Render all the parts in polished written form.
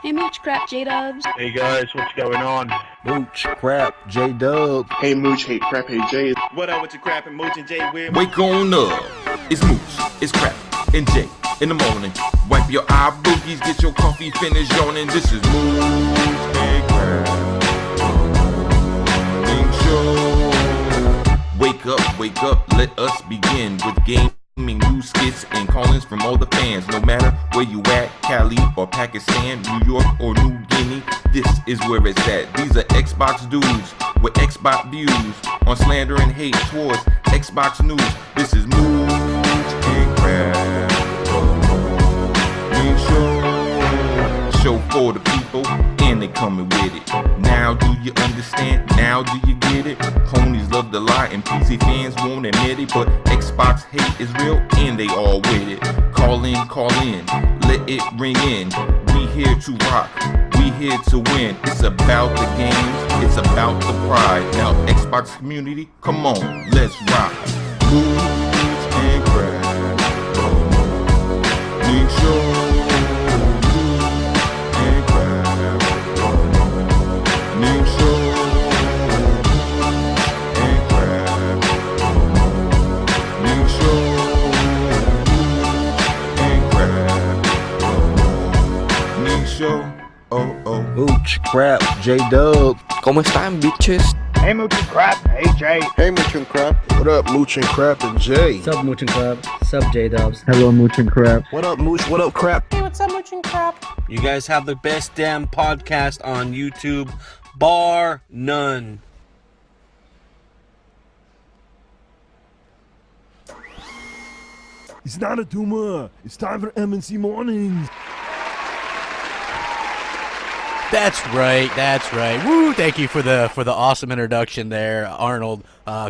Hey, Mooch Crap, J-Dubs. Hey guys, what's going on? Mooch, Crap, J-Dub. Hey Mooch, hey Crap, hey Jay. What up with your Crap and Mooch and Jay with? Wake on up. It's Mooch, it's Crap, and Jay in the morning. Wipe your eye boogies, get your coffee finished yawning. This is Mooch and Crap. Wake up, let us begin with gaming news, skits, and call-ins from all the fans. No matter where you at, Cali or Pakistan, New York or New Guinea, this is where it's at. These are Xbox dudes with Xbox views on slander and hate towards Xbox news. This is Mooch and Crap. Show for the people, and they coming with it. Now do you understand? Now do you get it? Ponies love to lie and PC fans won't admit it, but Xbox hate is real and they all with it. Call in, let it ring in. We here to rock, we here to win. It's about the games, it's about the pride. Now Xbox community, come on, let's rock. Mooch and Crap. Make sure. Mooch, Crap, J-Dub. ¿Cómo están, bitches? Hey Mooch and Crap, hey Jay. Hey Mooch and Crap. What up, Mooch and Crap and Jay? Sup, Mooch and Crap. Sup, J-Dubs. Hello, Mooch and Crap. What up, Mooch? What up, Crap? Hey, what's up, Mooch and Crap? You guys have the best damn podcast on YouTube, bar none. It's not a tumor. It's time for M&C Mornings. That's right. Woo! Thank you for the awesome introduction there, Arnold.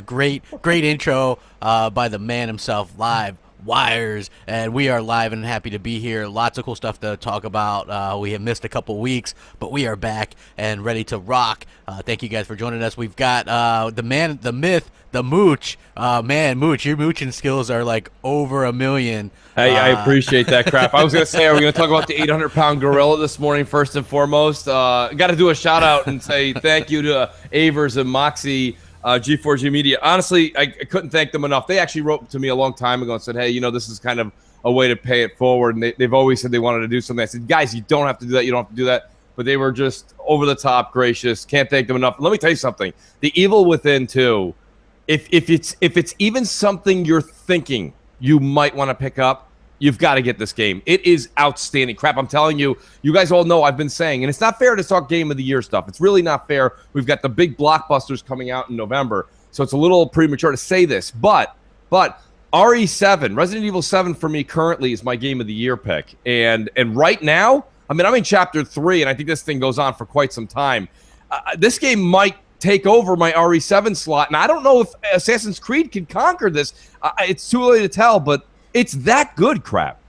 Great intro by the man himself, live wires, and we are live and happy to be here. Lots of cool stuff to talk about. We have missed a couple weeks, but we are back and ready to rock. Thank you guys for joining us. We've got the man, the myth, the Mooch. Man, Mooch, your mooching skills are like over 1 million. Hey, I appreciate that crap. I was going to say, are we going to talk about the 800-pound gorilla this morning first and foremost? Got to do a shout-out and say thank you to Avers and Moxie, G4G Media. Honestly, I couldn't thank them enough. They actually wrote to me a long time ago and said, hey, this is kind of a way to pay it forward. And they've always said they wanted to do something. I said, guys, you don't have to do that. You don't have to do that. But they were just over-the-top gracious. Can't thank them enough. Let me tell you something. The Evil Within 2, if it's even something you're thinking you might want to pick up, you've got to get this game. It is outstanding. Crap, I'm telling you, you guys all know I've been saying, and it's not fair to talk Game of the Year stuff. It's really not fair. We've got the big blockbusters coming out in November, so it's a little premature to say this. But RE7, Resident Evil 7 for me currently is my Game of the Year pick. And right now, I mean, I'm in Chapter 3, and I think this thing goes on for quite some time. This game might take over my RE7 slot, and I don't know if Assassin's Creed can conquer this. It's too early to tell, but it's that good, Crap.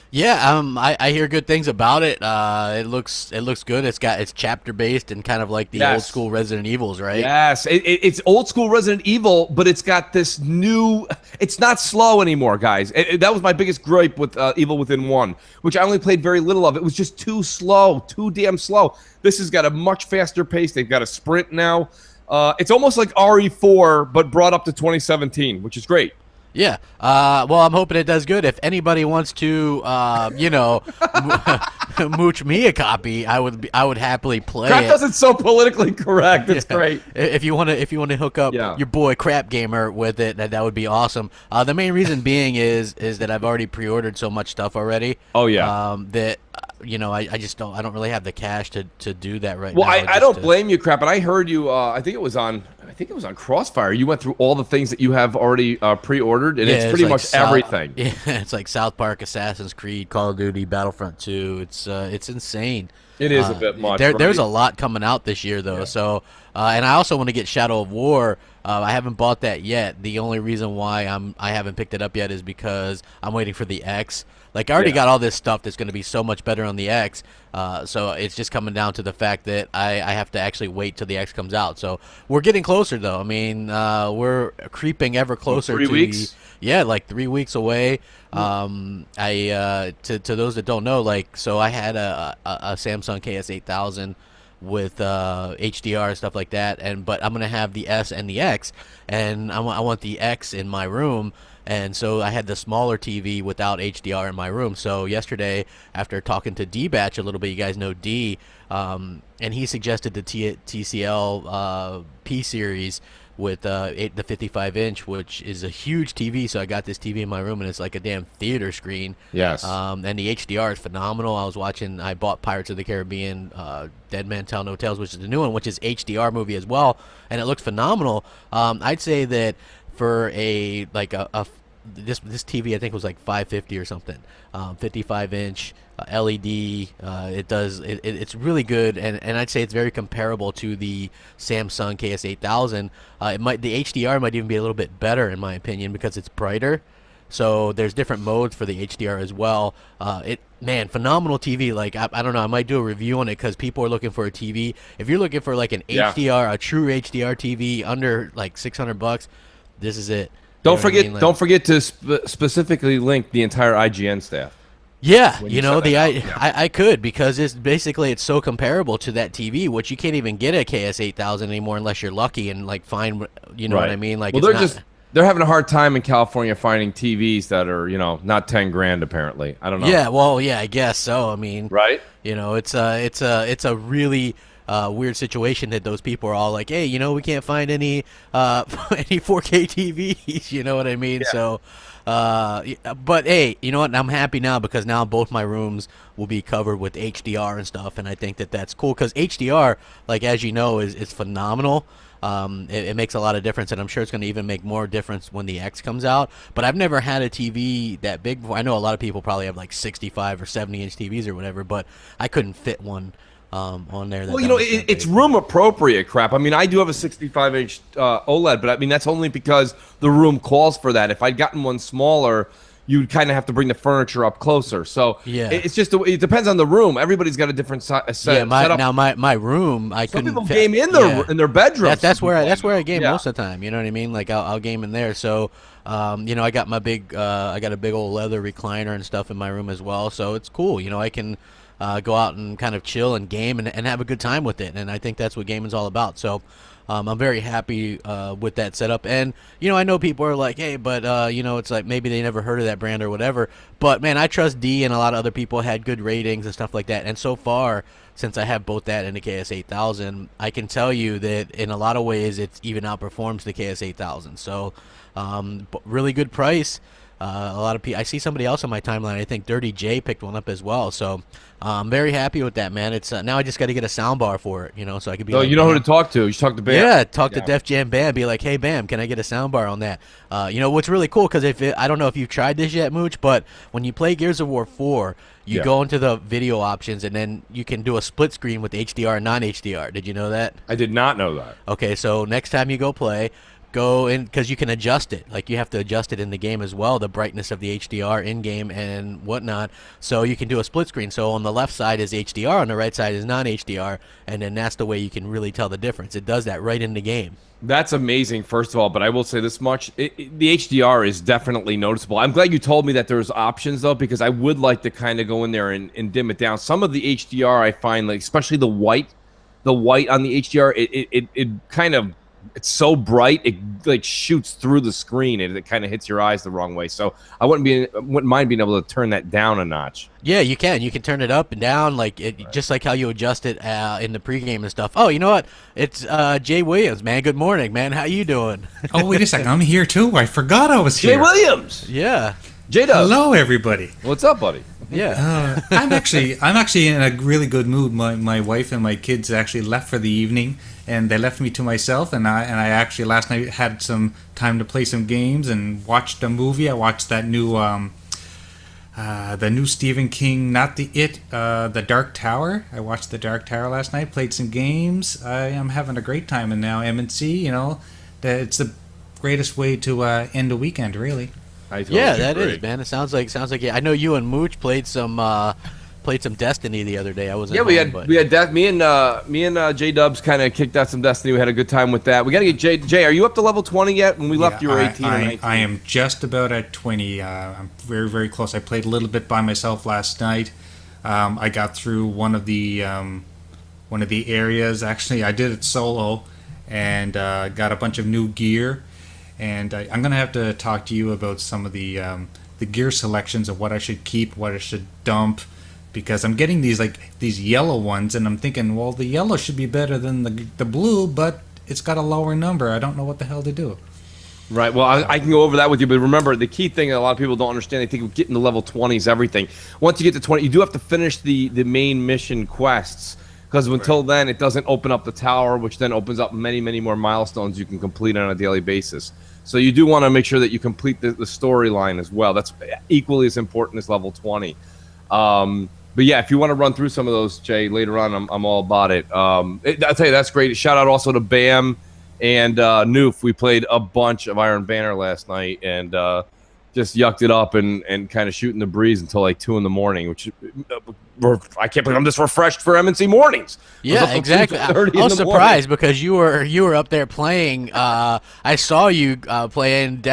Yeah, I hear good things about it. It looks good. It's chapter based and kind of like the old school Resident Evils, right? Yes, it's old school Resident Evil, but it's got this new. It's not slow anymore, guys. That was my biggest gripe with Evil Within 1, which I only played very little of. It was just too slow, too damn slow. This has got a much faster pace. They've got a sprint now. It's almost like RE4, but brought up to 2017, which is great. Yeah. Well, I'm hoping it does good. If anybody wants to, mooch me a copy, I would happily play Crap it. does it so politically correct. It's great. If you want to hook up your boy Crap Gamer with it, that would be awesome. The main reason being is that I've already pre-ordered so much stuff already. Oh yeah. That I just don't. I don't really have the cash to do that right now. Well, I don't blame you, Crap. And I heard you. I think it was on Crossfire. You went through all the things that you have already pre-ordered, and it's pretty much everything. Yeah, it's like South Park, Assassin's Creed, Call of Duty, Battlefront 2. It's insane. It is a bit much. There's a lot coming out this year, though. Yeah. So, and I also want to get Shadow of War. I haven't bought that yet. The only reason why I haven't picked it up yet is because I'm waiting for the X. Like, I already got all this stuff that's going to be so much better on the X. So it's just coming down to the fact that I have to actually wait till the X comes out. So we're getting closer, though. I mean, we're creeping ever closer. 3 weeks? Yeah, like 3 weeks away. To those that don't know, like, so I had a Samsung KS8000 with HDR and stuff like that, but I'm gonna have the S and the X, and I want the X in my room. And so I had the smaller TV without HDR in my room. So yesterday, after talking to D-Batch a little bit, you guys know D, and he suggested the TCL P-Series with the 55-inch, which is a huge TV. So I got this TV in my room, and it's like a damn theater screen. Yes. And the HDR is phenomenal. I bought Pirates of the Caribbean, Dead Man Tell No Tales, which is the new one, which is HDR movie as well, and it looks phenomenal. I'd say that for this TV, I think was like $550 or something, 55-inch LED. It's really good, and I'd say it's very comparable to the Samsung KS8000. The HDR might even be a little bit better in my opinion because it's brighter. So there's different modes for the HDR as well. Phenomenal TV. Like I don't know, I might do a review on it because people are looking for a TV. If you're looking for like an HDR, a true HDR TV under like $600, this is it. Don't forget to specifically link the entire IGN staff. Yeah, I could, because it's so comparable to that TV, which you can't even get a KS8000 anymore unless you're lucky and like find, what I mean? Like, well, they're having a hard time in California finding TVs that are, not 10 grand apparently. I don't know. Yeah, well, yeah, I guess so. I mean, right? It's a really weird situation that those people are all like, hey, we can't find any 4K TVs, you know what I mean? Yeah. So, but hey, you know what? I'm happy now because now both my rooms will be covered with HDR and stuff, and I think that that's cool because HDR, like as you know, is phenomenal. It makes a lot of difference, and I'm sure it's going to even make more difference when the X comes out. But I've never had a TV that big before. I know a lot of people probably have like 65 or 70-inch TVs or whatever, but I couldn't fit one on there. Well, it's room appropriate crap. I mean, I do have a 65-inch OLED, but I mean that's only because the room calls for that. If I'd gotten one smaller, you'd kind of have to bring the furniture up closer. So yeah, it's just it depends on the room. Everybody's got a different setup. My room, I couldn't. Some people game in their bedroom. That's where I game most of the time. You know what I mean? Like I'll game in there. So I got I got a big old leather recliner and stuff in my room as well. So it's cool. I can go out and kind of chill and game and have a good time with it. And I think that's what gaming's all about. So I'm very happy with that setup. And, I know people are like, hey, but, it's like maybe they never heard of that brand or whatever. But, man, I trust D, and a lot of other people had good ratings and stuff like that. And so far, since I have both that and the KS8000, I can tell you that in a lot of ways it even outperforms the KS8000. So really good price. A lot of people. I see somebody else on my timeline. I think Dirty J picked one up as well. So I'm very happy with that, man. It's now I just got to get a sound bar for it, so I could be. Oh, you know who to talk to? You should talk to Bam. Yeah, talk to Def Jam Bam. Be like, hey Bam, can I get a sound bar on that? What's really cool because I don't know if you've tried this yet, Mooch, but when you play Gears of War 4, you go into the video options and then you can do a split screen with HDR and non-HDR. Did you know that? I did not know that. Okay, so next time you go in because you can adjust it. Like you have to adjust it in the game as well, the brightness of the HDR in game and whatnot. So you can do a split screen. So on the left side is HDR, on the right side is non-HDR, and then that's the way you can really tell the difference. It does that right in the game. That's amazing, first of all, but I will say this much. The HDR is definitely noticeable. I'm glad you told me that there's options, though, because I would like to kind of go in there and dim it down. Some of the HDR I find, like especially the white on the HDR, it kind of, it's so bright it like shoots through the screen and it kind of hits your eyes the wrong way. So I wouldn't mind being able to turn that down a notch. Yeah, you can turn it up and down just like how you adjust it in the pregame and stuff. Oh, you know what? It's Jay Williams, man. Good morning, man. How you doing? Oh, wait a second. I'm here too. I forgot I was here. Jay Williams. Yeah. J-Dub. Hello, everybody. What's up, buddy? Yeah. I'm actually in a really good mood. My wife and my kids actually left for the evening, and they left me to myself. And I actually last night had some time to play some games and watched a movie. I watched that new the new Stephen King, The Dark Tower. I watched The Dark Tower last night. Played some games. I am having a great time. And now M&C, it's the greatest way to end a weekend, really. Yeah, that is, man. It sounds like I know you and Mooch played some played some Destiny the other day. I was me and J Dubs kind of kicked out some Destiny. We had a good time with that. We got to get Jay. Are you up to level 20 yet? When we left, you were 18 or 19. I am just about at 20. I'm very, very close. I played a little bit by myself last night. I got through one of the areas. Actually, I did it solo and got a bunch of new gear. And I'm going to have to talk to you about some of the gear selections of what I should keep, what I should dump, because I'm getting these yellow ones, and I'm thinking, well, the yellow should be better than the blue, but it's got a lower number. I don't know what the hell to do. Right. Well, I can go over that with you, but remember, the key thing that a lot of people don't understand, they think getting to level 20 is everything. Once you get to 20, you do have to finish the main mission quests, because until then, it doesn't open up the tower, which then opens up many, many more milestones you can complete on a daily basis. So you do want to make sure that you complete the storyline as well. That's equally as important as level 20. But yeah, if you want to run through some of those, Jay, later on, I'm all about it. I'll tell you, that's great. Shout out also to Bam and Noof. We played a bunch of Iron Banner last night and just yucked it up and kind of shooting the breeze until like 2 in the morning, which I can't believe I'm just refreshed for M&C Mornings. Yeah, exactly. I was surprised because you were up there playing. I saw you playing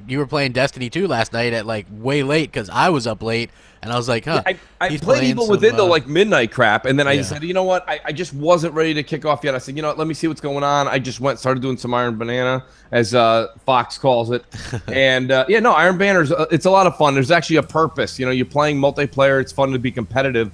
you were playing Destiny 2 last night at like way late because I was up late. And I was like, huh. I played Evil Within the like midnight crap, and then I said, you know what? I just wasn't ready to kick off yet. I said, you know what? Let me see what's going on. I just started doing some Iron Banana, as Fox calls it. And Iron Banner's it's a lot of fun. There's actually a purpose. You know, you're playing multiplayer. It's fun to be competitive.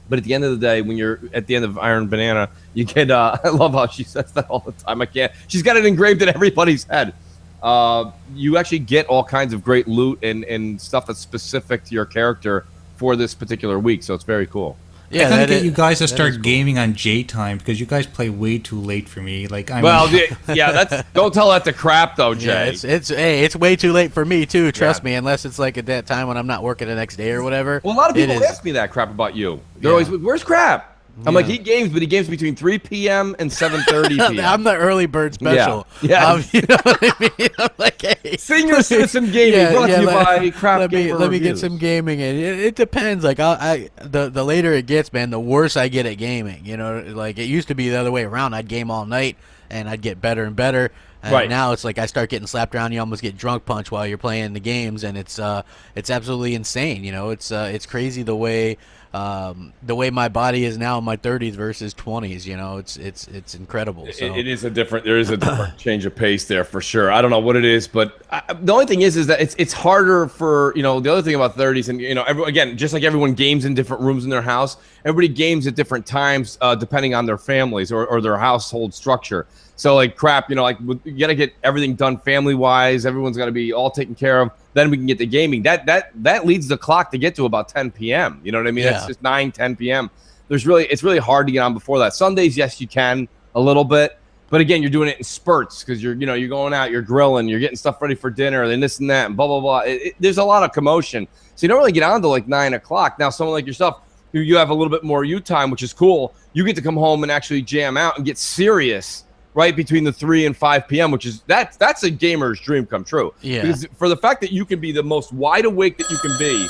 But at the end of the day, when you're at the end of Iron Banana, you get. I love how she says that all the time. I can't. She's got it engraved in everybody's head. You actually get all kinds of great loot and stuff that's specific to your character for this particular week, so it's very cool. Yeah, I gotta get you guys to start gaming on J time because you guys play way too late for me. Like, that's don't tell that to crap though, Jay. Yeah, it's way too late for me too. Trust me, unless it's like at that time when I'm not working the next day or whatever. Well, a lot of people ask me that crap about you. They're always, "Where's crap?" I'm like, he games between 3 p.m. and 7:30 p.m. I'm the early bird special. Yeah. You know what I mean? I'm like, hey. Senior Citizen Gaming, brought to you by Crap Gamer Let me get Reviews. some gaming in. It depends. Like, the later it gets, man, the worse I get at gaming. You know, like, it used to be the other way around. I'd game all night, and I'd get better and better. And now it's like I start getting slapped around. You almost get drunk punch while you're playing the games, and it's absolutely insane. You know, it's crazy the way my body is now in my 30s versus 20s. You know, it's incredible. So. There is a different change of pace there for sure. I don't know what it is, but the only thing is that it's harder for, you know, the other thing about 30s, and, you know, again, just like everyone games in different rooms in their house, everybody games at different times depending on their families or their household structure. So, like, crap, you know, like, you got to get everything done family-wise. Everyone's got to be all taken care of. Then we can get to gaming. That leads the clock to get to about 10 p.m. You know what I mean? Yeah. That's just 9, 10 p.m. It's really hard to get on before that. Sundays, yes, you can a little bit. But, again, you're doing it in spurts because you're going out, you're grilling, you're getting stuff ready for dinner, and this and that, and blah, blah, blah. There's a lot of commotion. So you don't really get on to, like, 9 o'clock. Now, someone like yourself, you have a little bit more you time, which is cool. You get to come home and actually jam out and get serious right between the 3 and 5 p.m., which is that's a gamer's dream come true. Yeah. Because for the fact that you can be the most wide awake that you can be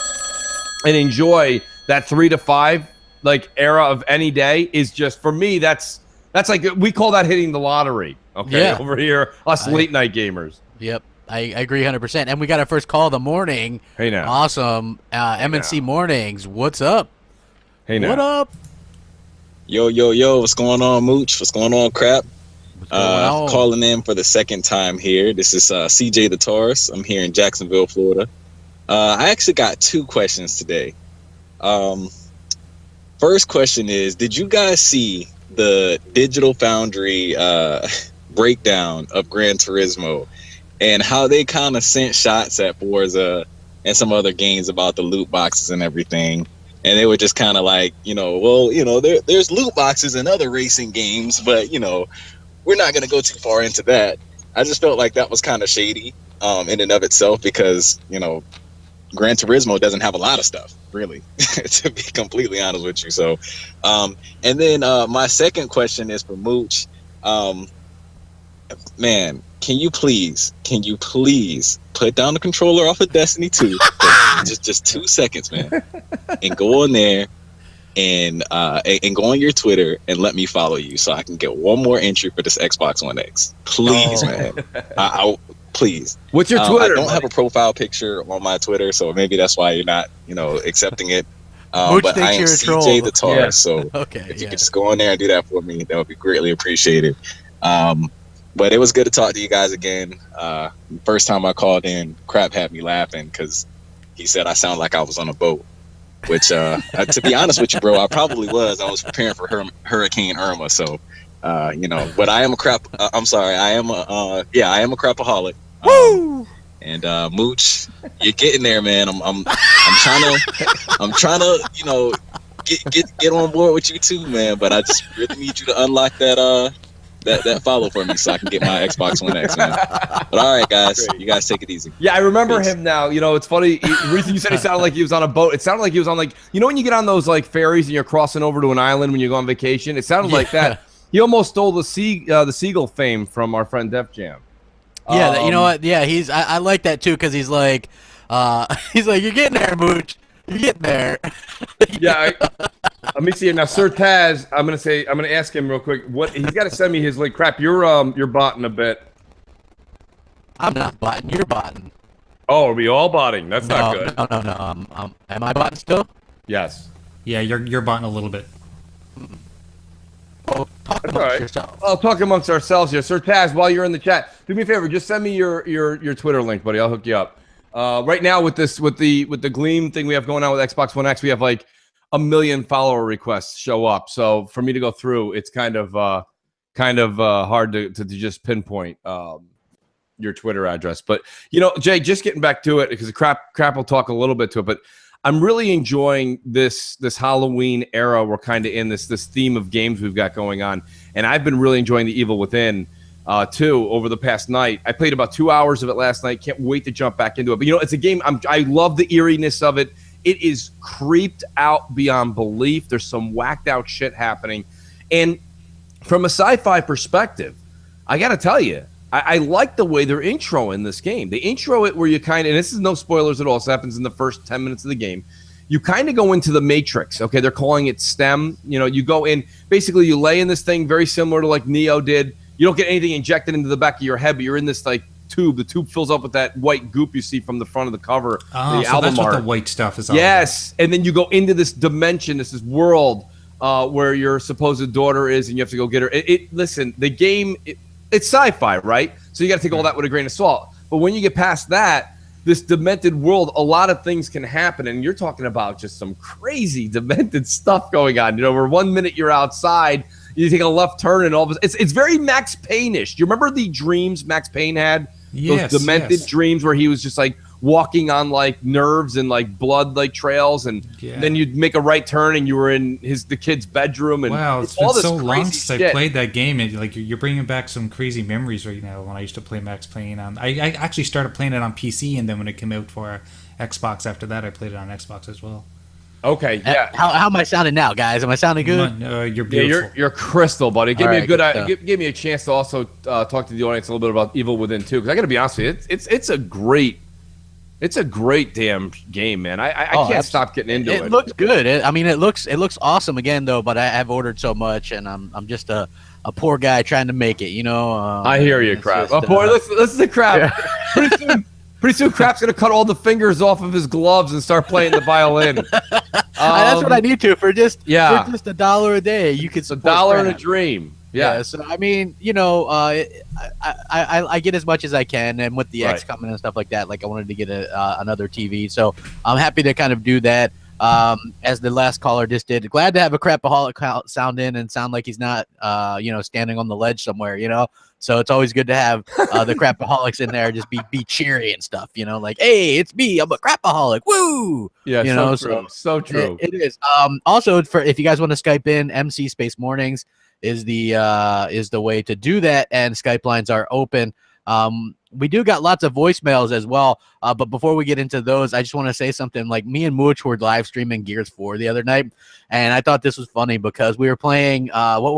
and enjoy that 3 to 5 like era of any day is just, for me, that's like, we call that hitting the lottery. Okay, over here, us late night gamers. Yep. I agree 100%. And we got our first call of the morning. Hey now. Awesome. M&C Mornings. What's up? Hey now. What up? Yo. What's going on, Mooch? What's going on, Crap? Calling in for the second time here. This is CJ the Taurus. I'm here in Jacksonville, Florida. I actually got 2 questions today. First question is, did you guys see the Digital Foundry breakdown of Gran Turismo and how they kind of sent shots at Forza and some other games about the loot boxes and everything? And they were just kind of like, there's loot boxes in other racing games, but, we're not going to go too far into that. I just felt like that was kind of shady in and of itself because, Gran Turismo doesn't have a lot of stuff, really, to be completely honest with you. So, and then my second question is for Mooch. Man, can you please put down the controller off of Destiny 2? Just 2 seconds, man, and go on there and go on your Twitter and let me follow you so I can get one more entry for this Xbox One X. Please, man. Please. What's your Twitter? I don't have a profile picture on my Twitter, so maybe that's why you're not, accepting it. But I am CJ the Tar, Yeah. so Okay, if you could just go on there and do that for me, that would be greatly appreciated. But it was good to talk to you guys again. First time I called in, Crap had me laughing because he said I sound like I was on a boat, which, to be honest with you, bro, I probably was. I was preparing for Hurricane Irma, so, but I am a crap. I'm sorry, I am a crapaholic. Woo! And Mooch, you're getting there, man. I'm trying to, get on board with you too, man. But I just really need you to unlock that follow for me so I can get my Xbox One X, man. But all right, guys, you guys take it easy. Yeah, I remember Peace. him now. It's funny. The reason you said he sounded like he was on a boat, it sounded like he was on when you get on those ferries and you're crossing over to an island when you go on vacation. It sounded like that. He almost stole the seagull fame from our friend Def Jam. Yeah, you know what? Yeah, I like that too because he's like, you're getting there, Mooch. You're getting there. Yeah. Let me see it now, Sir Taz. I'm gonna ask him real quick. What he's got to send me his link. Crap, you're botting a bit. I'm not botting. You're botting. Oh, are we all botting? That's not good. No. Am I botting still? Yes. Yeah, you're botting a little bit. Oh, talk That's amongst all right. yourselves. I'll talk amongst ourselves here. Sir Taz, while you're in the chat, do me a favor. Just send me your Twitter link, buddy. I'll hook you up. Right now with the Gleam thing we have going on with Xbox One X, we have like 1 million follower requests show up. So for me to go through, it's kind of hard to just pinpoint your Twitter address. But Jay, just getting back to it because crap will talk a little bit to it, but I'm really enjoying this Halloween era. We're kind of in this theme of games we've got going on, and I've been really enjoying The Evil Within too over the past night. I played about 2 hours of it last night. Can't wait to jump back into it. But it's a game. I love the eeriness of it. It is creeped out beyond belief. There's some whacked out shit happening, and from a sci-fi perspective, I got to tell you, I like the way they're introing this game. They intro it where you kind of, and this is no spoilers at all, this happens in the first 10 minutes of the game. You kind of go into the Matrix, okay? They're calling it STEM. You go in, basically you lay in this thing very similar to like Neo did. You don't get anything injected into the back of your head, but you're in this tube. The tube fills up with that white goop you see from the front of the cover. Oh, the so album that's art. what the white stuff is all Yes, and then you go into this dimension, this world where your supposed daughter is, and you have to go get her. Listen, the game, it's sci-fi, right? So you got to take all that with a grain of salt. But when you get past that, this demented world, a lot of things can happen, and you're talking about just some crazy demented stuff going on. Where 1 minute you're outside, you take a left turn, and all of it's very Max Payne-ish. Do you remember the dreams Max Payne had? Yes, those demented dreams where he was just like walking on like nerves and like blood like trails, and then you'd make a right turn and you were in the kid's bedroom. And wow, it's all been this so long crazy since shit. I played that game. And like you're bringing back some crazy memories right now. When I used to play Max Payne I actually started playing it on PC, and then when it came out for Xbox after that, I played it on Xbox as well. Okay, yeah. How am I sounding now, guys? Am I sounding good? You're beautiful. Yeah, you're crystal, buddy. Give All me right, a good. good stuff. Give me a chance to also talk to the audience a little bit about Evil Within too, because I got to be honest with you, it's a great damn game, man. I can't stop getting into it. It looks good. It looks awesome again though. But I've ordered so much, and I'm just a poor guy trying to make it. I hear you, Crap. Just, boy, listen to Crap. Yeah. Pretty soon, Crap's gonna cut all the fingers off of his gloves and start playing the violin. That's what I need to for just $1 a day. You could support $1 and a Crap. dream. Yeah. So I get as much as I can, and with the X coming and stuff like that, like I wanted to get another TV, so I'm happy to kind of do that. As the last caller just did, glad to have a crapaholic sound in and sound like he's not, standing on the ledge somewhere, So it's always good to have the crapaholics in there, just be cheery and stuff, like, hey, it's me, I'm a crapaholic, woo! Yeah, so true. It is. Also, if you guys want to Skype in, M&C Space Mornings is the way to do that, and Skype lines are open. We do got lots of voicemails as well, but before we get into those, I just want to say something. Like, me and Mooch were live streaming Gears 4 the other night, and I thought this was funny because we were playing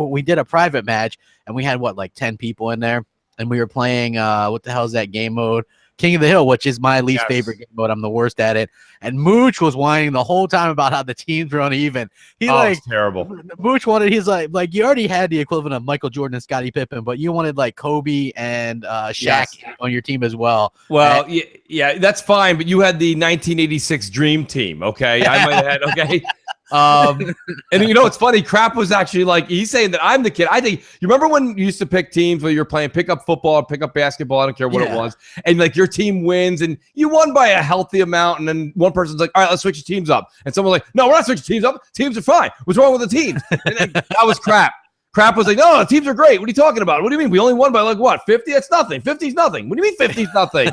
we did a private match, and we had like 10 people in there, and we were playing what the hell is that game mode? King of the Hill, which is my least Yes. favorite game mode. I'm the worst at it. And Mooch was whining the whole time about how the teams were uneven. It's terrible. Mooch wanted, he's like, you already had the equivalent of Michael Jordan and Scottie Pippen, but you wanted like Kobe and Shaq on your team as well. Well, yeah, that's fine, but you had the 1986 Dream Team, okay? I might have had, okay? And you know, it's funny. Crap was actually like, he's saying that I'm the kid. I think, you remember when you used to pick teams where you were playing pickup football, pickup basketball, I don't care what it was, and like your team wins and you won by a healthy amount, and then one person's like, all right, let's switch your teams up. And someone's like, no, we're not switching teams up. Teams are fine. What's wrong with the teams? And then that was Crap. Crap was like, no, the teams are great. What are you talking about? What do you mean? We only won by like what? 50? That's nothing. 50's nothing. What do you mean 50's nothing?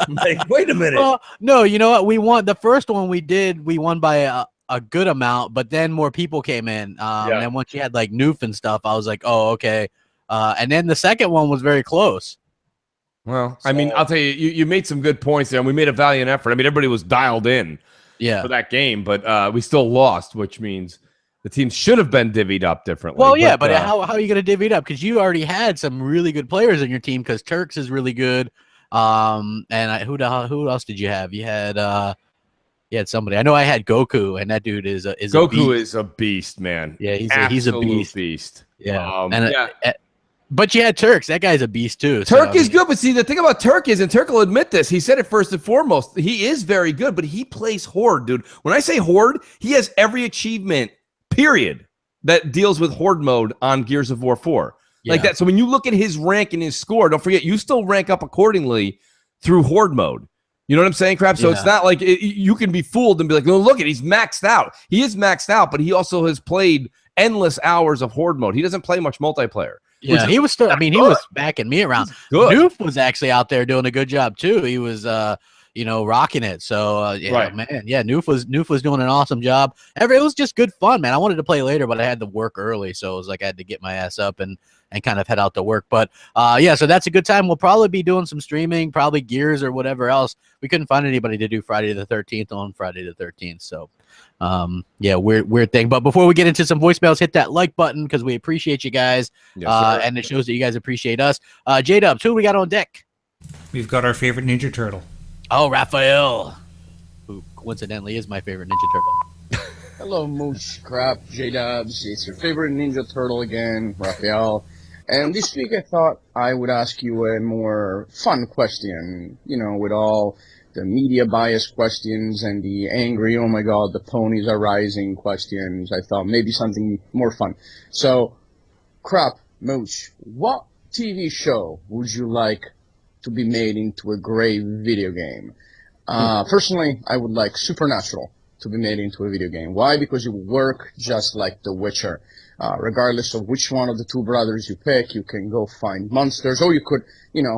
Like, wait a minute. Well, no, you know what? We won the first one we won by a good amount, but then more people came in. And once you had like Noof and stuff, I was like, oh, okay. And then the second one was very close. Well, I mean, I'll tell you, you made some good points there, and we made a valiant effort. I mean, everybody was dialed in for that game, but we still lost, which means the team should have been divvied up differently. Well, yeah, but how are you going to divvy it up? Because you already had some really good players in your team, because Turks is really good. And who else did you have? You had somebody. I know I had Goku, and that dude is Goku is a beast, man. Yeah, he's a beast. Yeah. But you had Turks. That guy's a beast too. Turk is good, but see, the thing about Turk is, and Turk will admit this, he said it first and foremost, he is very good, but he plays Horde, dude. When I say Horde, he has every achievement, period, that deals with Horde mode on Gears of War 4. Like that. So when you look at his rank and his score, don't forget, you still rank up accordingly through Horde mode. You know what I'm saying, Crap? So it's not like you can be fooled and be like, no, look at, he's maxed out. He is maxed out, but he also has played endless hours of Horde mode. He doesn't play much multiplayer. Yeah, he was still, I mean, he was backing me around. Noof was actually out there doing a good job too. He was rocking it. So man, yeah, Noof was doing an awesome job. It was just good fun, man. I wanted to play later, but I had to work early, so it was like I had to get my ass up and kind of head out to work. But so that's a good time. We'll probably be doing some streaming, probably Gears or whatever else. We couldn't find anybody to do Friday the 13th on Friday the 13th. So weird thing. But before we get into some voicemails, hit that like button because we appreciate you guys. And it shows that you guys appreciate us. J-Dubs, who we got on deck? We've got our favorite Ninja Turtle. Oh, Raphael, who coincidentally is my favorite Ninja Turtle. Hello, Mooch, Crap, J-Dubs. It's your favorite Ninja Turtle again, Raphael. And this week I thought I would ask you a more fun question, with all the media bias questions and the angry, oh my god, the ponies are rising questions. I thought maybe something more fun. So, Crap, Mooch, what TV show would you like to be made into a great video game? Personally, I would like Supernatural to be made into a video game. Why? Because it will work just like The Witcher. Regardless of which one of the two brothers you pick, you can go find monsters, or you could,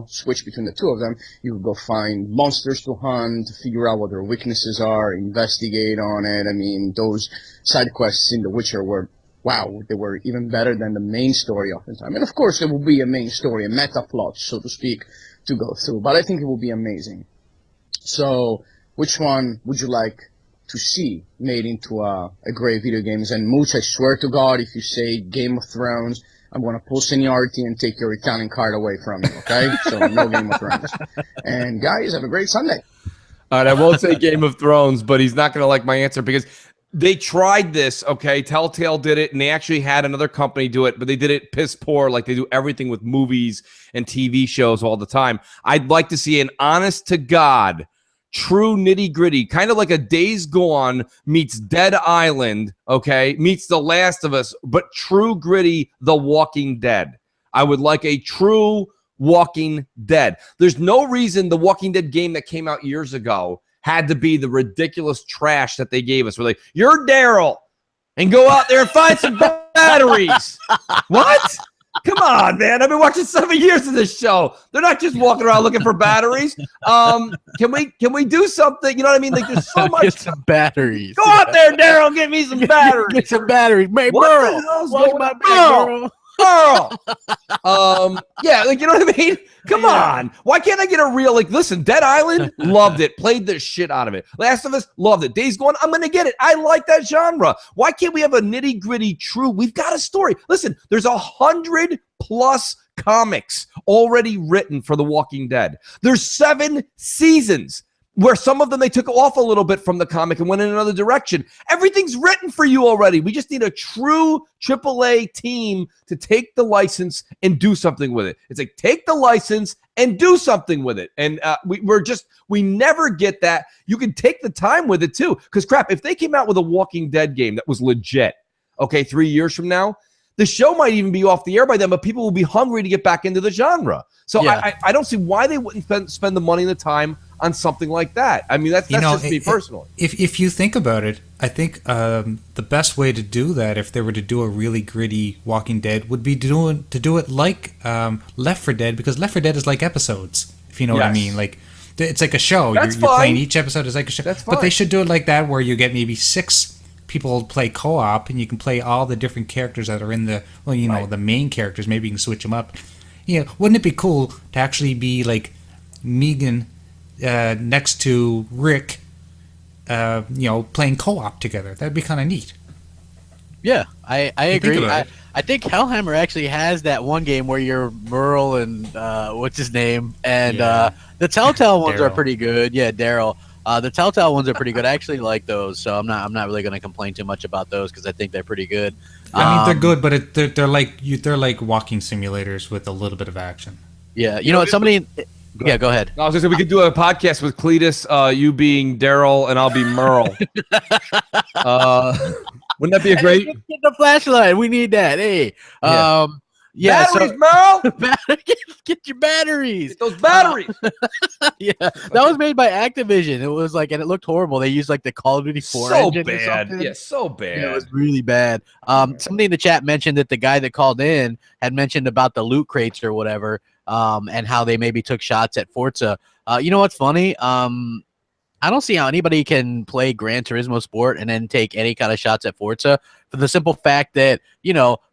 switch between the two of them. You could go find monsters to hunt, figure out what their weaknesses are, investigate on it. I mean, those side quests in The Witcher were, wow, they were even better than the main story oftentimes. And of course, there will be a main story, a meta plot, so to speak, to go through, but I think it will be amazing. So, which one would you like to see made into a great video game? And Mooch, I swear to God, if you say Game of Thrones, I'm going to pull seniority and take your Italian card away from you, okay? So no Game of Thrones. And guys, have a great Sunday. All right, I won't say Game of Thrones, but he's not going to like my answer because they tried this, okay? Telltale did it, and they actually had another company do it, but they did it piss poor, like they do everything with movies and TV shows all the time. I'd like to see an honest-to-God, true nitty-gritty, kind of like a Days Gone meets Dead Island, okay, meets The Last of Us, but true gritty The Walking Dead. I would like a true Walking Dead. There's no reason the Walking Dead game that came out years ago had to be the ridiculous trash that they gave us. We're like, you're Daryl, and go out there and find some batteries. What? Come on, man. I've been watching 7 years of this show. They're not just walking around looking for batteries. Can we do something? You know what I mean? Like, there's so much. Get some batteries. Go out there, Daryl. Get me some batteries. Get some batteries. Hey, Burl. Watch my back, Burl. Yeah, like, you know what I mean? Come on. Why can't I get a real, like, listen, Dead Island, loved it. Played the shit out of it. Last of Us, loved it. Days Gone, I'm going to get it. I like that genre. Why can't we have a nitty-gritty true? We've got a story. Listen, there's 100+ comics already written for The Walking Dead. There's 7 seasons where some of them they took off a little bit from the comic and went in another direction. Everything's written for you already. We just need a true AAA team to take the license and do something with it. It's like, take the license and do something with it. And we never get that. You can take the time with it too. Because crap, if they came out with a Walking Dead game that was legit, okay, 3 years from now, the show might even be off the air by then, but people will be hungry to get back into the genre. So yeah. I don't see why they wouldn't spend the money and the time on something like that. I mean, that's just me personally. If you think about it, I think the best way to do that, if they were to do a really gritty Walking Dead, would be to do it like Left 4 Dead, because Left 4 Dead is like episodes, if you know what I mean. Like, it's like a show. You're playing each episode is like a show. That's fine. But they should do it like that, where you get maybe 6 people play co-op, and you can play all the different characters that are in the the main characters. Maybe you can switch them up. Wouldn't it be cool to actually be like Negan next to Rick, playing co-op together? That'd be kind of neat. Yeah, I agree. I think Hellhammer actually has that one game where you're Merle and what's his name, and the Telltale ones are pretty good. Yeah, Daryl. The Telltale ones are pretty good. I actually like those, so I'm not really going to complain too much about those because I think they're pretty good. I mean, they're good, but they're like walking simulators with a little bit of action. Yeah, somebody. Yeah, go ahead. I was going to say we could do a podcast with Cletus, you being Daryl, and I'll be Merle. Wouldn't that be a great? Get the flashlight. We need that. Hey. Batteries, Merle! Get your batteries. Get those batteries. Yeah, that was made by Activision. It was like, and it looked horrible. They used like the Call of Duty 4 engine bad. Or something. Yeah, so bad. Yeah, it was really bad. Somebody in the chat mentioned that the guy that called in had mentioned about the loot crates or whatever, and how they maybe took shots at Forza. You know what's funny? I don't see how anybody can play Gran Turismo Sport and then take any kind of shots at Forza, for the simple fact that,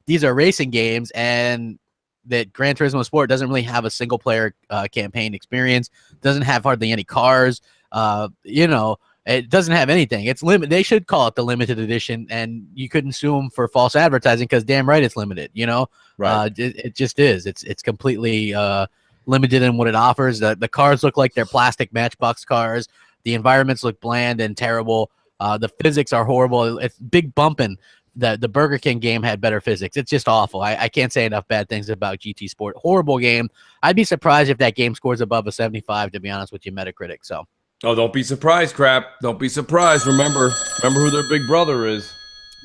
these are racing games, and that Gran Turismo Sport doesn't really have a single player campaign experience, doesn't have hardly any cars, it doesn't have anything. It's limited. They should call it the limited edition, and you couldn't sue them for false advertising because damn right it's limited, Right. It just is. It's completely limited in what it offers. The cars look like they're plastic Matchbox cars. The environments look bland and terrible. The physics are horrible. It's big bumping. The Burger King game had better physics. It's just awful. I can't say enough bad things about GT Sport. Horrible game. I'd be surprised if that game scores above a 75, to be honest with you, Metacritic. So. Oh, don't be surprised, crap. Don't be surprised. Remember who their big brother is.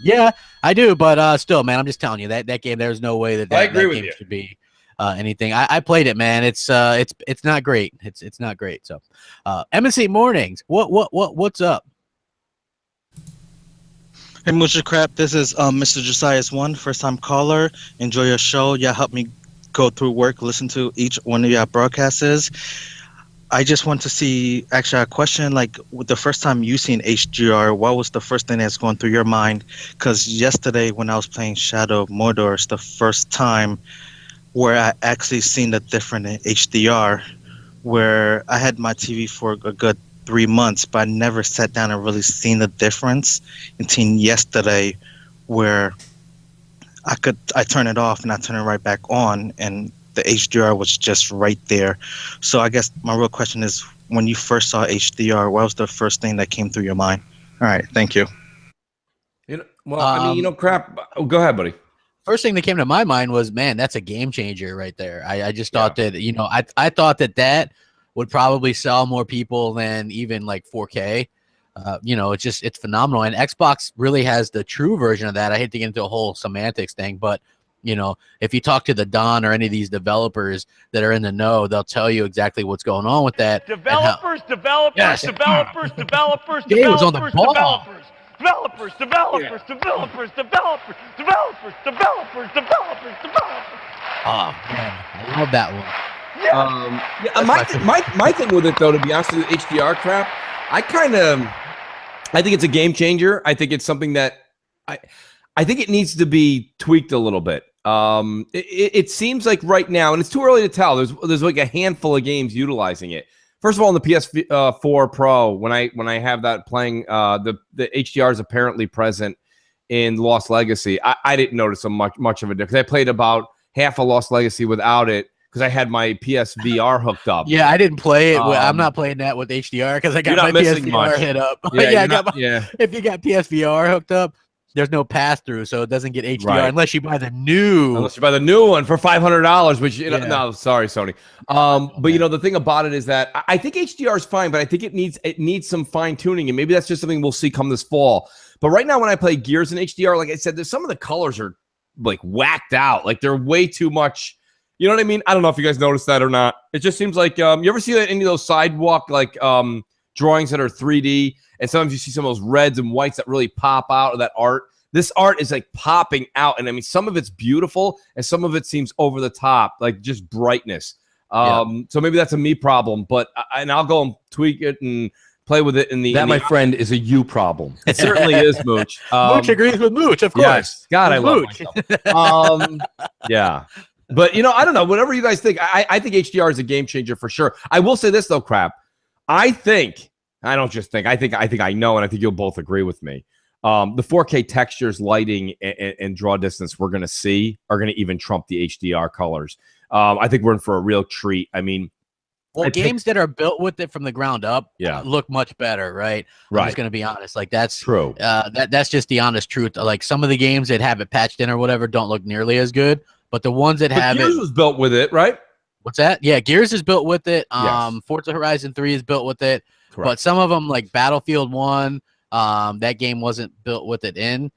Yeah, I do, but still, man, I'm just telling you that game. There's no way that I agree with game you. should be anything. I played it, man. It's not great. It's not great. So, M&C Mornings. What's up? Hey, Moocher Crap. This is Mr. Josiah's one first-time caller. Enjoy your show. Yeah, help me go through work, listen to each one of your broadcasts. I just want to see, actually, a question, like, with the first time you seen HGR, what was the first thing that's going through your mind? Because yesterday when I was playing Shadow of Mordor, it's the first time where I actually seen the difference in HDR, where I had my TV for a good 3 months, but I never sat down and really seen the difference until yesterday, where I turn it off and I turn it right back on, and the HDR was just right there. So I guess my real question is, when you first saw HDR, what was the first thing that came through your mind? All right, thank you. Crap. Oh, go ahead, buddy. First thing that came to my mind was, man, that's a game changer right there. I just thought that, I thought that would probably sell more people than even like 4K. It's phenomenal. And Xbox really has the true version of that. I hate to get into a whole semantics thing, but if you talk to the Don or any of these developers that are in the know, they'll tell you exactly what's going on with that. Developers. Jay was on the ball. Developers. Oh man, I love that one. My thing with it, though, to be honest with you, HDR crap, I think it's a game changer. I think it's something that I think it needs to be tweaked a little bit. It seems like right now, and it's too early to tell, there's like a handful of games utilizing it. First of all, on the PS4 Pro, when I have that playing, the HDR is apparently present in Lost Legacy. I didn't notice much of a difference. I played about half a Lost Legacy without it because I had my PSVR hooked up. Yeah, I didn't play it. I'm not playing that with HDR because I got my PSVR hit up. Yeah, I got if you got PSVR hooked up, there's no pass through, so it doesn't get HDR unless you buy the new. Unless you buy the new one for $500, which no, sorry, Sony. But the thing about it is that I think HDR is fine, but I think it needs some fine tuning, and maybe that's just something we'll see come this fall. But right now, when I play Gears in HDR, like I said, there's some of the colors are like whacked out, like they're way too much. You know what I mean? I don't know if you guys noticed that or not. It just seems like you ever see any of those sidewalk like drawings that are 3D, and sometimes you see some of those reds and whites that really pop out of that art. This art is like popping out, and I mean, some of it's beautiful, and some of it seems over the top, like just brightness. So maybe that's a me problem, but I'll go and tweak it and play with it in the. That, my friend, is a you problem. It certainly is, Mooch. Mooch agrees with Mooch, of course. Yes. God, I love myself. Yeah. But, I don't know. Whatever you guys think, I think HDR is a game changer for sure. I will say this, though, Crap. I don't just think. I think I know, and I think you'll both agree with me. The 4K textures, lighting, and draw distance we're going to see are going to even trump the HDR colors. I think we're in for a real treat. I mean, games that are built with it from the ground up look much better, right? I'm just going to be honest. Like, that's true. That's just the honest truth. Like, some of the games that have it patched in or whatever don't look nearly as good. But the ones that have Gears was built with it, right? What's that? Yeah, Gears is built with it. Forza Horizon 3 is built with it. Correct. But some of them, like Battlefield 1, that game wasn't built with it in.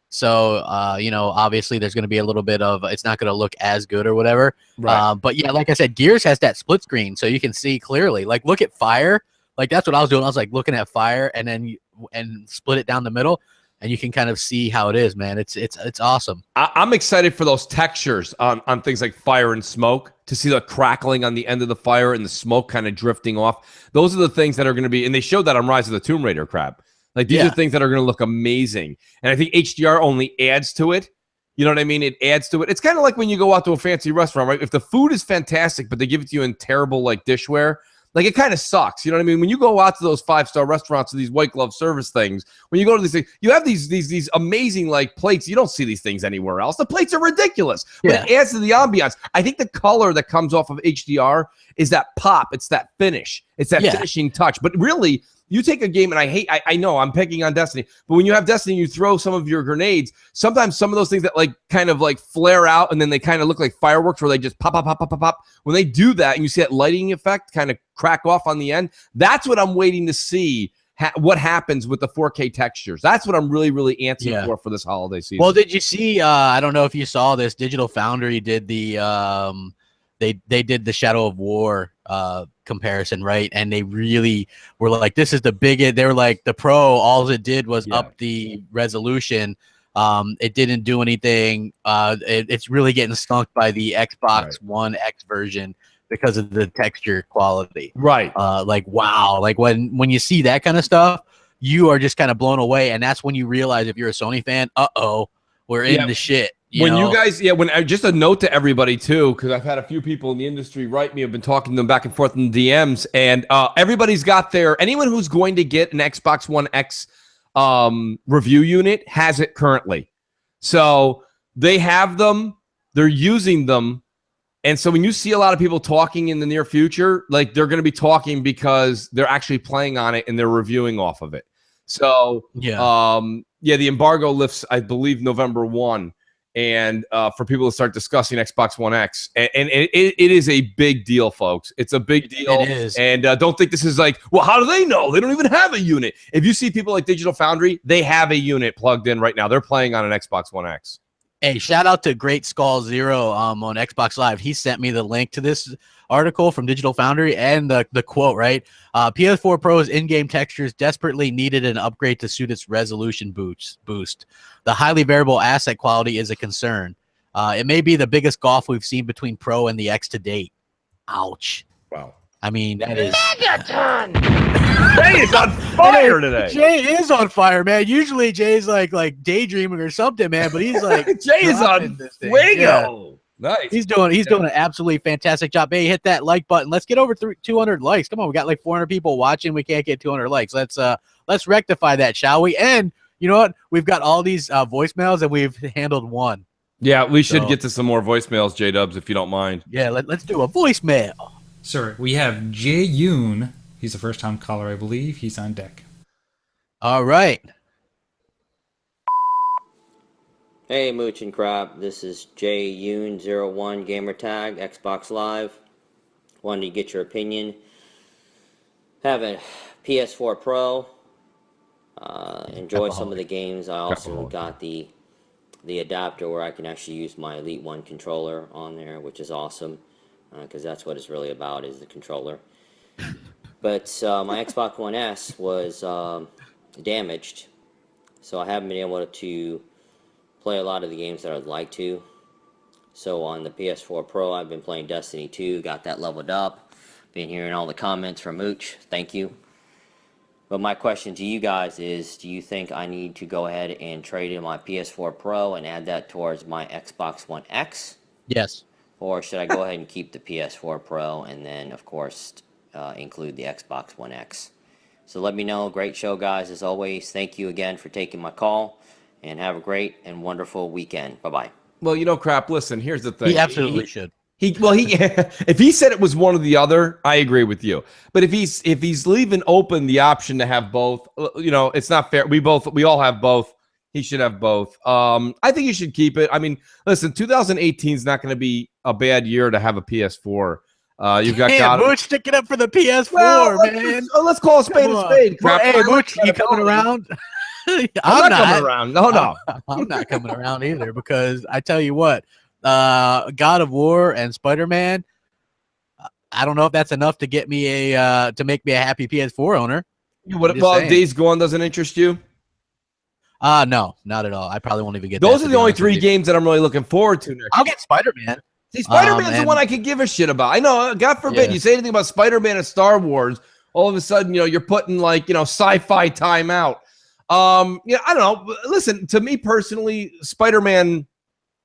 So, obviously there's going to be a little bit of, it's not going to look as good or whatever. Right. But yeah, like I said, Gears has that split screen, so you can see clearly. Like, look at Fire. Like, that's what I was doing. I was like looking at Fire and then and split it down the middle. And you can kind of see how it is, man. It's awesome. I'm excited for those textures on things like fire and smoke, to see the crackling on the end of the fire and the smoke kind of drifting off. Those are the things that are going to be, and they showed that on Rise of the Tomb Raider, Crap. Like, these are things that are going to look amazing. And I think HDR only adds to it. You know what I mean? It adds to it. It's kind of like when you go out to a fancy restaurant, right? If the food is fantastic, but they give it to you in terrible like dishware, like, it kind of sucks. You know what I mean? When you go out to those 5-star restaurants or these white glove service things, when you go to these things, you have these amazing like plates. You don't see these things anywhere else. The plates are ridiculous. But it adds to the ambiance. I think the color that comes off of HDR is that pop. It's that finish. It's that finishing touch. But really, you take a game, and I know I'm picking on Destiny, but when you have Destiny, you throw some of your grenades. Sometimes some of those things that like kind of like flare out and then they kind of look like fireworks, where they just pop, pop, pop, pop, pop, pop. When they do that and you see that lighting effect kind of crack off on the end, that's what I'm waiting to see. What happens with the 4K textures? That's what I'm really, really antsy for this holiday season. Well, did you see? I don't know if you saw this. Digital Foundry did the they did the Shadow of War comparison, right? And they really were like, this is the biggest. They were like, the Pro, all it did was up the resolution. It didn't do anything. It's really getting skunked by the Xbox One X version because of the texture quality. Right. Like, wow. Like, when you see that kind of stuff, you are just kind of blown away. And that's when you realize, if you're a Sony fan, we're in the shit. You guys, just a note to everybody too, because I've had a few people in the industry write me. I've been talking to them back and forth in the DMs, and everybody's got anyone who's going to get an Xbox One X review unit has it currently. So they have them, they're using them. And so when you see a lot of people talking in the near future, like, they're going to be talking because they're actually playing on it and they're reviewing off of it. So the embargo lifts, I believe, November 1. And for people to start discussing Xbox One X. And it is a big deal, folks. It's a big deal. It is. And don't think this is like, well, how do they know? They don't even have a unit. If you see people like Digital Foundry, they have a unit plugged in right now. They're playing on an Xbox One X. Hey, shout out to Great Skull Zero on Xbox Live. He sent me the link to this article from Digital Foundry and the quote, right? PS4 Pro's in-game textures desperately needed an upgrade to suit its resolution boost. The highly variable asset quality is a concern. It may be the biggest gulf we've seen between Pro and the X to date. Ouch. Wow. I mean, that is... Jay is on fire today. Jay is on fire, man. Usually Jay's like daydreaming or something, man, but he's like... Jay is on fuego. Nice. He's doing an absolutely fantastic job. Hey, hit that like button. Let's get over 200 likes. Come on, we got like 400 people watching. We can't get 200 likes. Let's rectify that, shall we? And you know what? We've got all these voicemails, and we've handled one. Yeah, we should So- get to some more voicemails, J-Dubs, if you don't mind. Yeah, let's do a voicemail. Sir, we have Jay Yoon. He's a first-time caller, I believe. He's on deck. All right. Hey, Mooch and Crap. This is Jay Yoon01 Gamertag, Xbox Live. Wanted to get your opinion. Have a PS4 Pro. Enjoy some of the games. I also got the adapter where I can actually use my Elite One controller on there, which is awesome, because that's what it's really about, is the controller. But my Xbox One S was damaged, so I haven't been able to play a lot of the games that I'd like to. So on the PS4 Pro, I've been playing Destiny 2, got that leveled up. Been hearing all the comments from Mooch. Thank you. But my question to you guys is, do you think I need to go ahead and trade in my PS4 Pro and add that towards my Xbox One X? Yes. Or should I go ahead and keep the PS4 Pro and then, of course, include the Xbox One X? So let me know. Great show, guys, as always. Thank you again for taking my call, and have a great and wonderful weekend. Bye-bye. Well, Crap, listen, here's the thing. He absolutely should. If he said it was one or the other, I agree with you. But if he's leaving open the option to have both, it's not fair. We all have both. He should have both. I think you should keep it. I mean, listen, 2018 is not going to be a bad year to have a PS4. You've got Mooch sticking up for the PS4, man. Let's call a spade a spade. Hey, Mooch, you coming around? I'm not coming around. No. I'm not coming around either, because I tell you what, God of War and Spider-Man, I don't know if that's enough to get me to make me a happy PS4 owner. Days Gone doesn't interest you? No, not at all. I probably won't even get those that, are the only three games that I'm really looking forward to next. I'll get Spider-Man. See, Spider-Man's the one I could give a shit about. I know, God forbid, you say anything about Spider-Man and Star Wars, all of a sudden, you're putting sci-fi time out. I don't know. Listen, to me personally, Spider-Man,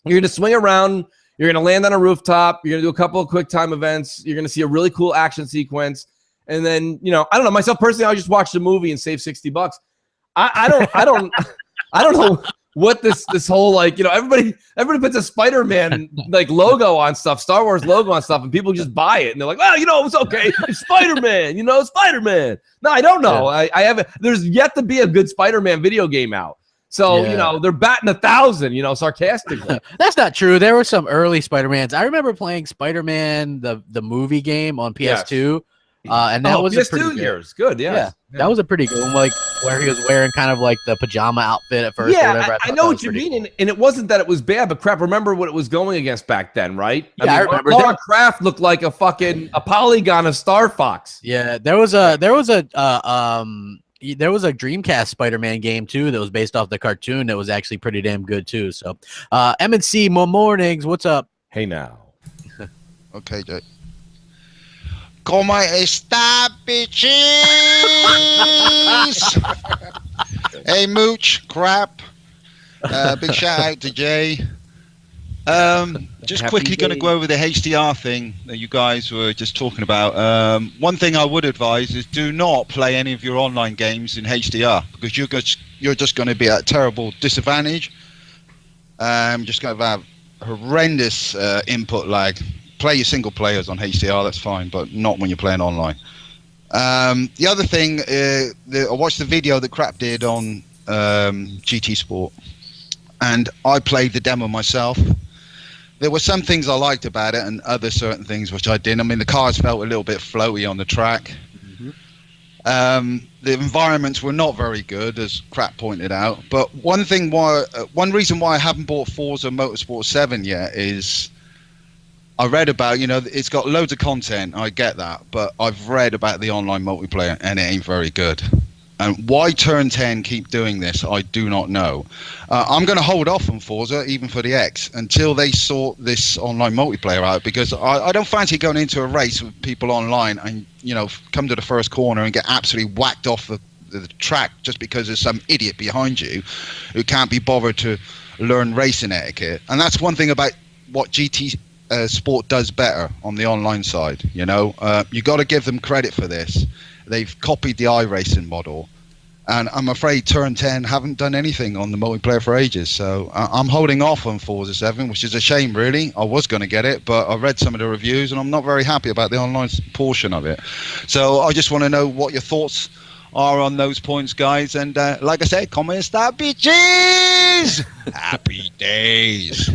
you're going to swing around, you're going to land on a rooftop, you're going to do a couple of quick time events, you're going to see a really cool action sequence, and then, I don't know, myself personally, I'll just watch the movie and save $60. I don't know what this whole everybody puts a Spider-Man logo on stuff, Star Wars logo on stuff, and people just buy it and they're like, well, it's okay, it's Spider-Man, Spider-Man. No, I don't know. Yeah. I haven't. There's yet to be a good Spider-Man video game out, so they're batting 1,000, sarcastically. That's not true. There were some early Spider-Mans. I remember playing Spider-Man the movie game on PS2. Yes. And that was PS2 a pretty years. Good, yeah. That was a pretty good one, where he was wearing kind of like the pajama outfit at first. Yeah, or whatever. I know what you mean, cool. and it wasn't that it was bad, but crap, remember what it was going against back then, right? Yeah, I remember. Lara Croft looked like a polygon of Star Fox. Yeah, there was a Dreamcast Spider-Man game too that was based off the cartoon that was actually pretty damn good too. So, M&C Mornings, what's up? Hey now. Okay, Jay. ¿Cómo está, bitches? Hey, Mooch, Crap. Big shout out to Jay. Just quickly going to go over the HDR thing that you guys were just talking about. One thing I would advise is do not play any of your online games in HDR, because you're just going to be at a terrible disadvantage. Just going to have horrendous input lag. Play your single players on HDR, that's fine, but not when you're playing online. The other thing, I watched the video that Crap did on GT Sport, and I played the demo myself. There were some things I liked about it, and other certain things which I didn't. I mean, the cars felt a little bit floaty on the track. Mm-hmm. The environments were not very good, as Crap pointed out. But one reason why I haven't bought Forza Motorsport 7 yet is I read about, it's got loads of content, I get that, but I've read about the online multiplayer and it ain't very good. And why Turn 10 keep doing this, I do not know. I'm going to hold off on Forza, even for the X, until they sort this online multiplayer out, because I don't fancy going into a race with people online and, come to the first corner and get absolutely whacked off the track just because there's some idiot behind you who can't be bothered to learn racing etiquette. And that's one thing about what GT Sport does better on the online side. You got to give them credit for this. They've copied the iRacing model, And I'm afraid Turn 10 haven't done anything on the multiplayer for ages. So I'm holding off on Forza 7, which is a shame, really. I was going to get it, but I read some of the reviews, and I'm not very happy about the online portion of it. So I just want to know what your thoughts are on those points, guys. And like I said, comment start bitches. Happy days.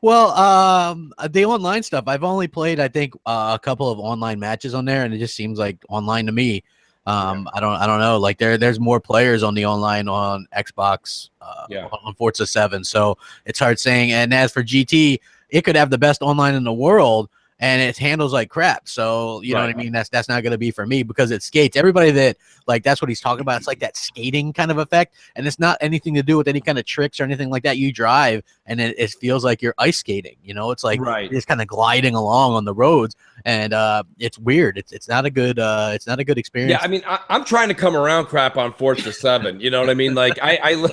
Well, the online stuff, I've only played, I think, a couple of online matches on there, and it just seems like online to me. I don't know. Like there's more players on the online on Xbox on Forza 7, so it's hard saying. And as for GT, it could have the best online in the world, and it handles like crap. So you know what I mean? That's not going to be for me because it skates. Everybody that like that's what he's talking about. It's like that skating kind of effect, and it's not anything to do with any kind of tricks or anything like that. You drive, and it feels like you're ice skating. You know, it's like you're just kind of gliding along on the roads, and it's weird. It's not a good experience. Yeah, I mean, I'm trying to come around crap on Forza 7. You know what I mean? Like I'm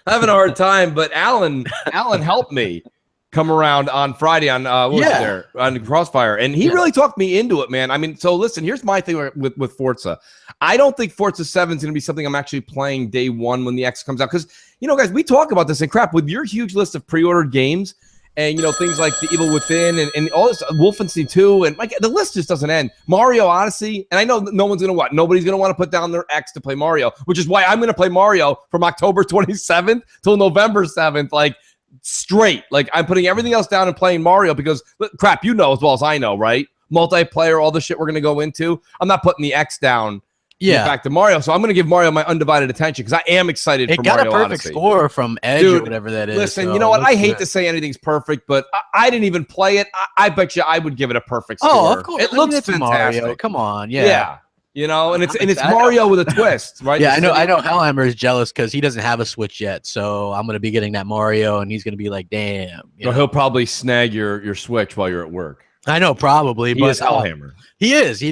having a hard time, but Alan helped me come around on Friday on on Crossfire, and he really talked me into it, man. I mean, so listen, here's my thing with Forza. I don't think Forza 7 is going to be something I'm actually playing day one when the X comes out, because guys, we talk about this in crap with your huge list of pre-ordered games, and things like The Evil Within and all this, Wolfenstein 2, and the list just doesn't end. Mario Odyssey, and I know nobody's going to want to put down their X to play Mario, which is why I'm going to play Mario from October 27th till November 7th, like straight. Like I'm putting everything else down and playing Mario because crap, as well as I know, right? Multiplayer, all the shit we're going to go into. I'm not putting the X down. Yeah, back to Mario. So I'm going to give Mario my undivided attention because I am excited for Mario Odyssey. It got a perfect score from Edge or whatever that is. Listen, you know what? I hate to say anything's perfect, but I didn't even play it. I bet you I would give it a perfect score. Oh, of course. It looks fantastic. Mario. Come on. Yeah. And it's Mario with a twist, right? Yeah, I know Hellhammer is jealous because he doesn't have a Switch yet. So I'm going to be getting that Mario, and he's going to be like, damn. He'll probably snag your Switch while you're at work. I know, probably, but Hellhammer. He is. He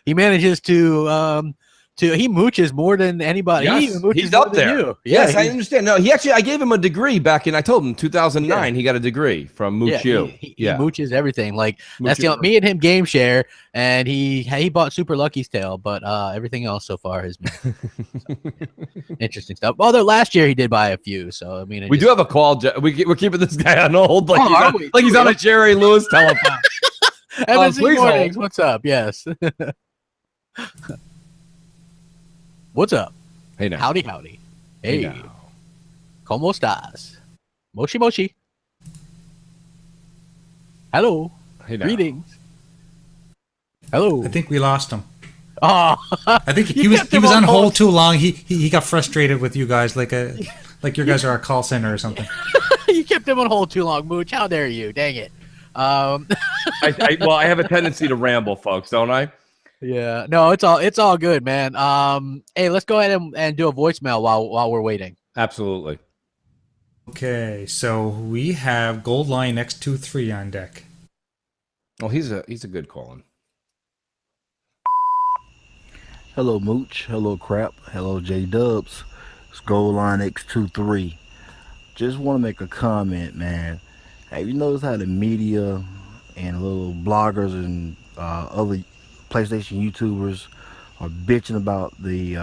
manages to he mooches more than anybody. Yes, he's up there. Yes, I understand. No, I gave him a degree back in, I told him 2009. He got a degree from Mooch U. He mooches everything. Like that's me and him game share, and he bought Super Lucky's Tale, but everything else so far has been interesting stuff. Although last year he did buy a few, so I mean, we do have a call. We're keeping this guy on hold, he's on a Jerry Lewis telephone. M&C Mornings, what's up? Yes. What's up? Hey now. Howdy. Hey. ¿Cómo estás? Moshi moshi. Hello. Hey now. Greetings. Hello. I think we lost him. Oh, I think he was on hold too long. He got frustrated with you guys, like your guys are a call center or something. You kept him on hold too long, Mooch. How dare you? Dang it. I have a tendency to ramble, folks, don't I? Yeah, no, it's all good, man. Hey, let's go ahead and do a voicemail while we're waiting. Absolutely. Okay, so we have Gold Line X23 on deck. Well, he's a good calling. Hello, Mooch. Hello, Crap. Hello, J Dubs. It's Gold Line X23. Just want to make a comment, man. Have you noticed how the media and little bloggers and other PlayStation YouTubers are bitching about the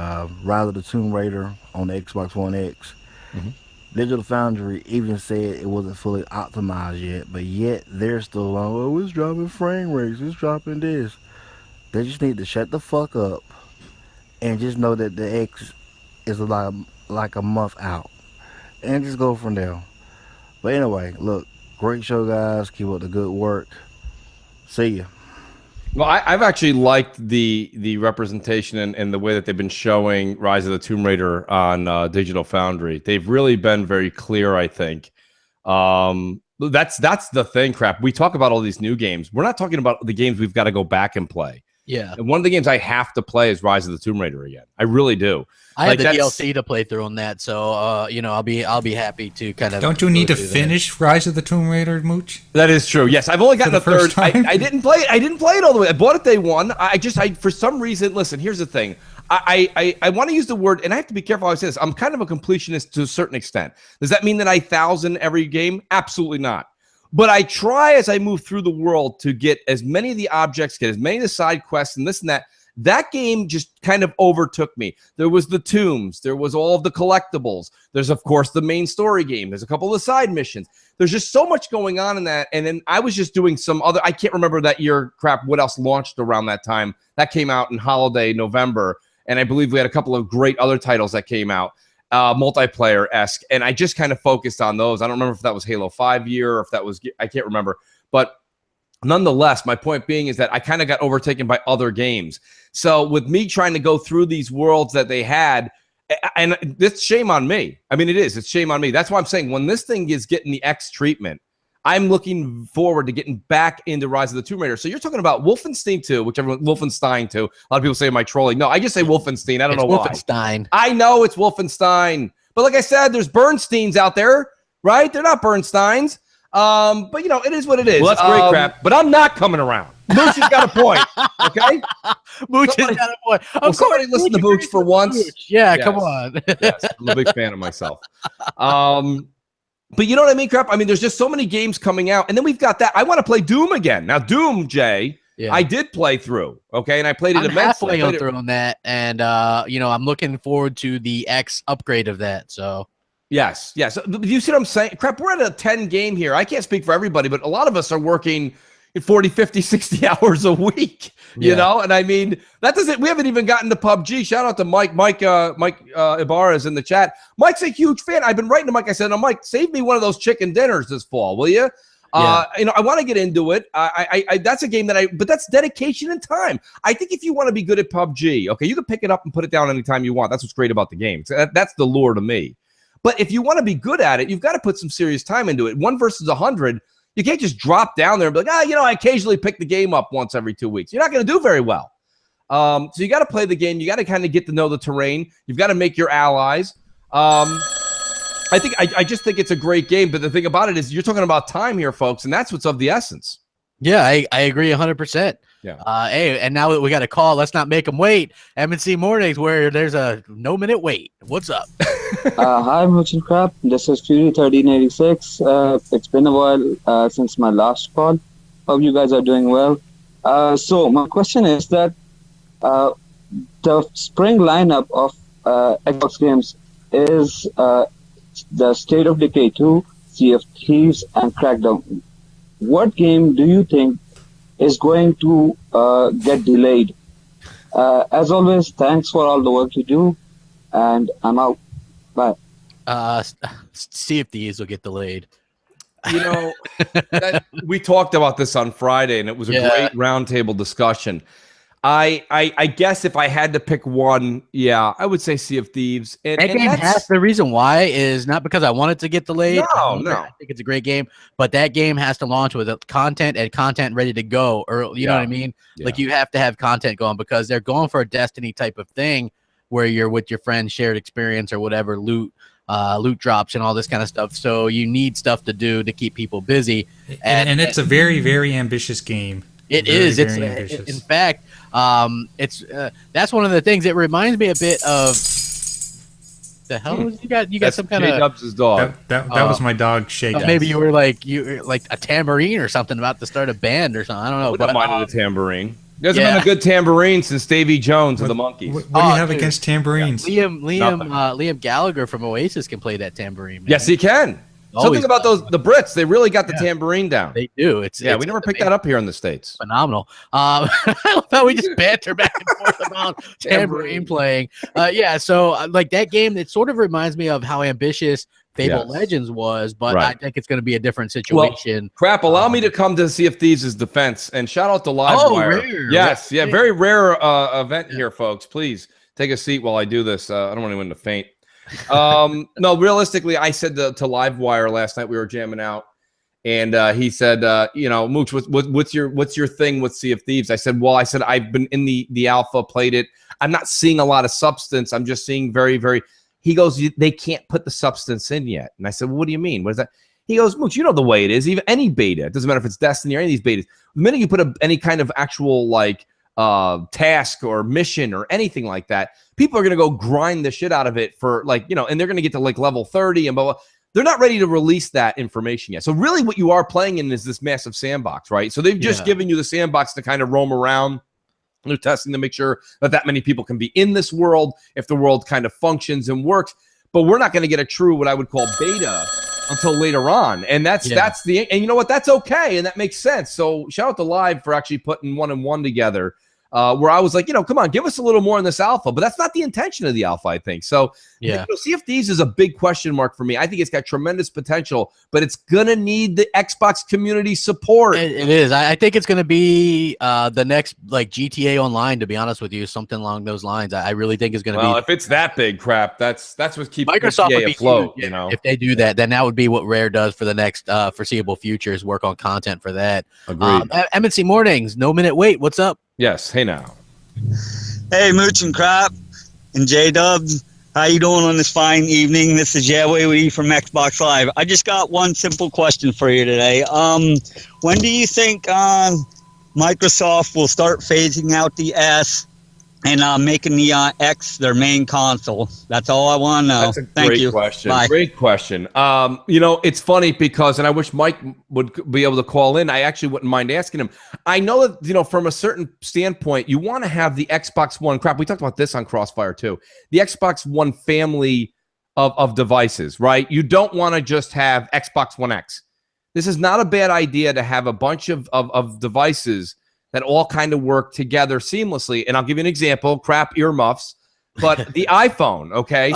Rise of the Tomb Raider on the Xbox One X? Mm-hmm. Digital Foundry even said it wasn't fully optimized yet, but yet they're still on, oh, it's dropping frame rates, it's dropping this. They just need to shut the fuck up and just know that the X is like a month out. And just go from there. But anyway, look, great show, guys. Keep up the good work. See ya. Well, I've actually liked the representation and the way that they've been showing Rise of the Tomb Raider on Digital Foundry. They've really been very clear, I think. That's the thing, crap. We talk about all these new games. We're not talking about the games we've got to go back and play. Yeah. And one of the games I have to play is Rise of the Tomb Raider again. I really do. I have the DLC to play through on that, so I'll be happy to kind of. Don't you need to finish Rise of the Tomb Raider, Mooch? That is true. Yes, I've only gotten the third. Time? I didn't play it. I didn't play it all the way. I bought it day one. I for some reason. Listen, here's the thing. I want to use the word, and I have to be careful how I say this. I'm kind of a completionist to a certain extent. Does that mean that I 1,000 every game? Absolutely not. But I try as I move through the world to get as many of the objects, get as many of the side quests and this and that, That game just kind of overtook me. There was the tombs. There was all of the collectibles. There's, of course, the main story game. There's a couple of side missions. There's just so much going on in that. And then I was just doing some other, I can't remember that year, what else launched around that time. That came out in holiday November. And I believe we had a couple of great other titles that came out, multiplayer-esque. And I just kind of focused on those. I don't remember if that was Halo 5 year or if that was, I can't remember. But nonetheless, my point being is that I kind of got overtaken by other games. So with me trying to go through these worlds that they had, and it's shame on me. I mean, it's shame on me. That's why I'm saying when this thing is getting the X treatment, I'm looking forward to getting back into Rise of the Tomb Raider. So you're talking about Wolfenstein 2, Wolfenstein 2. A lot of people say, am I trolling? No, I just say Wolfenstein. I don't know why. Wolfenstein. I know it's Wolfenstein. But like I said, there's Bernsteins out there, right? They're not Bernsteins. But, it is what it is. Well, that's great crap. But I'm not coming around. Mooch has got a point, okay? Mooch has got a point. Well, somebody listen to Mooch for once. Mooch. Yeah, yes. Come on. Yes, I'm a big fan of myself. But you know what I mean, crap? I mean, there's just so many games coming out. And then we've got that. I want to play Doom again. Now, Doom, Jay, I did play through, okay? And I played it immensely. I'm halfway through on that. And, I'm looking forward to the X upgrade of that, so... Yes. You see what I'm saying? Crap, we're at a 10 game here. I can't speak for everybody, but a lot of us are working 40, 50, 60 hours a week, you know? And I mean, we haven't even gotten to PUBG. Shout out to Mike Ibarra is in the chat. Mike's a huge fan. I've been writing to Mike. I said, Mike, save me one of those chicken dinners this fall, will you? I want to get into it. That's a game but that's dedication and time. I think if you want to be good at PUBG, okay, you can pick it up and put it down anytime you want. That's what's great about the game. That's the lure to me. But if you want to be good at it, you've got to put some serious time into it. 1 versus 100, you can't just drop down there and be like, I occasionally pick the game up once every 2 weeks. You're not going to do very well. So you got to play the game. You got to kind of get to know the terrain. You've got to make your allies. I just think it's a great game. But the thing about it is you're talking about time here, folks, and that's what's of the essence. Yeah, I agree 100%. Yeah. Hey, and now that we got a call, let's not make them wait. M&C Mornings, where there's a no-minute wait. What's up? Hi, Merchant Crab. This is Fury 1386. It's been a while since my last call. Hope you guys are doing well. So my question is that the spring lineup of Xbox games is the State of Decay 2, Sea of Thieves, and Crackdown. What game do you think is going to get delayed? As always, thanks for all the work you do, and I'm out. Bye. See if these will get delayed. We talked about this on Friday, and it was a great roundtable discussion. I guess if I had to pick one, I would say Sea of Thieves. And that game has the reason why is not because I want it to get delayed. No. I think it's a great game, but that game has to launch with content ready to go. Or you know what I mean? Yeah. Like you have to have content going because they're going for a Destiny type of thing where you're with your friends, shared experience or whatever, loot drops and all this kind of stuff. So you need stuff to do to keep people busy. And it's a very, very ambitious game. It is. In fact, it's that's one of the things. It reminds me a bit of the hell was you got that's some kind of Dubs' dog. That was my dog Shay. Maybe you were like a tambourine or something about to start a band or something. I don't know. I wouldn't mind a tambourine. There's been a good tambourine since Davy Jones and the Monkees. What do you have against tambourines? Liam Gallagher from Oasis can play that tambourine. Man. Yes, he can. Something about the Brits, they really got the tambourine down. They do. We never picked that up here in the States. Phenomenal. I love how we just banter back and forth about tambourine playing. So like that game, it sort of reminds me of how ambitious Fable Legends was, but I think it's going to be a different situation. Well, crap, allow me to come to See If Thieves' defense and shout out to Livewire. Rare. Yes, very rare event here, folks. Please take a seat while I do this. I don't want anyone to faint. No, realistically, I said to Livewire last night, we were jamming out, and he said, Mooch, what's your thing with Sea of Thieves? I said, I've been in the alpha, played it. I'm not seeing a lot of substance. I'm just seeing very, very. He goes, they can't put the substance in yet. And I said, well, what do you mean? What is that? He goes, Mooch, you know the way it is. Even any beta, it doesn't matter if it's Destiny or any of these betas. The minute you put any kind of actual task or mission or anything like that, people are going to go grind the shit out of it for and they're going to get to level 30 and blah, blah. They're not ready to release that information yet. So really what you are playing in is this massive sandbox, right? So they've just given you the sandbox to kind of roam around They're testing to make sure that many people can be in this world, if the world kind of functions and works. But we're not going to get a true, what I would call beta, until later on. And that's and you know what? That's okay. And that makes sense. So shout out to Live for actually putting 1 and 1 together. Where I was like, come on, give us a little more in this alpha, but that's not the intention of the alpha, I think. So, Sea of Thieves is a big question mark for me. I think it's got tremendous potential, but it's gonna need the Xbox community support. It is. I think it's gonna be the next like GTA Online. To be honest with you, something along those lines. I really think is gonna be. Well, if it's that big crap, that's what keeps Microsoft GTA afloat. Huge, if they do that, then that would be what Rare does for the next foreseeable future is work on content for that. Agreed. M&C Mornings, no minute wait. What's up? Yes. Hey now. Hey, Mooch and Crap and J-Dubs. How you doing on this fine evening? This is Yahweh from Xbox Live. I just got one simple question for you today. When do you think Microsoft will start phasing out the S and making the X their main console? That's all I want to know. That's a Thank great you. question. Bye. Great question. It's funny because, and I wish Mike would be able to call in. I actually wouldn't mind asking him. I know that, from a certain standpoint, you want to have the Xbox One crap. We talked about this on Crossfire too. The Xbox One family of devices, right? You don't want to just have Xbox One X. This is not a bad idea to have a bunch of devices that all kind of work together seamlessly. And I'll give you an example, crap earmuffs, but the iPhone, okay?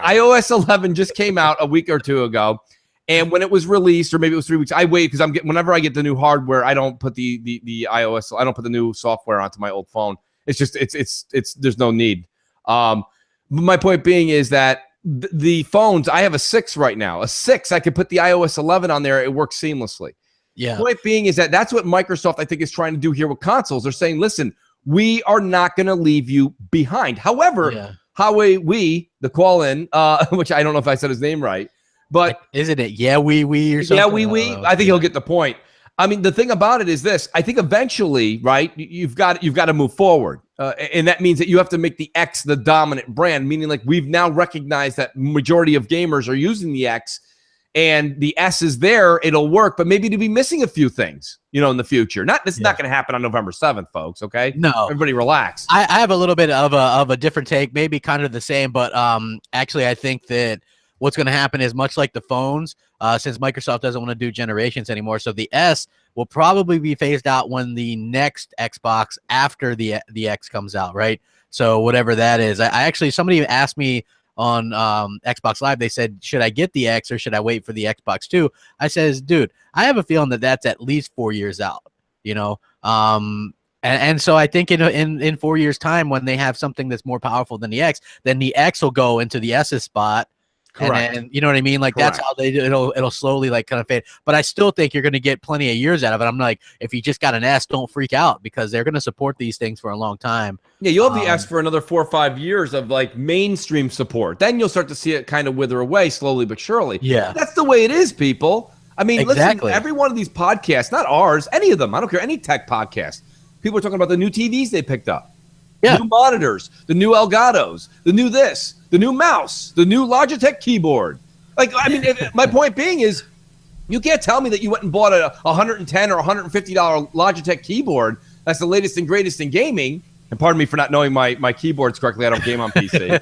iOS 11 just came out a week or two ago. And when it was released, or maybe it was 3 weeks, I wait because whenever I get the new hardware, I don't put the iOS, I don't put the new software onto my old phone. It's just, it's there's no need. My point being is that the phones, I have a 6 right now. A 6, I could put the iOS 11 on there. It works seamlessly. Yeah. Point being is that's what Microsoft, I think, is trying to do here with consoles. They're saying, listen, we are not going to leave you behind. However, Howie, the call-in, which I don't know if I said his name right, but isn't it? Yeah, we or something? Yeah, we. I think he'll get the point. I mean, the thing about it is this. I think eventually, right, you've got to move forward. And that means that you have to make the X the dominant brand, meaning like we've now recognized that majority of gamers are using the X and the S is there, it'll work, but maybe to be missing a few things, in the future. This is not going to happen on November 7th, folks, okay? No. Everybody relax. I have a little bit of a different take, maybe kind of the same, but actually I think that what's going to happen is much like the phones, since Microsoft doesn't want to do generations anymore, so the S will probably be phased out when the next Xbox after the X comes out, right? So whatever that is. I actually, somebody asked me on Xbox Live, they said, should I get the X or should I wait for the Xbox 2? I says, dude, I have a feeling that that's at least 4 years out, and so I think in 4 years time, when they have something that's more powerful than the X, then the X will go into the S's spot. Correct. And you know what I mean? Like Correct. that's how they do it'll slowly like kind of fade. But I still think you're going to get plenty of years out of it. I'm like, if you just got an S, don't freak out because they're going to support these things for a long time. Yeah, you'll have the S for another 4 or 5 years of like mainstream support. Then you'll start to see it kind of wither away slowly but surely. Yeah. That's the way it is, people. I mean, Exactly. listen, every one of these podcasts, not ours, any of them, I don't care, any tech podcast, people are talking about the new TVs they picked up. Yeah. New monitors, the new Elgatos, the new this, the new mouse, the new Logitech keyboard. Like, I mean, my point being is, you can't tell me that you went and bought a $110 or $150 Logitech keyboard. That's the latest and greatest in gaming. And pardon me for not knowing my keyboards correctly. I don't game on PC.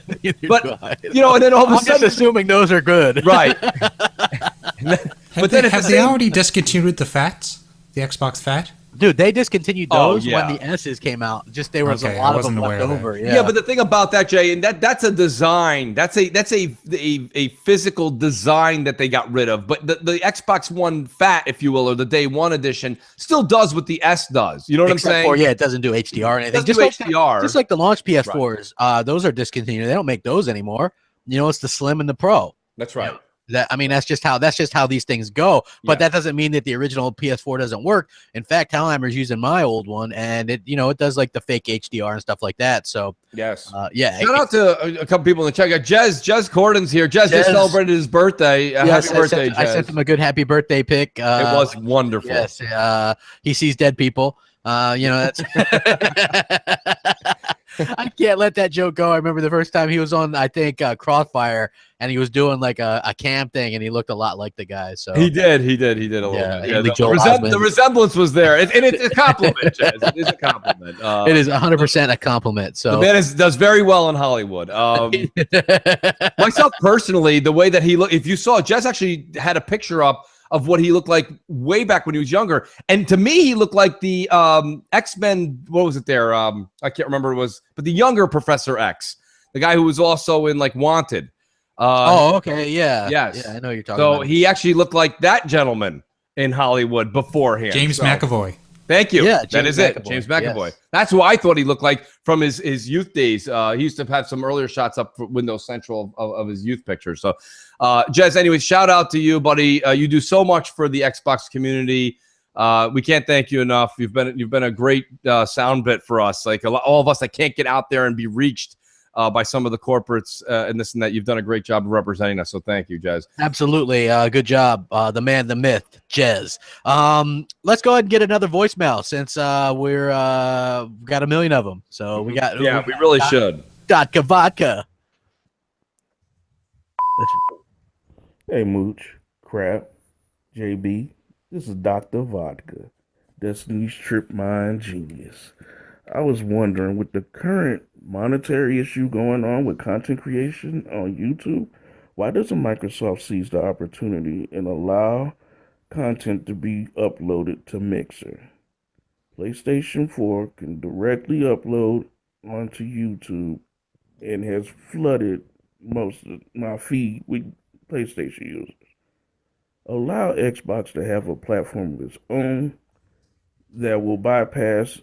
But, and then all of a sudden. I'm just assuming those are good. Right. Have they already discontinued the Fats? The Xbox Fat? Dude, they discontinued those yeah. when the S's came out. Just there was Okay, a lot I of them wasn't left aware of over. that. Yeah. But the thing about that, Jay, and that's a design. That's a physical design that they got rid of. But the Xbox One Fat, if you will, or the Day One edition, still does what the S does. You know what I'm saying? It doesn't do HDR or anything. Just HDR. Just like the launch PS4s, those are discontinued. They don't make those anymore. It's the Slim and the Pro. That's right. That's just how these things go. But that doesn't mean that the original PS4 doesn't work. In fact, Hellheimer's using my old one, and it does like the fake HDR and stuff like that. So yes, Shout out to a couple people in the chat. Jez Cordon's here. Jez just celebrated his birthday. Happy birthday, Jez! I sent him a good happy birthday pic. It was wonderful. Yes, he sees dead people. That's I can't let that joke go. I remember the first time he was on, I think, Crossfire, and he was doing like a cam thing, and he looked a lot like the guy. So He did a little bit. Yeah, the resemblance was there, and it's a compliment, Jazz. It is a compliment. It is 100% a compliment. So the man does very well in Hollywood. Myself personally, the way that he looked, if you saw, Jazz actually had a picture up of what he looked like way back when he was younger, and to me, he looked like the X-Men. What was it there? I can't remember what it was, but the younger Professor X, the guy who was also in like Wanted. Okay, yeah, yes, yeah, I know what you're talking so about. he actually looked like that gentleman in Hollywood beforehand. James McAvoy. Thank you. Yeah, that is it. James McAvoy. Yes. That's who I thought he looked like from his youth days. He used to have some earlier shots up for Windows Central of his youth pictures. So, Jez, anyway, shout out to you, buddy. You do so much for the Xbox community. We can't thank you enough. You've been a great sound bit for us. Like all of us that can't get out there and be reached by some of the corporates and this and that. You've done a great job of representing us. So thank you, Jez. Absolutely. Good job. The man, the myth, Jez. Let's go ahead and get another voicemail since we're got a million of them. So we got. Yeah, we really should. Vodka, vodka. Hey, Mooch, Crap, JB. This is Dr. Vodka, Destiny's Trip Mind Genius. I was wondering, with the current monetary issue going on with content creation on YouTube, why doesn't Microsoft seize the opportunity and allow content to be uploaded to Mixer? PlayStation 4 can directly upload onto YouTube and has flooded most of my feed with PlayStation users. Allow Xbox to have a platform of its own that will bypass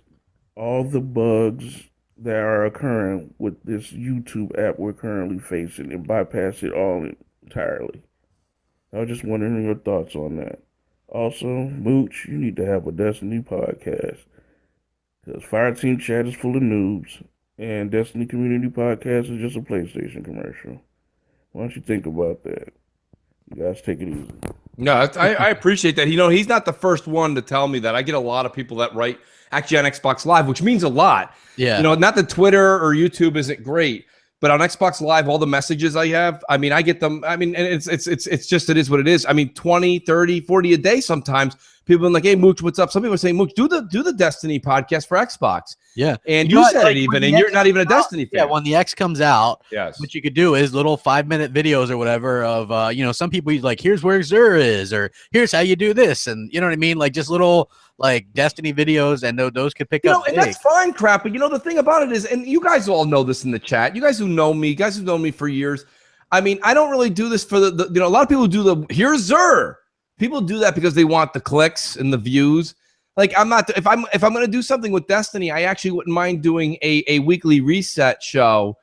all the bugs that are occurring with this YouTube app we're currently facing and bypass it all entirely. I was just wondering your thoughts on that. Also, Mooch, you need to have a Destiny podcast because Fireteam Chat is full of noobs and Destiny Community Podcast is just a PlayStation commercial. Why don't you think about that? You guys take it easy. No, I appreciate that. He's not the first one to tell me that. I get a lot of people that write actually on Xbox Live, which means a lot. Yeah. Not that Twitter or YouTube isn't great, but on Xbox Live, all the messages I have, I mean, I get them. I mean, and it's just, it is what it is. I mean, 20, 30, 40 a day sometimes. People are like, hey, Mooch, what's up? Some people are saying, Mooch, do the Destiny podcast for Xbox. Yeah. And you said it even, and you're not even a Destiny fan. Yeah, when the X comes out, yes, what you could do is little 5-minute videos or whatever of, some people like, here's where Xur is, or here's how you do this. And you know what I mean? Like just little like Destiny videos, and those could pick up. And that's fine, Crap. But the thing about it is, and you guys all know this in the chat, you guys who know me, guys who've known me for years, I mean, I don't really do this for the a lot of people do here's Xur. People do that because they want the clicks and the views. Like I'm not. If I'm going to do something with Destiny, I actually wouldn't mind doing a weekly reset show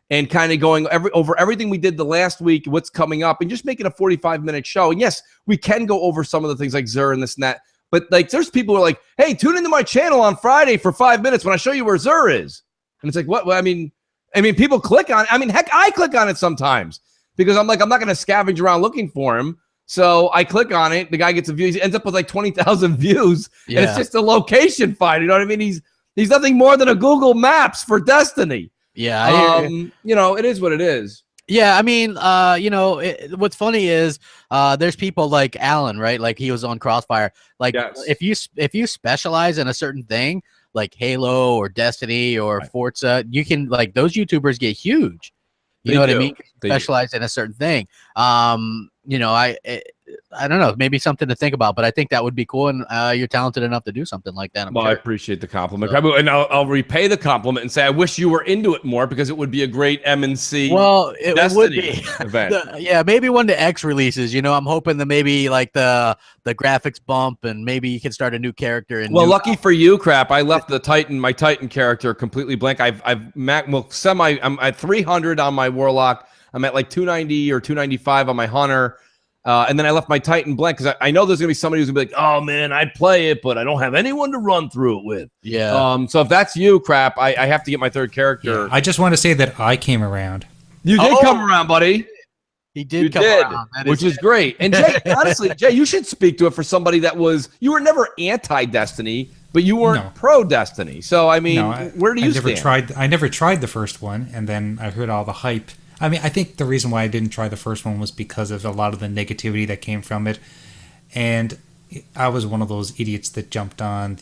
and kind of going over everything we did the last week, what's coming up, and just making a 45-minute show. And yes, we can go over some of the things like Xur and this and that. But like, there's people who are like, "Hey, tune into my channel on Friday for 5 minutes when I show you where Xur is." And it's like, what? Well, I mean, people click on it. I mean, heck, I click on it sometimes because I'm like, I'm not going to scavenge around looking for him. So I click on it. The guy gets a view. He ends up with like 20,000 views. Yeah. And it's just a location find. You know what I mean? He's nothing more than a Google Maps for Destiny. Yeah. It is what it is. Yeah, I mean, what's funny is there's people like Alan, right? Like he was on Crossfire. Like yes. if you specialize in a certain thing, like Halo or Destiny or Forza, you can like those YouTubers get huge. You know what I mean? Specialize in a certain thing. I don't know, maybe something to think about, but I think that would be cool, and you're talented enough to do something like that. I appreciate the compliment, and I'll repay the compliment and say I wish you were into it more because it would be a great M&C. Well, it would be event. Maybe when the X releases, I'm hoping that maybe like the graphics bump, and maybe you can start a new character. And lucky for you, Crap, I left my Titan character completely blank. I'm at 300 on my Warlock. I'm at like 290 or 295 on my Hunter. And then I left my Titan blank because I know there's going to be somebody who's going to be like, oh, man, I'd play it, but I don't have anyone to run through it with. Yeah. So if that's you, Crap, I have to get my third character. Yeah, I just want to say that I came around. You did come around, buddy. He did come around. Which is great. And Jay, honestly, Jay, you should speak to it for somebody that you were never anti-Destiny, but you weren't No. pro Destiny. So I mean, No, where do you stand? stand? I never tried the first one, and then I heard all the hype. I mean, I think the reason why I didn't try the first one was because of a lot of the negativity that came from it, and I was one of those idiots that jumped on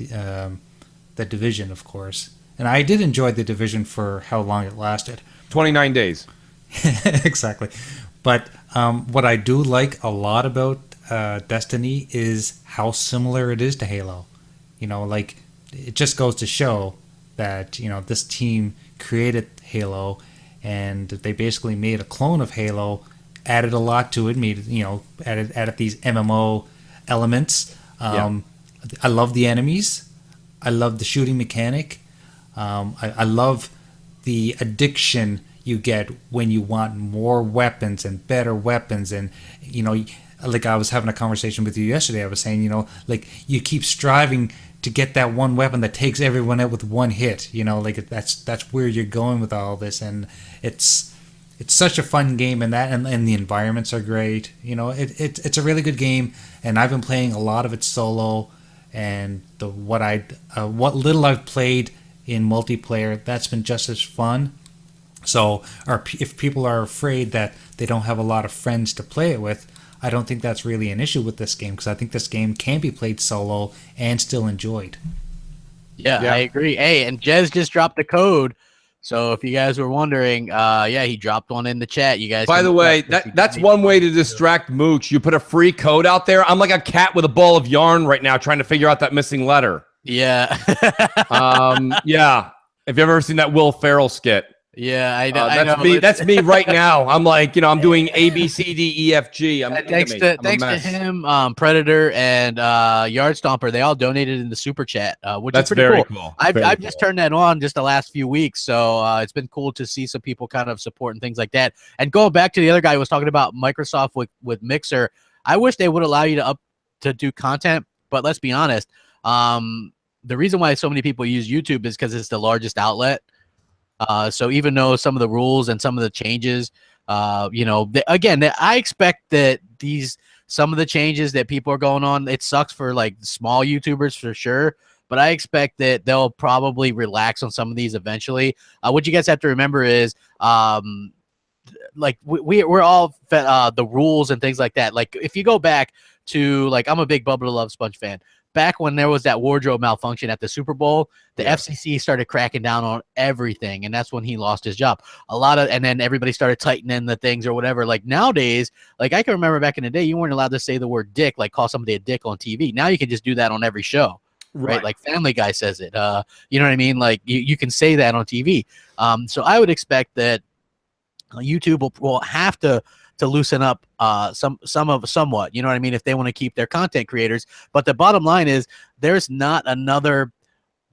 the Division, of course. And I did enjoy the Division for how long it lasted. 29 days. Exactly. But what I do like a lot about Destiny is how similar it is to Halo. You know, like, it just goes to show that, you know, this team created Halo, and they basically made a clone of Halo, added a lot to it, added these MMO elements. I love the enemies. I love the shooting mechanic. I love the addiction you get when you want more weapons and better weapons. And, you know, like I was having a conversation with you yesterday, I was saying, you know, like, you keep striving to get that one weapon that takes everyone out with one hit. You know, like, that's where you're going with all this. And it's such a fun game, and the environments are great. You know, it's a really good game, and I've been playing a lot of it solo. And what little I've played in multiplayer, that's been just as fun. So, if people are afraid that they don't have a lot of friends to play it with, I don't think that's really an issue with this game, because I think this game can be played solo and still enjoyed. Yeah, I agree. Hey, and Jez just dropped the code. So if you guys were wondering, he dropped one in the chat. You guys. By the way, that's one way to distract Mooch. You put a free code out there. I'm like a cat with a ball of yarn right now, trying to figure out that missing letter. Yeah. Yeah. Have you ever seen that Will Ferrell skit? Yeah, I know. That's me. That's me right now. I'm like, you know, I'm doing A, B, C, D, E, F, G. Thanks to him, Predator, and Yard Stomper. They all donated in the super chat, which is pretty very cool. I've just turned that on just the last few weeks, so it's been cool to see some people kind of support and things like that. And going back to the other guy who was talking about Microsoft with Mixer, I wish they would allow you to do content, but let's be honest. The reason why so many people use YouTube is because it's the largest outlet. So even though some of the rules and some of the changes, I expect that some of the changes that people are going on, it sucks for like small YouTubers for sure, but I expect that they'll probably relax on some of these eventually. What you guys have to remember is, like we're all the rules and things like that. Like if you go back to, like, I'm a big Bubba the Love Sponge fan. Back when there was that wardrobe malfunction at the Super Bowl, the FCC started cracking down on everything, and that's when he lost his job. And then everybody started tightening the things or whatever. Like nowadays, like I can remember back in the day, you weren't allowed to say the word dick, like call somebody a dick on TV. Now you can just do that on every show, right? Like Family Guy says it. You know what I mean? Like you can say that on TV. So I would expect that YouTube will have to loosen up somewhat, you know what I mean, if they want to keep their content creators. But the bottom line is there's not another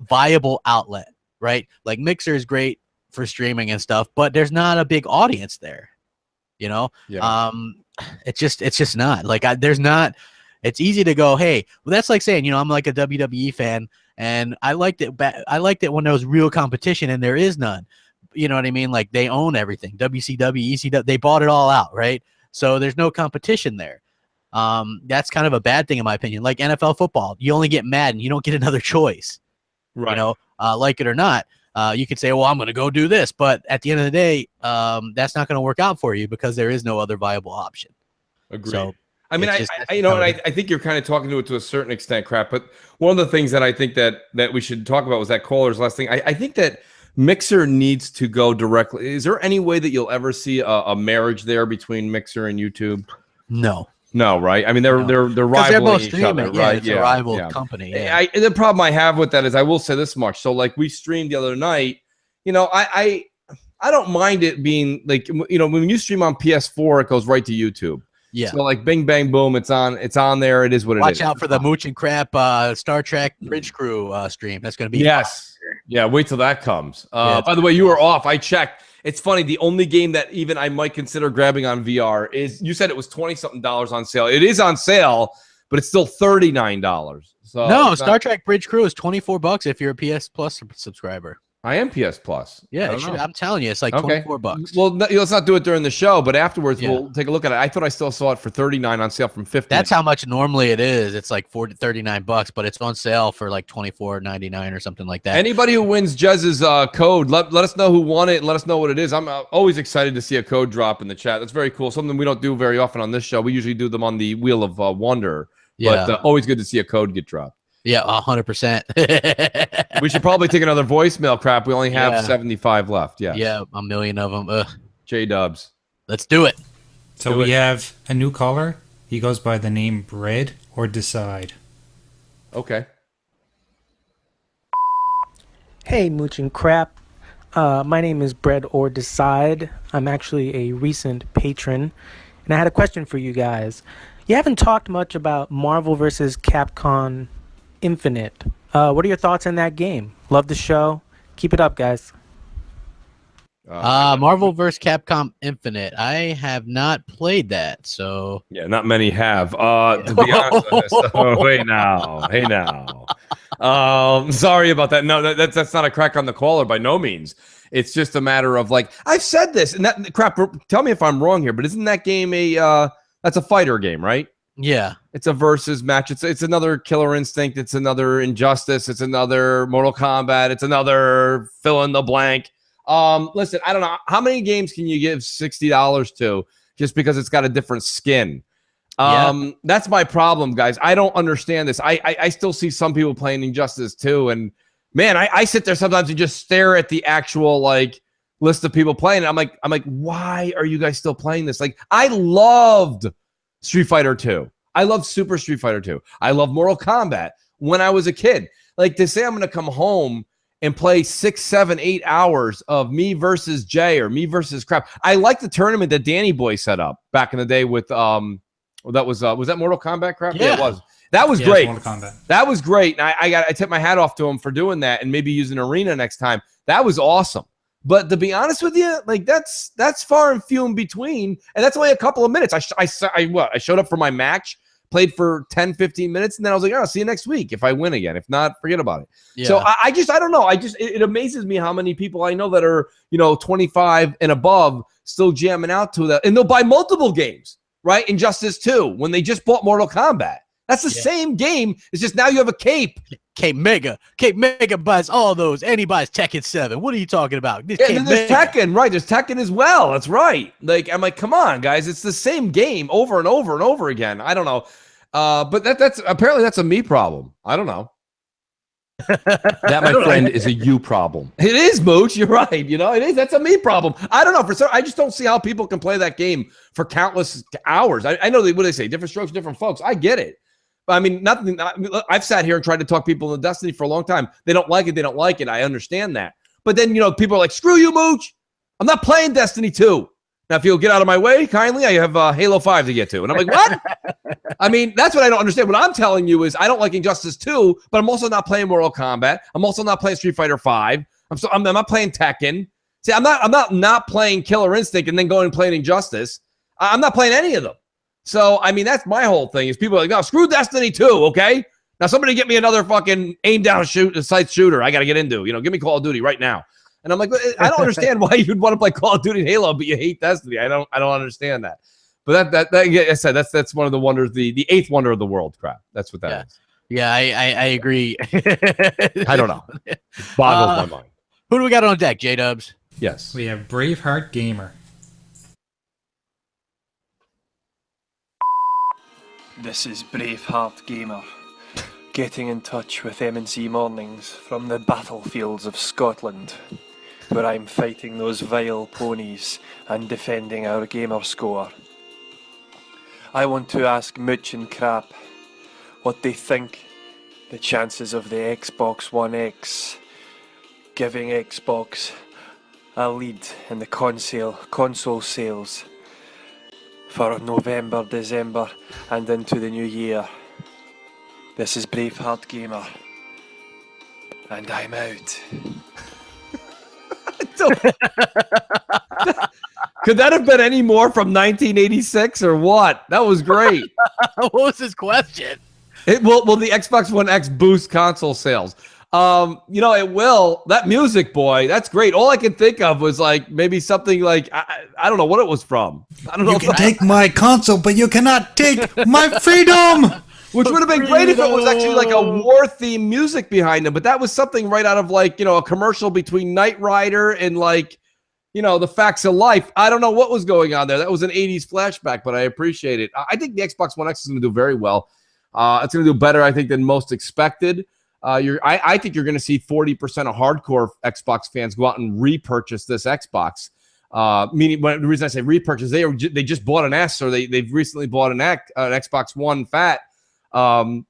viable outlet, right? Like Mixer is great for streaming and stuff, but there's not a big audience there, you know? It's just not like there's not. It's easy to go, hey, well, that's like saying, you know, I'm like a WWE fan, and I liked it when there was real competition, and there is none. You know what I mean? Like they own everything. WCW, ECW, they bought it all out, right? So there's no competition there. That's kind of a bad thing in my opinion. Like NFL football, you only get Madden, you don't get another choice. Right. You know, like it or not. You could say, well, I'm going to go do this, but at the end of the day, that's not going to work out for you because there is no other viable option. Agreed. So, I mean, I think you're kind of talking to it to a certain extent, crap. But one of the things that I think that we should talk about was that caller's last thing. I think that Mixer needs to go directly. Is there any way that you'll ever see a marriage there between Mixer and YouTube? No, right? I mean, they're rivaling each other, right? It's a rival company. Yeah. The problem I have with that is I will say this much. So, like, we streamed the other night. You know, I don't mind it being like, you know, when you stream on PS4, it goes right to YouTube. Yeah. So like bing bang boom, it's on there. It is what it is. Watch out for the Mooch and Crap Star Trek Bridge Crew stream. That's going to be fun. Yeah, wait till that comes. By the way, you were off. I checked. It's funny. The only game that even I might consider grabbing on VR is, you said it was $20-something on sale. It is on sale, but it's still $39. So no, Star Trek Bridge Crew is $24 if you're a PS Plus subscriber. I am PS Plus. Yeah, I'm telling you, it's like $24. Well, let's not do it during the show, but afterwards we'll take a look at it. I thought I still saw it for $39 on sale from $50. That's how much normally it is. It's like $39, but it's on sale for like $24.99 or something like that. Anybody who wins Jez's code, let us know who won it and let us know what it is. I'm always excited to see a code drop in the chat. That's very cool. Something we don't do very often on this show. We usually do them on the Wheel of Wonder, but always good to see a code get dropped. Yeah, 100%. We should probably take another voicemail crap. We only have 75 left. Yeah, a million of them. J-Dubs. Let's do it. So we have a new caller. He goes by the name Bread or Decide. Okay. Hey, Mooch and Crap. My name is Bread or Decide. I'm actually a recent patron, and I had a question for you guys. You haven't talked much about Marvel vs. Capcom Infinite. What are your thoughts on that game? Love the show. Keep it up, guys. Marvel vs. Capcom Infinite. I have not played that, so yeah, not many have. To be honest, wait now, hey now. Sorry about that. No, that's not a crack on the caller by no means. It's just a matter of like I've said this and that crap. Tell me if I'm wrong here, but isn't that game that's a fighter game, right? Yeah, it's a versus match. It's another Killer Instinct. It's another Injustice. It's another Mortal Kombat. It's another fill in the blank. Listen, I don't know how many games can you give $60 to just because it's got a different skin. That's my problem, guys. I don't understand this. I still see some people playing Injustice 2, and man, I sit there sometimes and just stare at the actual like list of people playing. I'm like, why are you guys still playing this? Like, I loved Street Fighter 2. I love Super Street Fighter 2. I love Mortal Kombat when I was a kid. Like, to say I'm going to come home and play 6, 7, 8 hours of me versus Jay or me versus crap. I like the tournament that Danny Boy set up back in the day with was that Mortal Kombat crap? Yeah, it was. That was great. Mortal Kombat. That was great. And I tip my hat off to him for doing that and maybe using Arena next time. That was awesome. But to be honest with you, like that's far and few in between. And that's only a couple of minutes. I showed up for my match, played for 10, 15 minutes, and then I was like, I'll see you next week if I win again. If not, forget about it. Yeah. So I don't know. It amazes me how many people I know that are, 25 and above still jamming out to that. And they'll buy multiple games, right? Injustice 2, when they just bought Mortal Kombat. That's the same game. It's just now you have a cape. Cape Mega buys all those, and he buys Tekken 7. What are you talking about? And then there's Tekken, right? There's Tekken as well. That's right. Like, I'm like, come on, guys. It's the same game over and over and over again. I don't know. But that's apparently that's a me problem. I don't know. That, my friend, is a you problem. It is, Mooch. You're right. It is. That's a me problem. I don't know. I just don't see how people can play that game for countless hours. I know what they say. Different strokes, different folks. I get it. I mean, I've sat here and tried to talk people into Destiny for a long time. They don't like it. They don't like it. I understand that. But then, people are like, screw you, Mooch. I'm not playing Destiny 2. Now, if you'll get out of my way, kindly, I have Halo 5 to get to. And I'm like, what? I mean, that's what I don't understand. What I'm telling you is I don't like Injustice 2, but I'm also not playing Mortal Kombat. I'm also not playing Street Fighter 5. I'm not playing Tekken. See, I'm not playing Killer Instinct and then going and playing Injustice. I'm not playing any of them. So, I mean, that's my whole thing is people are like, no, screw Destiny 2, okay? Now, somebody get me another fucking aim-down sight shooter I got to get into. Give me Call of Duty right now. And I'm like, I don't understand why you'd want to play Call of Duty and Halo, but you hate Destiny. I don't understand that. But that like I said, that's one of the wonders, the eighth wonder of the world crap. That's what that is. Yeah, I agree. I don't know. Boggles my mind. Who do we got on deck, J-Dubs? Yes. We have Braveheart Gamer. This is Braveheart Gamer, getting in touch with M&C Mornings from the battlefields of Scotland, where I'm fighting those vile ponies and defending our gamer score. I want to ask Mooch and Crap what they think the chances of the Xbox One X giving Xbox a lead in the console sales for November, December, and into the new year. This is Braveheart Gamer, and I'm out. Could that have been any more from 1986 or what? That was great. What was his question? Will the Xbox One X boost console sales? It will. That music, boy, that's great. All I could think of was like maybe something like I don't know what it was from. I don't know. You can take my console, but you cannot take my freedom. Which would have been great if it was actually like a war theme music behind them. But that was something right out of like, a commercial between Knight Rider and like, the Facts of Life. I don't know what was going on there. That was an 80s flashback, but I appreciate it. I think the Xbox One X is going to do very well. It's going to do better, I think, than most expected. I think you're going to see 40% of hardcore Xbox fans go out and repurchase this Xbox. Meaning, the reason I say repurchase, they just bought an S, or they've recently bought an Xbox One Fat. And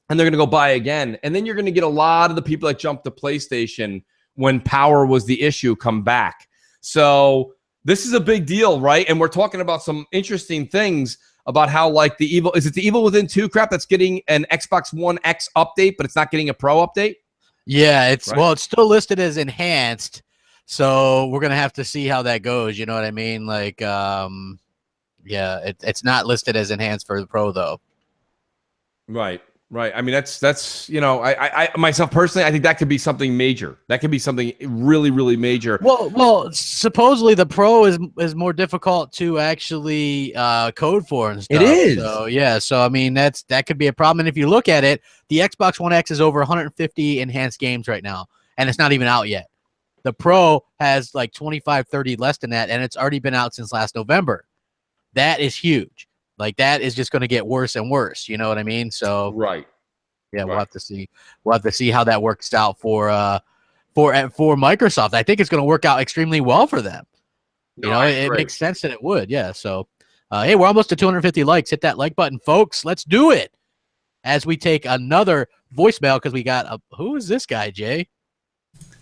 they're going to go buy again. And then you're going to get a lot of the people that jumped to PlayStation when power was the issue come back. So this is a big deal, right? And we're talking about some interesting things about how like the Evil Within 2 crap that's getting an Xbox One X update, but it's not getting a Pro update? Yeah, it's right? it's still listed as enhanced. So we're going to have to see how that goes. You know what I mean? Like, yeah, it's not listed as enhanced for the Pro though. Right. I mean, that's I myself personally, I think that could be something major. That could be something really, really major. Well, supposedly the Pro is more difficult to actually code for and stuff. It is. So yeah, so I mean that could be a problem. And if you look at it, the Xbox One X is over 150 enhanced games right now, and it's not even out yet. The Pro has like 25, 30 less than that, and it's already been out since last November. That is huge. Like that is just going to get worse and worse. You know what I mean? So right. Yeah, we'll have to see. We'll have to see how that works out for Microsoft. I think it's going to work out extremely well for them. It makes sense that it would. Yeah. So, hey, we're almost to 250 likes. Hit that like button, folks. Let's do it. As we take another voicemail, because we got who is this guy, Jay?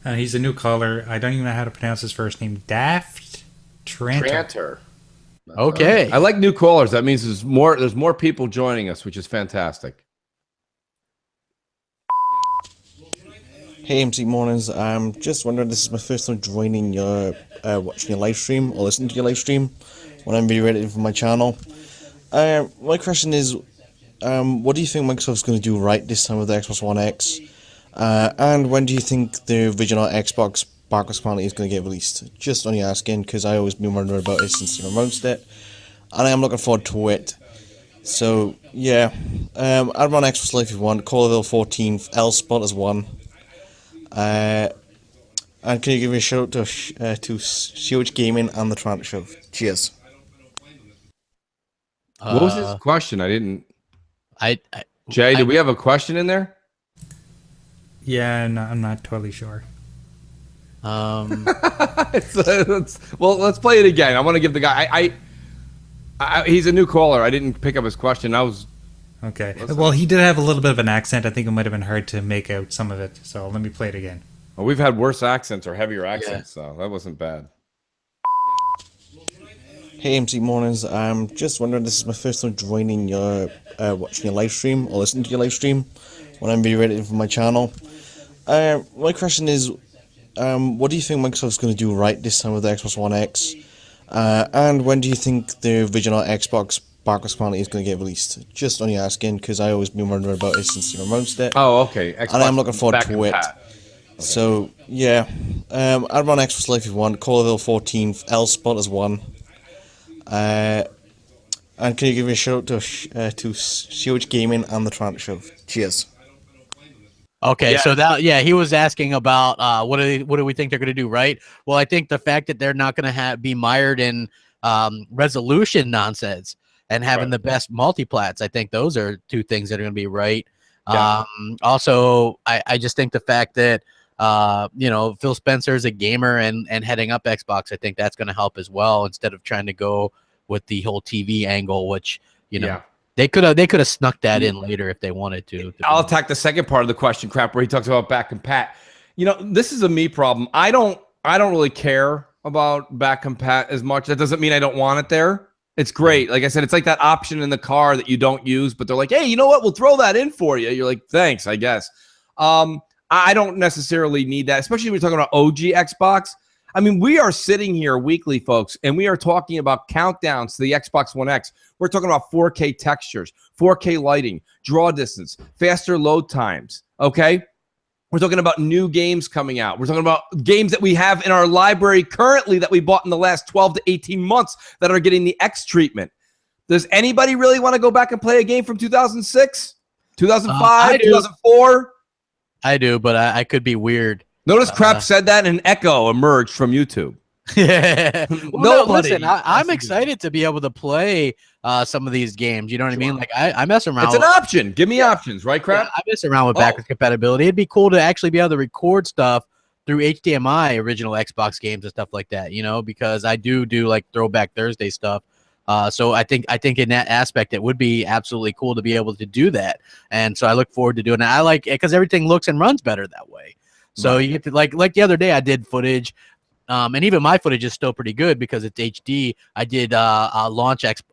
He's a new caller. I don't even know how to pronounce his first name. Daft Tranter. Okay. I like new callers. That means there's more people joining us, which is fantastic. Hey, M&C Mornings. I'm just wondering, this is my first time joining your, watching your live stream or listening to your live stream when I'm ready for my channel. My question is, what do you think Microsoft's going to do right this time with the Xbox One X? And when do you think the original Xbox backwards compatibility is going to get released? Just only asking, because I always been wondering about it since you announced it, and I am looking forward to it. So, yeah. Add on Xbox Live if you want. Call of Duty 14th, L-Spot as one. And can you give me a shout out to CH Gaming and the Toronto Show? Cheers. What was his question? I didn't. Jay, did we have a question in there? Yeah, no, I'm not totally sure. Well, let's play it again. I want to give the guy. He's a new caller. I didn't pick up his question. Okay. Well, he did have a little bit of an accent. I think it might have been hard to make out some of it. So let me play it again. Well, we've had worse accents or heavier accents, so that wasn't bad. Hey, M&C Mornings. I'm just wondering, this is my first time joining your, watching your live stream or listening to your live stream when I'm ready for my channel. My question is, what do you think Microsoft's going to do right this time with the Xbox One X? And when do you think the original Xbox backwards compatibility is going to get released? Just only asking, because I always been wondering about it since you announced it. Oh, okay. Xbox and I'm looking forward to it. Okay. So, yeah. Add on Xbox Live if you want. Call of Duty 14th, L-Spot as one. And can you give me a shout out to CH Gaming and the Toronto Show? Cheers. Okay, so he was asking about what do we think they're going to do right? Well, I think the fact that they're not going to be mired in resolution nonsense and having the best multiplats, I think those are two things that are going to be right. Yeah. Also, I just think the fact that Phil Spencer is a gamer and heading up Xbox, I think that's going to help as well, instead of trying to go with the whole TV angle, which they could have snuck that in later if they wanted to. I'll attack the second part of the question, crap, where he talks about back compat. This is a me problem. I don't really care about back compat as much. That doesn't mean I don't want it there. It's great. Like I said, it's like that option in the car that you don't use, but they're like, hey, you know what? We'll throw that in for you. You're like, thanks, I guess. I don't necessarily need that, especially when we're talking about OG Xbox. I mean, we are sitting here weekly, folks, and we are talking about countdowns to the Xbox One X. We're talking about 4K textures, 4K lighting, draw distance, faster load times, okay? We're talking about new games coming out. We're talking about games that we have in our library currently that we bought in the last 12 to 18 months that are getting the X treatment. Does anybody really want to go back and play a game from 2006, 2005, 2004? I do, but I could be weird. Notice Crap said that and an echo emerged from YouTube. Yeah. Well, Nobody. no, listen, I'm excited to be able to play some of these games. You know what I mean? Like I mess around. It's an option. Give me options, right, Crap? Yeah, I mess around with backwards compatibility. It'd be cool to actually be able to record stuff through HDMI, original Xbox games and stuff like that. You know, because I do like Throwback Thursday stuff. So I think in that aspect, it would be absolutely cool to be able to do that. And so I look forward to doing that. I like it because everything looks and runs better that way. So you get to like the other day I did footage. And even my footage is still pretty good because it's HD. I did a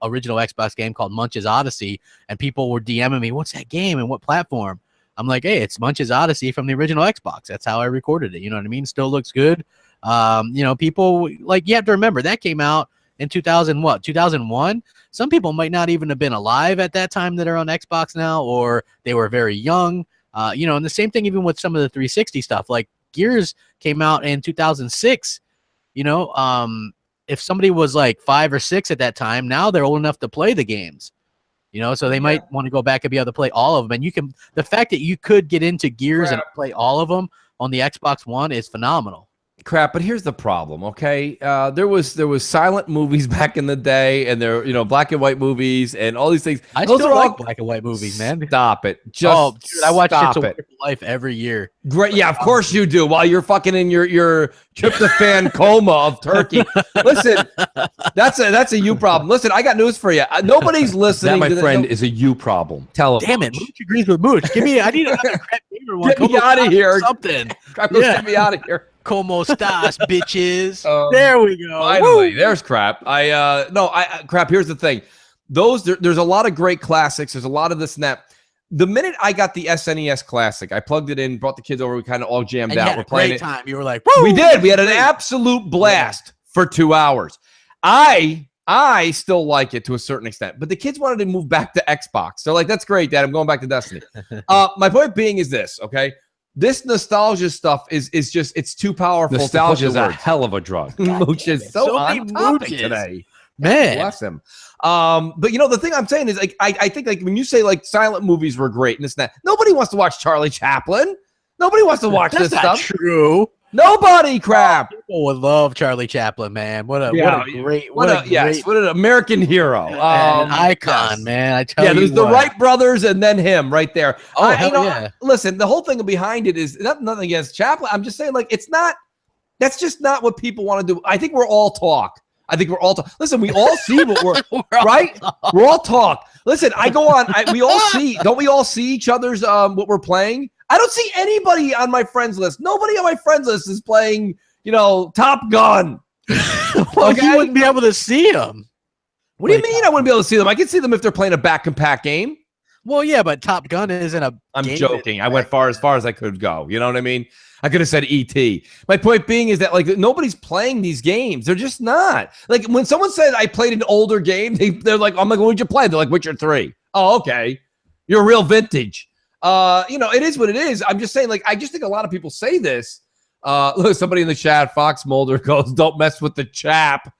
original Xbox game called Munch's Odyssey, and people were DMing me, "What's that game and what platform?" I'm like, "Hey, it's Munch's Odyssey from the original Xbox. That's how I recorded it." You know what I mean? Still looks good. You know, people like you have to remember that came out in 2001. Some people might not even have been alive at that time that are on Xbox now, or they were very young. You know, and the same thing even with some of the 360 stuff. Like Gears came out in 2006. You know, if somebody was like 5 or 6 at that time, now they're old enough to play the games. You know, so they might want to go back and be able to play all of them. And the fact that you could get into Gears and play all of them on the Xbox One is phenomenal. Crap, but here's the problem, okay? There was silent movies back in the day, and there, you know, black and white movies and all these things. Those still like black and white movies, man. Stop it. Just dude, I watch It's a it. Wonderful Life every year. Great. Yeah, of course you do. While you're fucking in your tryptophan coma of turkey. Listen, that's a you problem. Listen, I got news for you. Nobody's listening. That, my friend, is a you problem. Tell him. Damn it, Mooch agrees with Mooch. I need another crap gamer one. Get me out of here. Something. Get me out of here. Como estás, bitches? There we go. Finally, Woo! there's Crap. Crap. Here's the thing. There's a lot of great classics. There's a lot of this and that. The minute I got the SNES Classic, I plugged it in, brought the kids over. We kind of all jammed out. We're playing great it. Time. You were like, woo! We did. We had an absolute blast for 2 hours. I still like it to a certain extent, but the kids wanted to move back to Xbox. They're like, "That's great, Dad. I'm going back to Destiny." My point being is this, okay? This nostalgia stuff is just, it's too powerful. Nostalgia is a hell of a drug. Mooch is so on topic today. Man. Bless him. But you know, the thing I'm saying is, like, I think, like, when you say like silent movies were great and this and that, nobody wants to watch Charlie Chaplin. Nobody wants to watch this stuff. That's true. Nobody, Crap. People would love Charlie Chaplin, man. What an American hero, an icon, yes. man. I tell you, there's the Wright brothers and then him right there. Oh, hell yeah. Listen, the whole thing behind it is nothing against Chaplin. I'm just saying, like, it's not. That's just not what people want to do. I think we're all talk. Listen, we all see what we're right. We're all talk. Listen, I go on. We all see. Don't we all see each other's what we're playing? I don't see anybody on my friends list. Nobody on my friends list is playing, you know, Top Gun. Well, you wouldn't be able to see them. What do you mean I wouldn't be able to see them? I can see them if they're playing a back and pack game. Well, yeah, but Top Gun isn't a. I'm joking. I went as far as I could go. You know what I mean? I could have said E.T. My point being is that, like, nobody's playing these games. They're just not. Like, when someone said I played an older game, they're like, "I'm like, what did you play?" They're like, "Witcher 3." Oh, okay. You're real vintage. You know, it is what it is. I'm just saying, like, I just think a lot of people say this. Look, somebody in the chat, Fox Mulder goes, "Don't mess with the chap."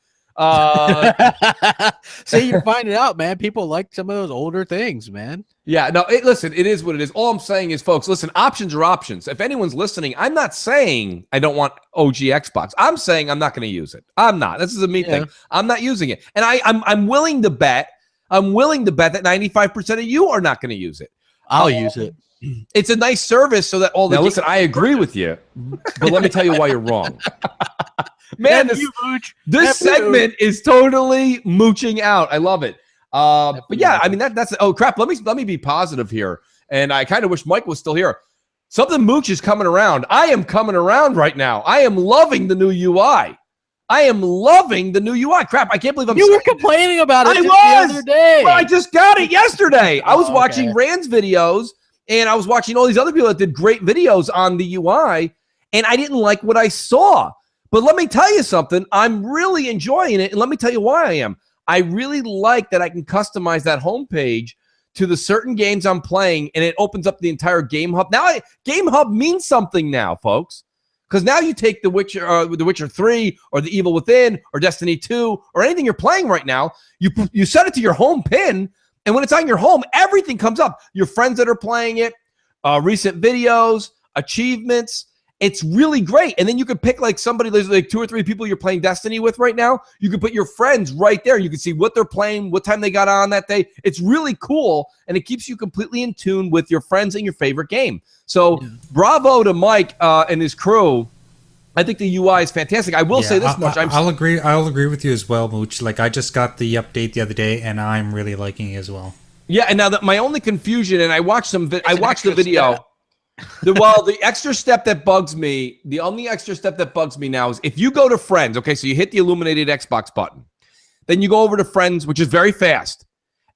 See, you're finding out, man. People like some of those older things, man. Yeah, no, listen, it is what it is. All I'm saying is, folks, listen, options are options. If anyone's listening, I'm not saying I don't want OG Xbox. I'm saying I'm not going to use it. I'm not. This is a me thing. I'm not using it. And I'm willing to bet that 95% of you are not going to use it. I'll use it. It's a nice service so that all the... Now, listen, I agree with you, but let me tell you why you're wrong. Man, this segment is totally mooching out. I love it. But yeah, I mean, that's... Oh, crap. Let me be positive here. And I kind of wish Mike was still here. Something mooch is coming around. I am coming around right now. I am loving the new UI. Crap, I can't believe You were complaining about it the other day. Well, I just got it yesterday. I was watching Rand's videos, and I was watching all these other people that did great videos on the UI, and I didn't like what I saw. But let me tell you something. I'm really enjoying it, and let me tell you why I am. I really like that I can customize that homepage to the certain games I'm playing, and it opens up the entire Game Hub. Now, Game Hub means something now, folks, because now you take The Witcher 3 or The Evil Within or Destiny 2 or anything you're playing right now, you set it to your home pin, and when it's on your home, everything comes up. Your friends that are playing it, recent videos, achievements. It's really great. And then you can pick like somebody, there's like 2 or 3 people you're playing Destiny with right now. You can put your friends right there. You can see what they're playing, what time they got on that day. It's really cool. And it keeps you completely in tune with your friends and your favorite game. So bravo to Mike and his crew. I think the UI is fantastic. I will say this much. I'll agree with you as well, Mooch. Like I just got the update the other day and I'm really liking it as well. Yeah. And now that my only confusion, and I watched the video. The extra step that bugs me, the only extra step that bugs me now is if you go to friends, okay, so you hit the illuminated Xbox button, then you go over to friends, which is very fast,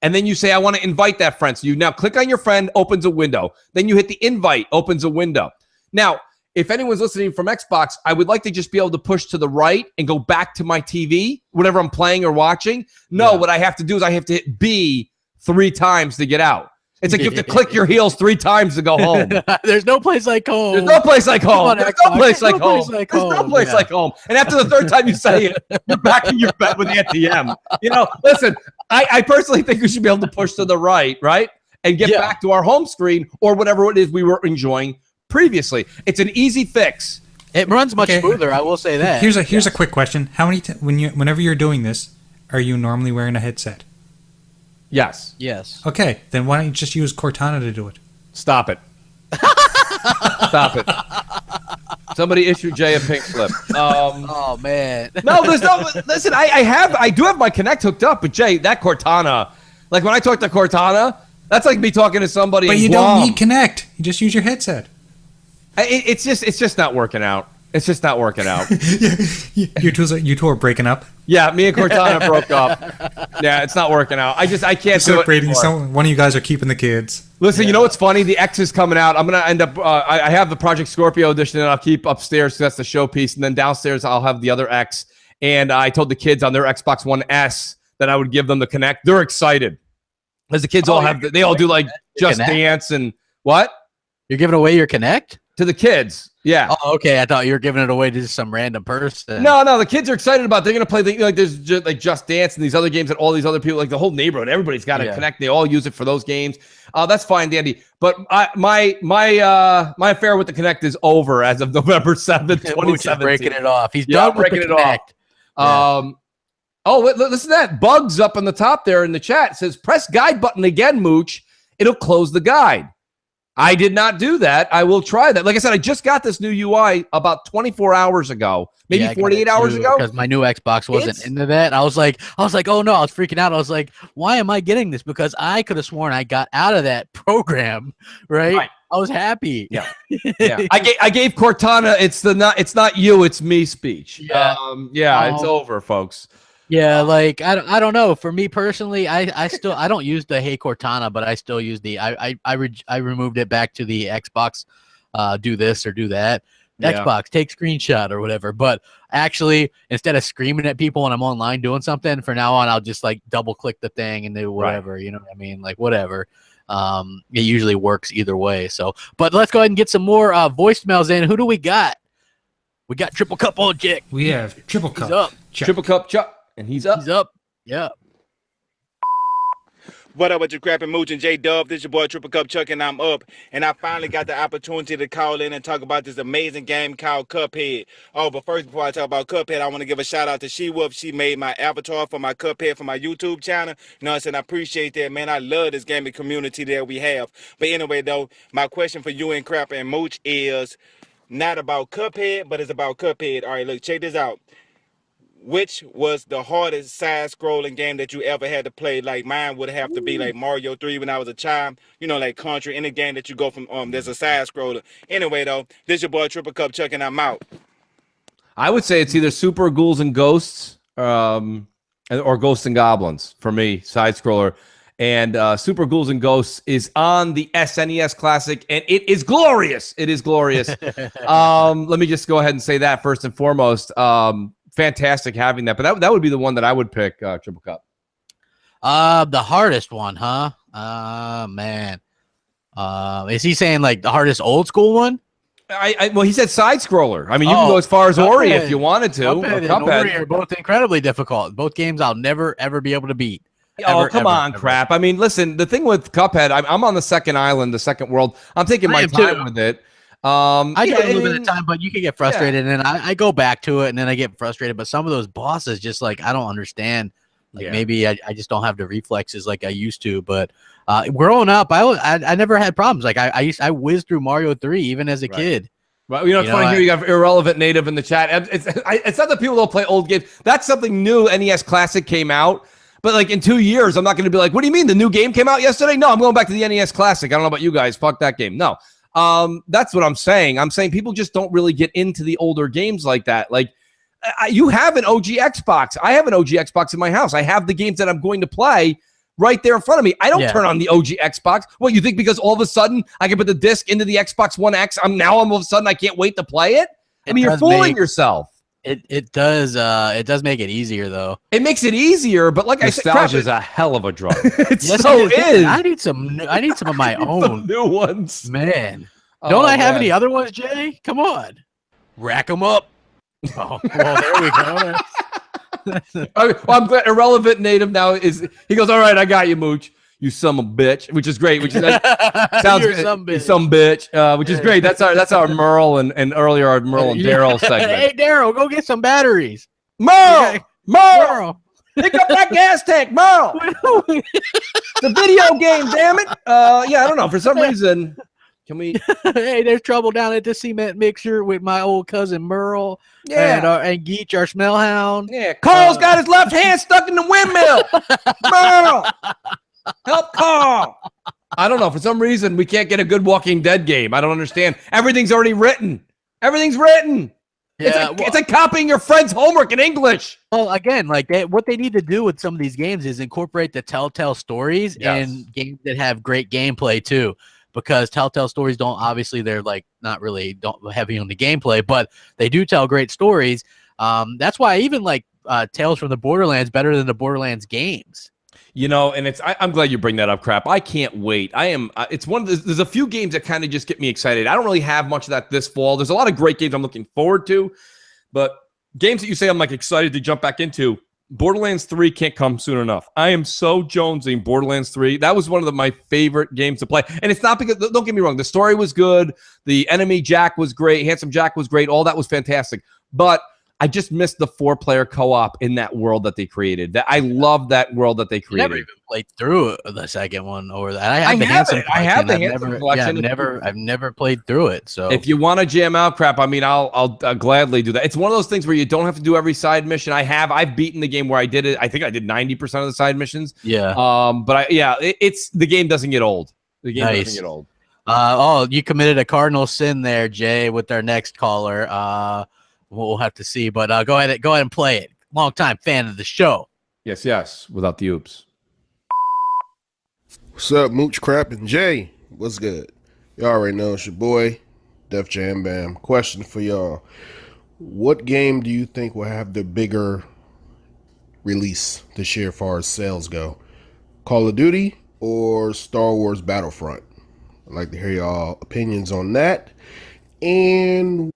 and then you say, I want to invite that friend. So you now click on your friend, opens a window. Then you hit the invite, opens a window. Now, if anyone's listening from Xbox, I would like to just be able to push to the right and go back to my TV, whatever I'm playing or watching. No, what I have to do is I have to hit B 3 times to get out. It's like you have to click your heels 3 times to go home. There's no place like home. There's no place like home. There's no place like home. There's no place like home. And after the 3rd time you say it, you're back in your bed with the ATM. Listen, I personally think we should be able to push to the right, and get back to our home screen or whatever it is we were enjoying previously. It's an easy fix. It runs much smoother, I will say that. Here's a quick question. How many whenever you're doing this, are you normally wearing a headset? Yes. Okay, then why don't you just use Cortana to do it? Stop it. Stop it. Somebody issue Jay a pink slip. Oh man. No, there's no. Listen, I do have my Kinect hooked up, but Jay, that Cortana, like when I talk to Cortana, that's like me talking to somebody. But you don't need Kinect. You just use your headset. It's just not working out. It's just not working out. You two are breaking up. Yeah, me and Cortana broke up. Yeah, it's not working out. I can't do it. One of you guys are keeping the kids. Listen, you know what's funny? The X is coming out. I'm gonna end up. I have the Project Scorpio edition that I'll keep upstairs because that's the showpiece, and then downstairs I'll have the other X. And I told the kids on their Xbox One S that I would give them the Kinect. They're excited because the kids they all do like Just Dance and what? You're giving away your Kinect to the kids. Yeah. Oh, okay. I thought you were giving it away to just some random person. No. The kids are excited about it. They're gonna play there's Just Dance and these other games that all these other people, like the whole neighborhood, everybody's got to connect. They all use it for those games. That's fine, Dandy. But my affair with the Kinect is over as of November 7th, 2017. Breaking it off. He's done breaking it off. Listen to that. Bugs up on the top there in the chat. It says press guide button again, Mooch. It'll close the guide. I did not do that. I will try that. Like I said, I just got this new UI about 24 hours ago, maybe 48 hours ago. Because my new Xbox wasn't into that. I was like, oh no, I was freaking out. I was like, why am I getting this? Because I could have sworn I got out of that program, right? I was happy. Yeah. I gave Cortana. It's not you, it's me speech. It's over, folks. Yeah, like I don't know. For me personally, I don't use the Hey Cortana, but I still use the I removed it back to the Xbox, do this or do that. Xbox, take screenshot or whatever. But actually, instead of screaming at people when I'm online doing something, from now on I'll just like double click the thing and do whatever. You know what I mean? Like whatever. It usually works either way. So, but let's go ahead and get some more voicemails in. Who do we got? We got Triple Cup on Chick. We have Triple Cup. He's up. Triple Cup Chuck. And he's up. He's up. Yeah. What up with your crapping Mooch and J-Dub? This your boy Triple Cup Chuck, and I'm up. And I finally got the opportunity to call in and talk about this amazing game called Cuphead. Oh, but first, before I talk about Cuphead, I want to give a shout out to She-Wolf. She made my avatar for my Cuphead for my YouTube channel. You know what I'm saying? I appreciate that, man. I love this gaming community that we have. But anyway, though, my question for you and Crap and Mooch is not about Cuphead, but it's about Cuphead. All right, look, check this out. Which was the hardest side-scrolling game that you ever had to play? Like mine would have to be like Mario 3 when I was a child. You know, like Country, any game that you go from there's a side-scroller. Anyway, though, this your boy Triple Cup Chuck, and I'm out. I would say it's either Super Ghouls and Ghosts, or Ghosts and Goblins for me, side-scroller. And Super Ghouls and Ghosts is on the SNES Classic, and it is glorious. It is glorious. Let me just go ahead and say that first and foremost. Fantastic having that, but that would be the one that I would pick, Triple Cup. The hardest one, huh? Man. Is he saying like the hardest old school one? Well, he said side scroller. I mean, you can go as far as Ori if you wanted to. Cuphead and Ori are both incredibly difficult. Both games I'll never ever be able to beat. Come on, crap. I mean, listen, the thing with Cuphead, I'm on the second island, the second world. I'm taking my time with it. I get a little bit of time, but you can get frustrated, and then I go back to it, and then I get frustrated. But some of those bosses, just like I don't understand. Like maybe I just don't have the reflexes like I used to. But growing up, I never had problems. Like I whizzed through Mario 3 even as a kid. Well, it's funny here. You have Irrelevant Native in the chat. It's not that people don't play old games. That's something new. NES Classic came out. But like in 2 years, I'm not going to be like, what do you mean? The new game came out yesterday? No, I'm going back to the NES Classic. I don't know about you guys. Fuck that game. No. That's what I'm saying. I'm saying people just don't really get into the older games like that. Like you have an OG Xbox. I have an OG Xbox in my house. I have the games that I'm going to play right there in front of me. I don't turn on the OG Xbox. What, you think because all of a sudden I can put the disc into the Xbox One X, all of a sudden I can't wait to play it? I mean, you're fooling yourself. It does make it easier though. It makes it easier, but like nostalgia I said, is a hell of a drug. It is. I need some of my own new ones, man. Don't I have any other ones, Jay? Come on, rack them up. Oh, well, there we go. Well, I'm glad Irrelevant Native now is. He goes, all right, I got you, Mooch. You son of a bitch, which is great. Which is sounds You're some bitch, which is great. That's our Merle and earlier our Merle and Daryl segment. Hey, Daryl, go get some batteries. Merle, pick up that gas tank, Merle. The video game, damn it. Yeah, I don't know. For some reason, can we? Hey, there's trouble down at the cement mixer with my old cousin Merle. Yeah, and Geach, our smell hound. Yeah, Carl's got his left hand stuck in the windmill. Merle. Help Carl. I don't know. For some reason, we can't get a good Walking Dead game. I don't understand. Everything's already written. Everything's written. Yeah, it's like copying your friend's homework in English. Well, again, like what they need to do with some of these games is incorporate the Telltale stories and games that have great gameplay too. Because Telltale stories they're like not really heavy on the gameplay, but they do tell great stories. That's why I even like Tales from the Borderlands better than the Borderlands games. You know, and I'm glad you bring that up, crap. I can't wait. It's one of there's a few games that kind of just get me excited. I don't really have much of that this fall. There's a lot of great games I'm looking forward to, but games that you say I'm like excited to jump back into. Borderlands 3 can't come soon enough. I am so jonesing Borderlands 3. That was one of my favorite games to play. And it's not because, don't get me wrong, the story was good. The enemy Jack was great. Handsome Jack was great. All that was fantastic. But I just missed the 4-player co-op in that world that they created. I love that world that they created. Never even played through the second one or that. I have the Handsome collection. I've never played through it. So if you want to jam out, crap, I mean, I'll gladly do that. It's one of those things where you don't have to do every side mission. I've beaten the game where I did it. I think I did 90% of the side missions. Yeah. But it's the game doesn't get old. The game doesn't get old. You committed a cardinal sin there, Jay, with our next caller. We'll have to see, but go ahead and play it. Long time fan of the show. Yes, without the oops. What's up, Mooch, Crap, and Jay? What's good? Y'all already know it's your boy, Def Jam Bam. Question for y'all. What game do you think will have the bigger release this year as far as sales go? Call of Duty or Star Wars Battlefront? I'd like to hear y'all opinions on that. And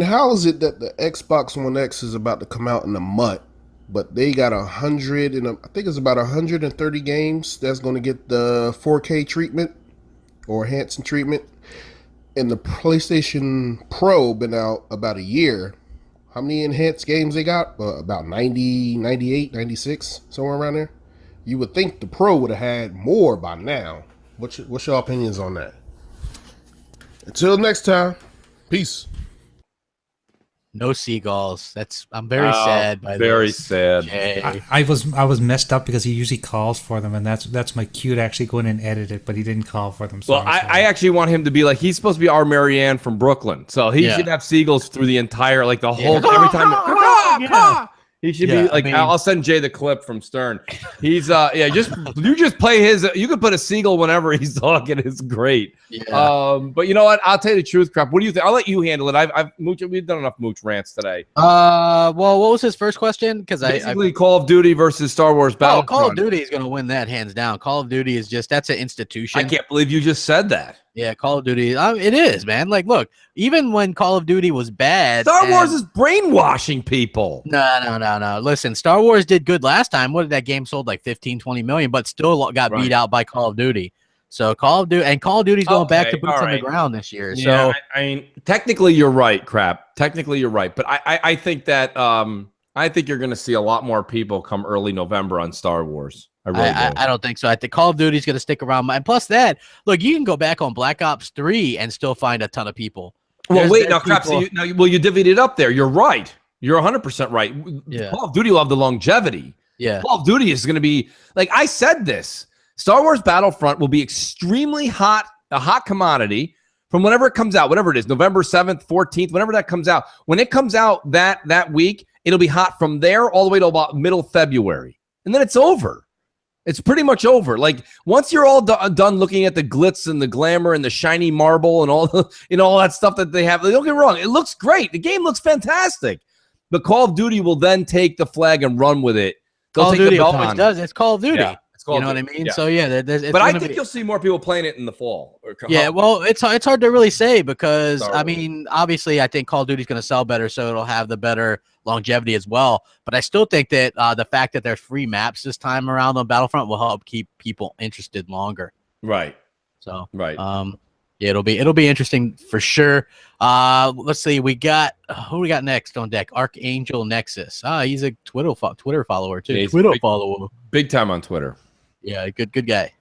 how is it that the Xbox One X is about to come out in a month, but they got 100 and I think it's about 130 games that's going to get the 4K treatment or enhanced treatment, and the PlayStation Pro been out about a year. How many enhanced games they got? About 90, 98, 96, somewhere around there. You would think the Pro would have had more by now. What's your opinions on that? Until next time, peace. No seagulls. I'm very sad by very this. Sad. I was messed up because he usually calls for them, and that's my cue to actually go in and edit it, but he didn't call for them. So well, I actually want him to be like, he's supposed to be our Marianne from Brooklyn, so he should have seagulls through the entire, like the whole every time. He should Yeah, be like. I mean- I'll send Jay the clip from Stern. He's you just play his. You can put a seagull whenever he's talking. It's great. Yeah. But you know what? I'll tell you the truth, crap. What do you think? I'll let you handle it. I've Mooch. We've done enough Mooch rants today. Well, what was his first question? Because Basically, Call of Duty versus Star Wars Battlefront. Call of Duty is going to win that hands down. Call of Duty is that's an institution. I can't believe you just said that. Yeah, Call of Duty. It is, man. Like, look, even when Call of Duty was bad, Star Wars is brainwashing people. No. Listen, Star Wars did good last time. What did that game sold? Like 15, 20 million, but still got beat out by Call of Duty. So Call of Duty's going back to boots on the ground this year. Yeah, So I mean, technically you're right, crap. Technically you're right, but I think that I think you're going to see a lot more people come early November on Star Wars. I don't think so. I think Call of Duty is going to stick around. And plus that, look, you can go back on Black Ops 3 and still find a ton of people. Well, wait, now, crap. So you divvied it up there. You're right. You're 100% right. Yeah. Call of Duty will have the longevity. Yeah. Call of Duty is going to be, like I said this, Star Wars Battlefront will be extremely hot, a hot commodity from whenever it comes out, whatever it is, November 7th, 14th, whenever that comes out. When it comes out that week, it'll be hot from there all the way to about middle February. And then it's over. It's pretty much over. Like once you're all done looking at the glitz and the glamour and the shiny marble and all all that stuff that they have, don't get me wrong, it looks great. The game looks fantastic. But Call of Duty will then take the flag and run with it. Call of Duty always does. It's Call of Duty. Yeah, it's Call you know of what I Duty. mean? Yeah. So yeah, but I think you'll see more people playing it in the fall. Yeah, well, it's hard to really say because I mean, obviously, I think Call of Duty is going to sell better, so it'll have the better longevity as well. But I still think that the fact that there's free maps this time around on Battlefront will help keep people interested longer. Right. So right. Yeah, it'll be interesting for sure. Let's see, we got who we got next on deck? Archangel Nexus. He's a Twitter follower too. Yeah, Twitter follower, big time on Twitter. Yeah, good guy.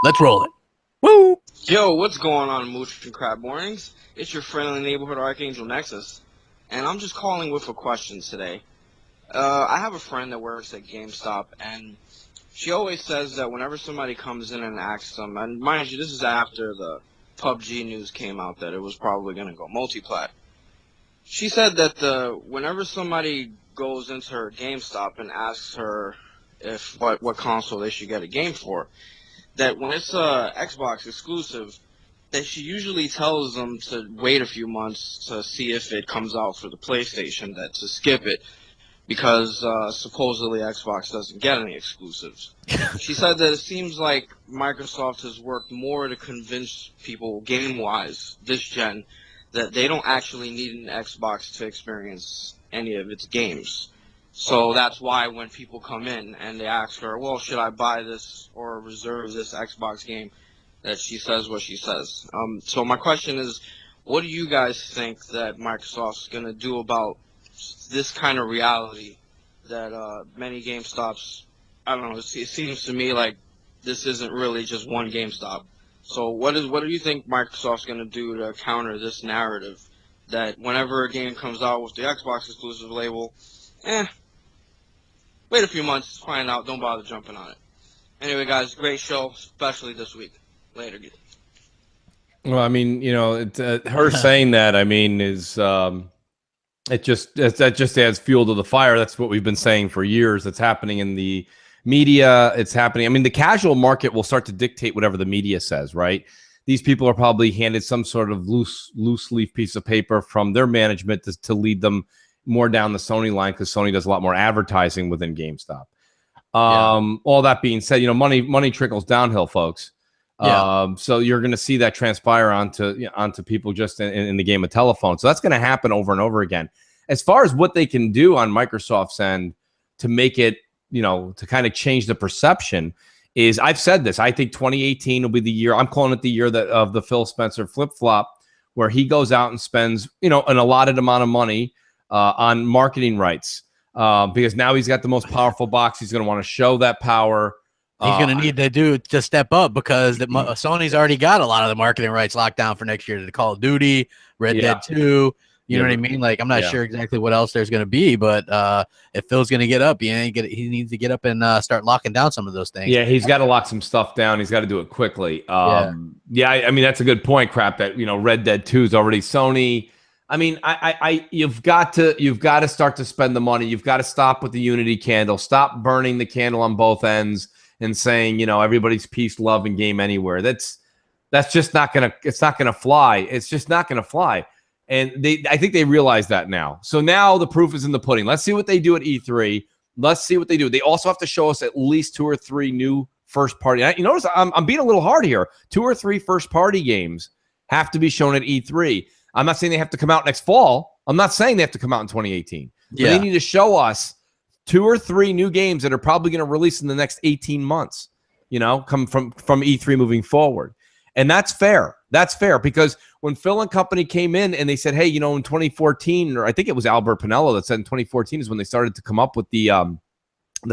Let's roll it. Woo! Yo, what's going on, Mooch and Crab Mornings? It's your friendly neighborhood Archangel Nexus, and I'm just calling with a question today. I have a friend that works at GameStop, and she always says that whenever somebody comes in and asks them, and mind you, this is after the PUBG news came out that it was probably going to go multi-plat. She said that whenever somebody goes into her GameStop and asks her if what console they should get a game for, that when it's a Xbox exclusive, that she usually tells them to wait a few months to see if it comes out for the PlayStation, that to skip it, because supposedly Xbox doesn't get any exclusives. She said that it seems like Microsoft has worked more to convince people game-wise this gen that they don't actually need an Xbox to experience any of its games. So that's why when people come in and they ask her, well, should I buy this or reserve this Xbox game, that she says what she says. So my question is, what do you guys think that Microsoft's going to do about this kind of reality that many GameStops, I don't know, it seems to me like this isn't really just one GameStop. So what do you think Microsoft's going to do to counter this narrative that whenever a game comes out with the Xbox exclusive label, wait a few months, find out, don't bother jumping on it. Anyway, guys, great show, especially this week. Later. Well, I mean, her saying that, I mean, is that just adds fuel to the fire. That's what we've been saying for years. It's happening in the media. It's happening. I mean, the casual market will start to dictate whatever the media says, right? These people are probably handed some sort of loose leaf piece of paper from their management to lead them more down the Sony line, because Sony does a lot more advertising within GameStop. All that being said, money trickles downhill, folks. Yeah. So you're going to see that transpire onto people just in the game of telephone. So that's going to happen over and over again. As far as what they can do on Microsoft's end to make it, to kind of change the perception, is I've said this. I think 2018 will be the year. I'm calling it the year of the Phil Spencer flip flop, where he goes out and spends an allotted amount of money on marketing rights, because now he's got the most powerful box. He's going to want to show that power. He's going to need to step up, because Sony's already got a lot of the marketing rights locked down for next year to Call of Duty, Red Dead 2. You know what I mean? Like, I'm not sure exactly what else there's going to be, but if Phil's going to get up, he needs to get up and start locking down some of those things. Yeah, he's got to lock some stuff down. He's got to do it quickly. I mean, that's a good point, crap, that, Red Dead 2 is already Sony. I mean, you've got to start to spend the money. You've got to stop with the unity candle. Stop burning the candle on both ends and saying, everybody's peace, love, and game anywhere. That's just not gonna. It's not gonna fly. It's just not gonna fly. And I think they realize that now. So now the proof is in the pudding. Let's see what they do at E3. Let's see what they do. They also have to show us at least 2 or 3 new first party. You notice I'm being a little hard here. 2 or 3 first party games have to be shown at E3. I'm not saying they have to come out next fall. I'm not saying they have to come out in 2018. But they need to show us 2 or 3 new games that are probably going to release in the next 18 months. Come from E3 moving forward. And that's fair. That's fair because when Phil and company came in and they said, hey, in 2014, or I think it was Albert Pinello that said in 2014 is when they started to come up with the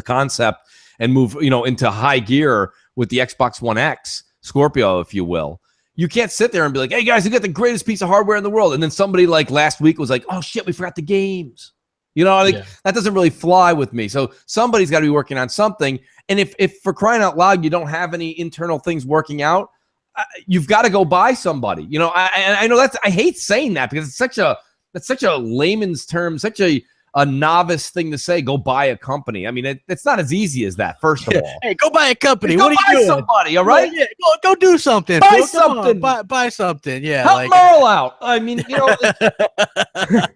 concept and move, into high gear with the Xbox One X, Scorpio, if you will. You can't sit there and be like, hey, guys, you got the greatest piece of hardware in the world. And then somebody like last week was like, oh, shit, we forgot the games. That doesn't really fly with me. So somebody's got to be working on something. And if for crying out loud, you don't have any internal things working out, you've got to go buy somebody. I know I hate saying that because that's such a layman's term, such a novice thing to say. Go buy a company. I mean, it's not as easy as that. First of all, hey, go buy a company. What are you doing? Somebody, all right? Yeah, go do something. Buy something. Buy something. Yeah, help Merle out. I mean, but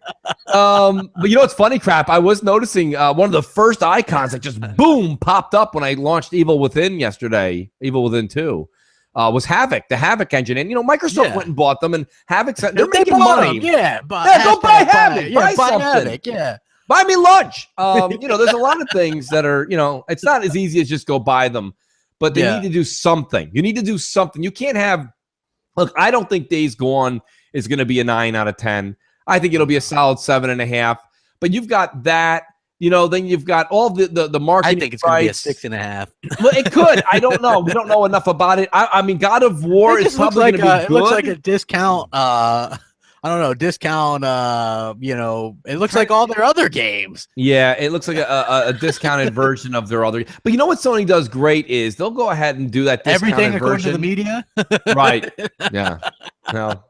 it's funny, crap. I was noticing one of the first icons that just boom popped up when I launched Evil Within yesterday. Evil Within 2. Was Havoc, the Havoc engine. And, Microsoft went and bought them, and Havoc's, they're making money. Them. Yeah, go buy Havoc. Buy something. Havoc, yeah. Buy me lunch. There's a lot of things that are, it's not as easy as just go buy them, but they need to do something. You need to do something. You can't have, look, I don't think Days Gone is going to be a 9 out of 10. I think it'll be a solid 7.5, but you've got that. Then you've got all the marketing. I think it's going to be a 6.5. Well, it could. I don't know. We don't know enough about it. I mean, God of War is probably going to be good. It looks like a discount. I don't know, discount. It looks like all their other games. Yeah, it looks like a discounted version of their other. But you know what Sony does great is they'll go ahead and do that discounted everything according version. to the media. Right. Yeah. No.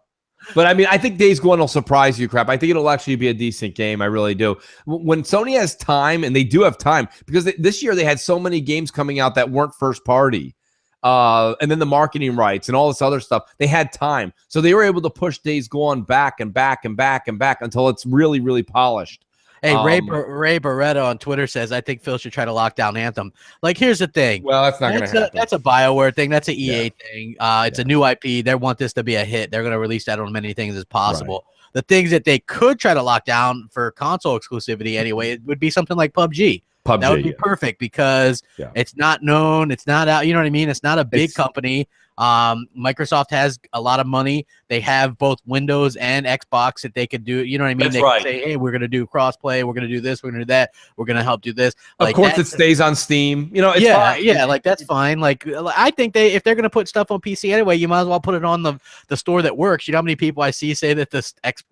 But I mean, I think Days Gone will surprise you, crap. I think it'll actually be a decent game. I really do. When Sony has time, and they do have time, because this year they had so many games coming out that weren't first party, and then the marketing rights and all this other stuff, they had time. So they were able to push Days Gone back and back and back and back until it's really, really polished. Hey, Ray Barretto on Twitter says, I think Phil should try to lock down Anthem. Like, here's the thing. Well, that's not going to happen. That's a BioWare thing. That's an EA thing. It's a new IP. They want this to be a hit. They're going to release that on many things as possible. Right. The things that they could try to lock down for console exclusivity anyway, it would be something like PUBG. That would be perfect because it's not known. It's not out. You know what I mean? It's not a big company. Microsoft has a lot of money. They have both Windows and Xbox that they could do. You know what I mean? That's they right. can say, hey, we're going to do crossplay. We're going to do this. We're going to do that. We're going to help do this. Of course, it stays on Steam. It's fine. Yeah, like that's fine. Like I think if they're going to put stuff on PC anyway, you might as well put it on the store that works. You know how many people I see say that the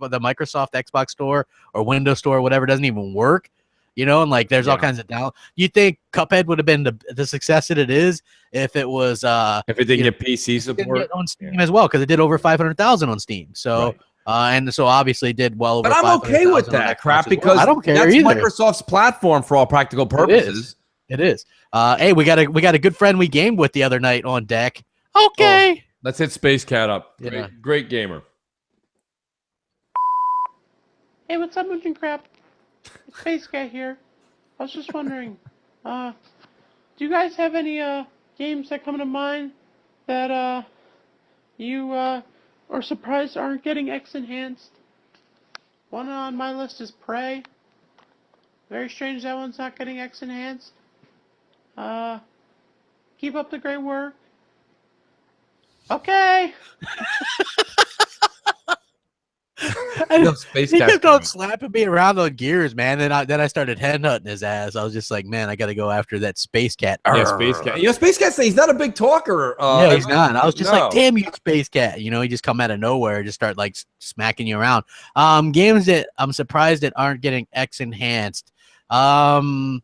Microsoft Xbox store or Windows store or whatever doesn't even work? And like there's all kinds of down. You think Cuphead would have been the success that it is if it was if it didn't get PC support on Steam as well, because it did over 500,000 on Steam. So and so obviously did well over. But I'm okay with that crap because I don't care that's either. Microsoft's platform for all practical purposes. It is. Hey, we got a good friend we gamed with the other night on deck. Okay. Oh, let's hit Space Cat up. Yeah. Great gamer. Hey, what's up, Mooch and Crap? It's Space Guy here. I was just wondering, do you guys have any games that come to mind that you are surprised aren't getting X enhanced? One on my list is Prey. Very strange that one's not getting X enhanced. Keep up the great work. Okay. He kept on slapping me around on Gears, man. Then I started headhunting his ass. I was just like, man, I got to go after that Space Cat. Yeah, Space Cat. Space Cat he's not a big talker. No, he's not. I was just like, damn you, Space Cat. He just come out of nowhere and just start like smacking you around. Games that I'm surprised that aren't getting X enhanced. Well,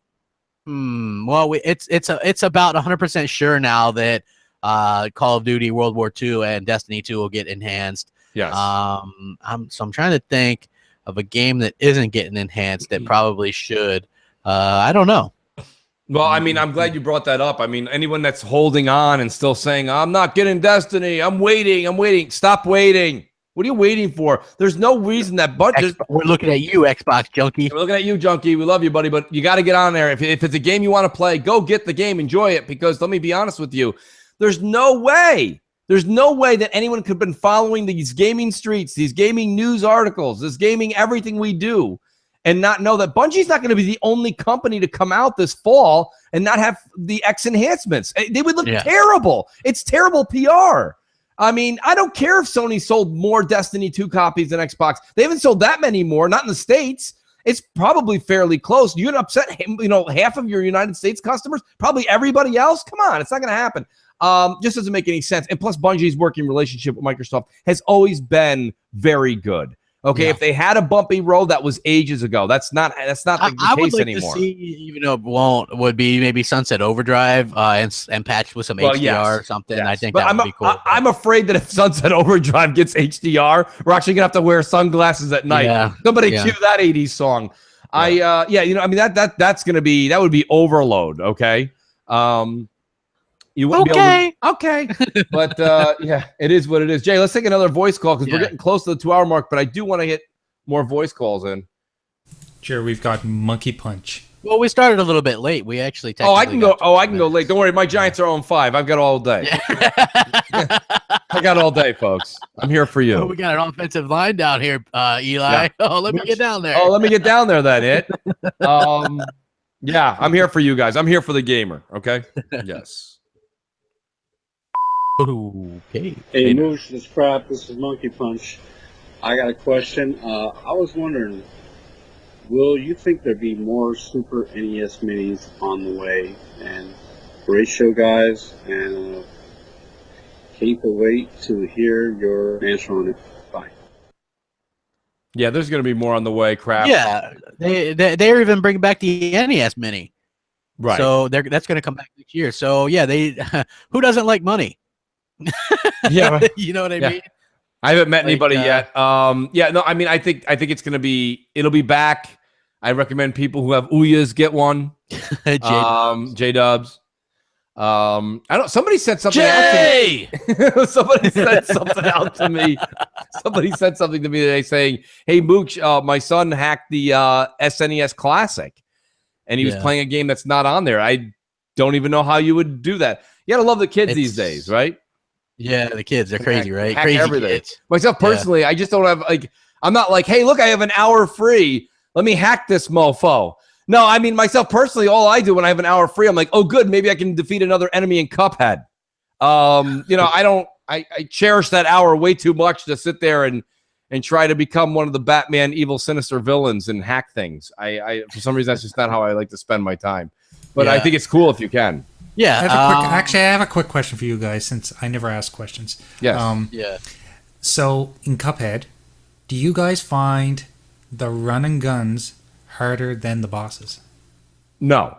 it's about 100% sure now that Call of Duty World War II and Destiny 2 will get enhanced. Yes. I'm trying to think of a game that isn't getting enhanced that probably should. I don't know. Well, I mean, I'm glad you brought that up. I mean, anyone that's holding on and still saying, I'm not getting Destiny, I'm waiting. Stop waiting. What are you waiting for? There's no reason that we're looking at you, Xbox junkie. We're looking at you, junkie. We love you, buddy, but you got to get on there. If it's a game you want to play, go get the game, enjoy it, because let me be honest with you. There's no way that anyone could have been following these gaming streets, these gaming news articles, this gaming everything we do, and not know that Bungie's not going to be the only company to come out this fall and not have the X enhancements. They would look terrible. It's terrible PR. I mean, I don't care if Sony sold more Destiny 2 copies than Xbox. They haven't sold that many more, not in the States. It's probably fairly close. You're going to upset, half of your United States customers, probably everybody else. Come on, it's not going to happen. Just doesn't make any sense. And plus, Bungie's working relationship with Microsoft has always been very good. Okay, if they had a bumpy road, that was ages ago. That's not the case like anymore. To see, even though it would be maybe Sunset Overdrive and patched with some HDR or something. Yes. I think that would be cool. I'm afraid that if Sunset Overdrive gets HDR, we're actually gonna have to wear sunglasses at night. Yeah. Somebody cue that 80s song. That would be overload. Okay. You wouldn't be able to, okay. But it is what it is. Jay, let's take another voice call because we're getting close to the 2-hour mark, but I do want to get more voice calls in. Sure, we've got Monkey Punch. Well, we started a little bit late. We actually I can go late. Don't worry, my Giants are on 5. I've got all day. I got all day, folks. I'm here for you. We got an offensive line down here, Eli. Yeah. Let me get down there. Let me get down there, then. I'm here for you guys. I'm here for the gamer, okay? Yes. Okay. Hey, Moosh, this crap. This is Monkey Punch. I got a question. I was wondering, will you think there'd be more Super NES minis on the way? And great show, guys. And can't wait to hear your answer on it. Bye. Yeah, there's going to be more on the way. Crap. Yeah, they're even bringing back the NES mini. Right. So that's going to come back next year. So yeah, who doesn't like money? Yeah, you know what I mean. I haven't met anybody yet. I mean, I think it's gonna be. It'll be back. I recommend people who have Ouya's get one. J Dubs. I don't. Somebody said something. Jay! Out to me. Somebody said something out to me. Somebody said something to me today saying, "Hey, Mooch, my son hacked the SNES Classic, and he was playing a game that's not on there. I don't even know how you would do that. You gotta love the kids these days, right?" Yeah, the kids, they're crazy, right? Hack Crazy everything. kids. Myself personally, I just don't have I'm not like, hey, look, I have an hour free. Let me hack this mofo. No, I mean myself personally, all I do when I have an hour free, I'm like, oh, good, maybe I can defeat another enemy in Cuphead. I cherish that hour way too much to sit there and try to become one of the Batman evil sinister villains and hack things. I for some reason that's just not how I like to spend my time. But I think it's cool if you can. Yeah. I have a quick question for you guys since I never ask questions. Yes. So in Cuphead, do you guys find the run and guns harder than the bosses? No.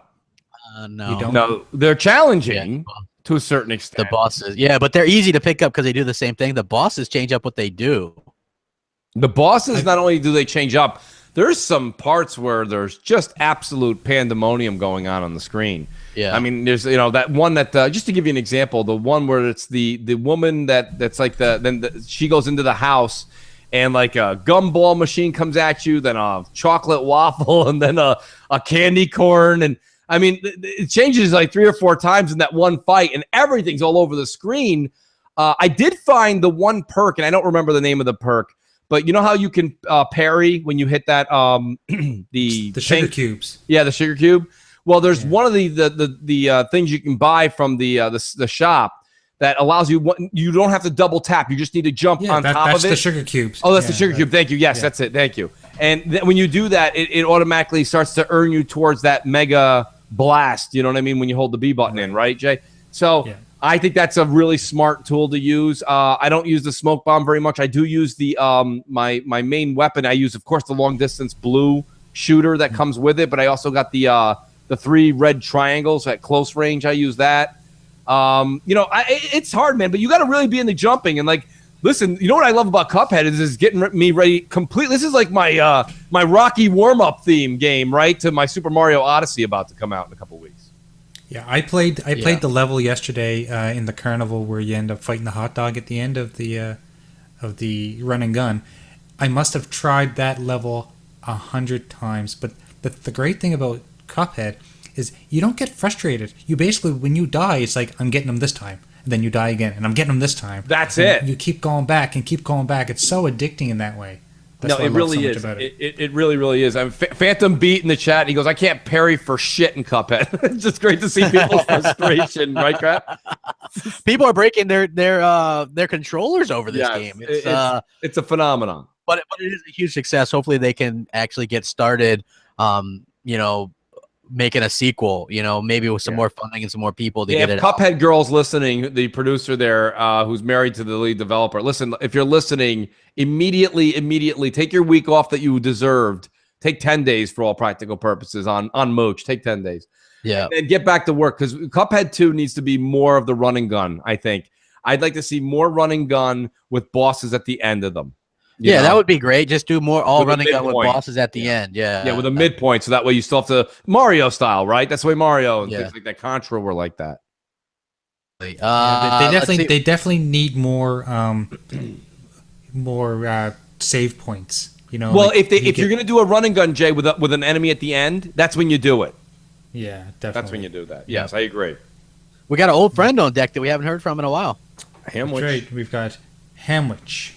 No. You don't? No, they're challenging to a certain extent. The bosses, but they're easy to pick up because they do the same thing. The bosses change up what they do. The bosses, not only do they change up, there's some parts where there's just absolute pandemonium going on the screen. Yeah, I mean, there's that one that just to give you an example, the one where it's the woman that's like she goes into the house and like a gumball machine comes at you, then a chocolate waffle, and then a candy corn, and I mean it changes like 3 or 4 times in that one fight, and everything's all over the screen. I did find the one perk, and I don't remember the name of the perk, but you know how you can parry when you hit that the sugar cubes. Yeah, the sugar cube. Well, there's one of the things you can buy from the shop that allows you don't have to double tap. You just need to jump on top of it. That's the sugar cubes. Oh, that's the sugar cube. Thank you. Yes, that's it. Thank you. And when you do that, it automatically starts to earn you towards that mega blast. You know what I mean? When you hold the B button in, right, Jay? So I think that's a really smart tool to use. I don't use the smoke bomb very much. I do use the my main weapon. I use, of course, the long distance blue shooter that comes with it, but I also got the 3 red triangles at close range. I use that. It's hard, man, but you got to really be in the jumping. And like Listen, you know what I love about Cuphead is getting me ready completely. This is like my my Rocky warm-up theme game, right, to my Super Mario Odyssey about to come out in a couple weeks. Yeah, I played the level yesterday in the carnival where you end up fighting the hot dog at the end of the run and gun. I must have tried that level 100 times, but the great thing about Cuphead is you don't get frustrated. You basically, when you die, it's like, I'm getting them this time. And then you die again, and I'm getting them this time. That's and it. You keep going back and keep going back. It's so addicting in that way. That's No, what I it love really so much is. about it. It really, really is. Phantom Beat in the chat. He goes, I can't parry for shit in Cuphead. It's just great to see people's frustration, right, Crap? People are breaking their controllers over this game. It's a phenomenon. But it is a huge success. Hopefully, they can actually get started. Making a sequel. Maybe with some more funding and some more people to get it. If Cuphead Girl's listening, the producer there, who's married to the lead developer, listen. If you're listening, immediately take your week off that you deserved. Take 10 days for all practical purposes on Mooch. Take 10 days. Yeah, and get back to work because Cuphead 2 needs to be more of the run and gun. I think I'd like to see more run and gun with bosses at the end of them. You know? That would be great. Just do more all With a running gun with midpoint. bosses at the end. Yeah, with a midpoint, so that way you still have to Mario style, right? That's the way Mario and things like that. Contra were like that. They definitely need more save points. Well, if you're gonna do a run and gun, Jay, with an enemy at the end, that's when you do it. Yeah, definitely. That's when you do that. Yes, I agree. We got an old friend on deck that we haven't heard from in a while. Hamwich. Right. We've got Hamwich.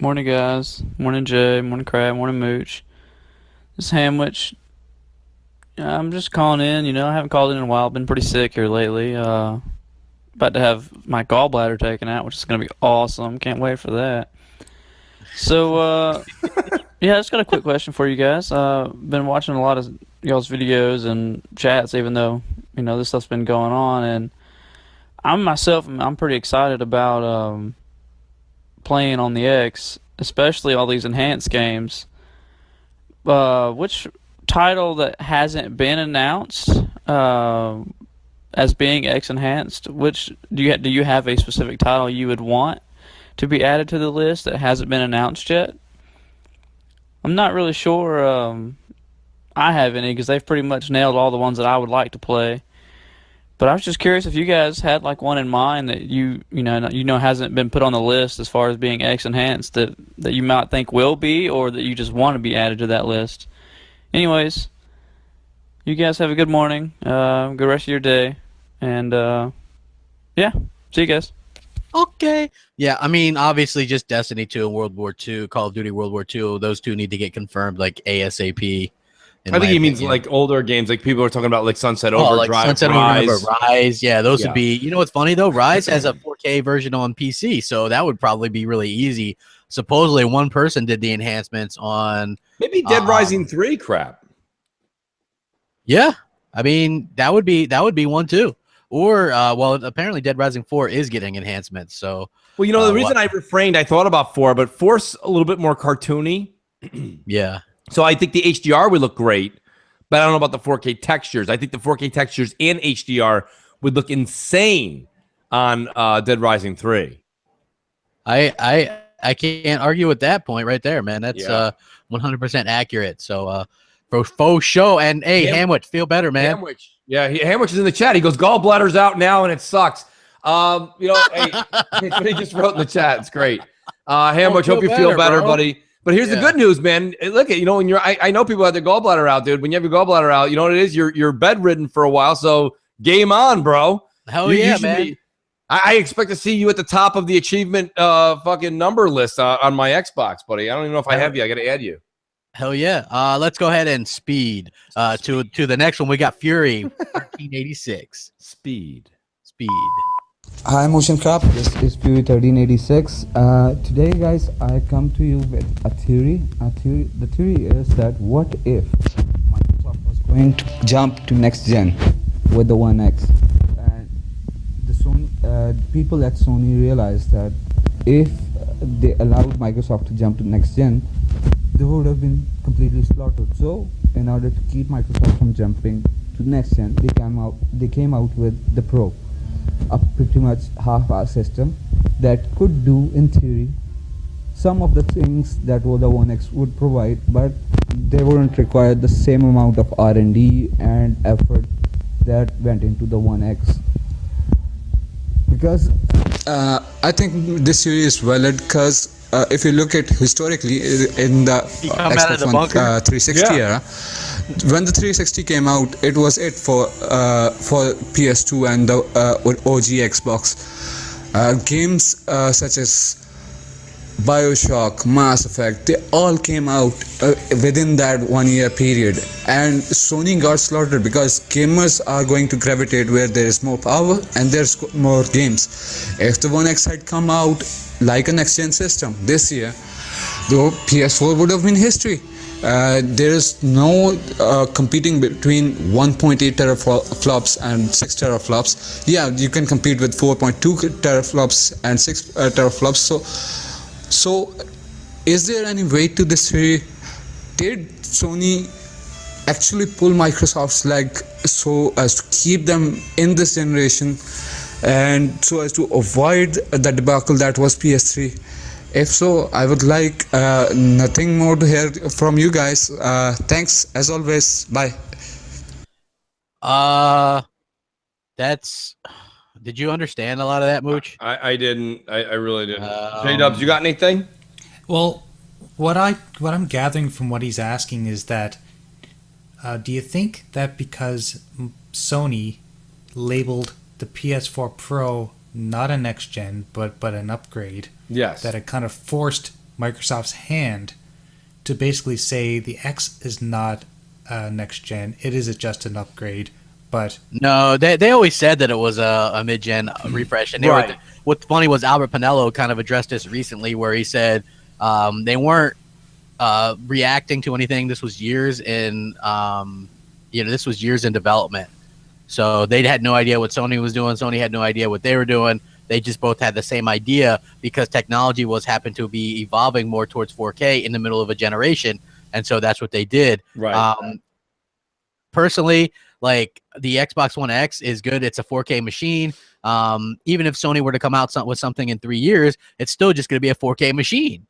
Morning, guys. Morning, Jay. Morning, Crab. Morning, Mooch. This is Hamwich. I'm just calling in. I haven't called in a while. Been pretty sick here lately. About to have my gallbladder taken out, which is going to be awesome. Can't wait for that. So, yeah, I just got a quick question for you guys. Been watching a lot of y'all's videos and chats, even though, this stuff's been going on. And I'm pretty excited about playing on the X, especially all these enhanced games. Which title that hasn't been announced as being X enhanced? Which do you have a specific title you would want to be added to the list that hasn't been announced yet? I'm not really sure. I have any because they've pretty much nailed all the ones that I would like to play. But I was just curious if you guys had like one in mind that you know hasn't been put on the list as far as being X enhanced that you might think will be, or that you just want to be added to that list. Anyways, you guys have a good morning, good rest of your day, and yeah, see you guys. Okay. Yeah, I mean, obviously, just Destiny 2 and World War II, Call of Duty World War II, those two need to get confirmed like ASAP. I think he means like older games, like people are talking about like Sunset Overdrive, like Sunset Rise. Rise. Yeah, those would be. You know what's funny though? Rise has a 4K version on PC, so that would probably be really easy. Supposedly, one person did the enhancements on maybe Dead Rising 3. Crap. Yeah, I mean that would be one too. Or apparently Dead Rising 4 is getting enhancements. So well, the reason I refrained, I thought about 4, but 4's a little bit more cartoony. Yeah. So I think the HDR would look great, but I don't know about the 4K textures. I think the 4K textures in HDR would look insane on Dead Rising 3. I can't argue with that point right there, man. That's 100% accurate. So for faux show, and hey, Hamwich, feel better, man. Hamwich. Yeah, Hamwich is in the chat. He goes, gallbladder's out now and it sucks. Hey, it's what he just wrote in the chat. It's great. Hamwich, hope you feel better, buddy. But here's the good news, man. Look at when you're I know people have their gallbladder out, dude. When you have your gallbladder out, you know what it is? You're bedridden for a while. So game on, bro. Hell yeah, man. I expect to see you at the top of the achievement fucking number list on my Xbox, buddy. I don't even know if I have you. I got to add you. Hell yeah. Let's go ahead and speed to the next one. We got Fury 1386. Speed. Hi, Motion Crop. This is Fury 1386. Today, guys, I come to you with a theory. The theory is that what if Microsoft was going to jump to next gen with the One X, and people at Sony realized that if they allowed Microsoft to jump to next gen, they would have been completely slaughtered. So, in order to keep Microsoft from jumping to next gen, they came out with the Pro. a pretty much half-assed system that could do, in theory, some of the things that the One X would provide, but they wouldn't require the same amount of R&D and effort that went into the One X. Because I think this theory is valid because if you look at historically in the Xbox One 360 era, when the 360 came out, it was it for PS2 and the OG Xbox. Games such as Bioshock, Mass Effect, they all came out within that 1 year period, and Sony got slaughtered because gamers are going to gravitate where there is more power and there's more games. If the One X had come out like a next gen system this year, the PS4 would have been history. There is no competing between 1.8 teraflops and 6 teraflops. Yeah, you can compete with 4.2 teraflops and 6 teraflops. So, is there any weight to this theory? Did Sony actually pull Microsoft's leg so as to keep them in this generation and so as to avoid the debacle that was PS3? If so, I would like nothing more to hear from you guys. Thanks as always. Bye. That's. Did you understand a lot of that, Mooch? I didn't. I really didn't. J-Dubs, you got anything? Well, what I'm gathering from what he's asking is that do you think that because Sony labeled the PS4 Pro not a next gen but an upgrade, yes, that it kind of forced Microsoft's hand to basically say the X is not next gen, it is just an upgrade? But no, they always said that it was a mid-gen refresh, and right. What's funny was Albert Pinello kind of addressed this recently, where he said they weren't reacting to anything. This was years in, this was years in development, so they had no idea what Sony was doing. Sony had no idea what they were doing. They just both had the same idea because technology happened to be evolving more towards 4K in the middle of a generation, and so that's what they did. Right. Personally, like the Xbox One X is good. It's a 4K machine. Even if Sony were to come out with something in 3 years, it's still just going to be a 4K machine,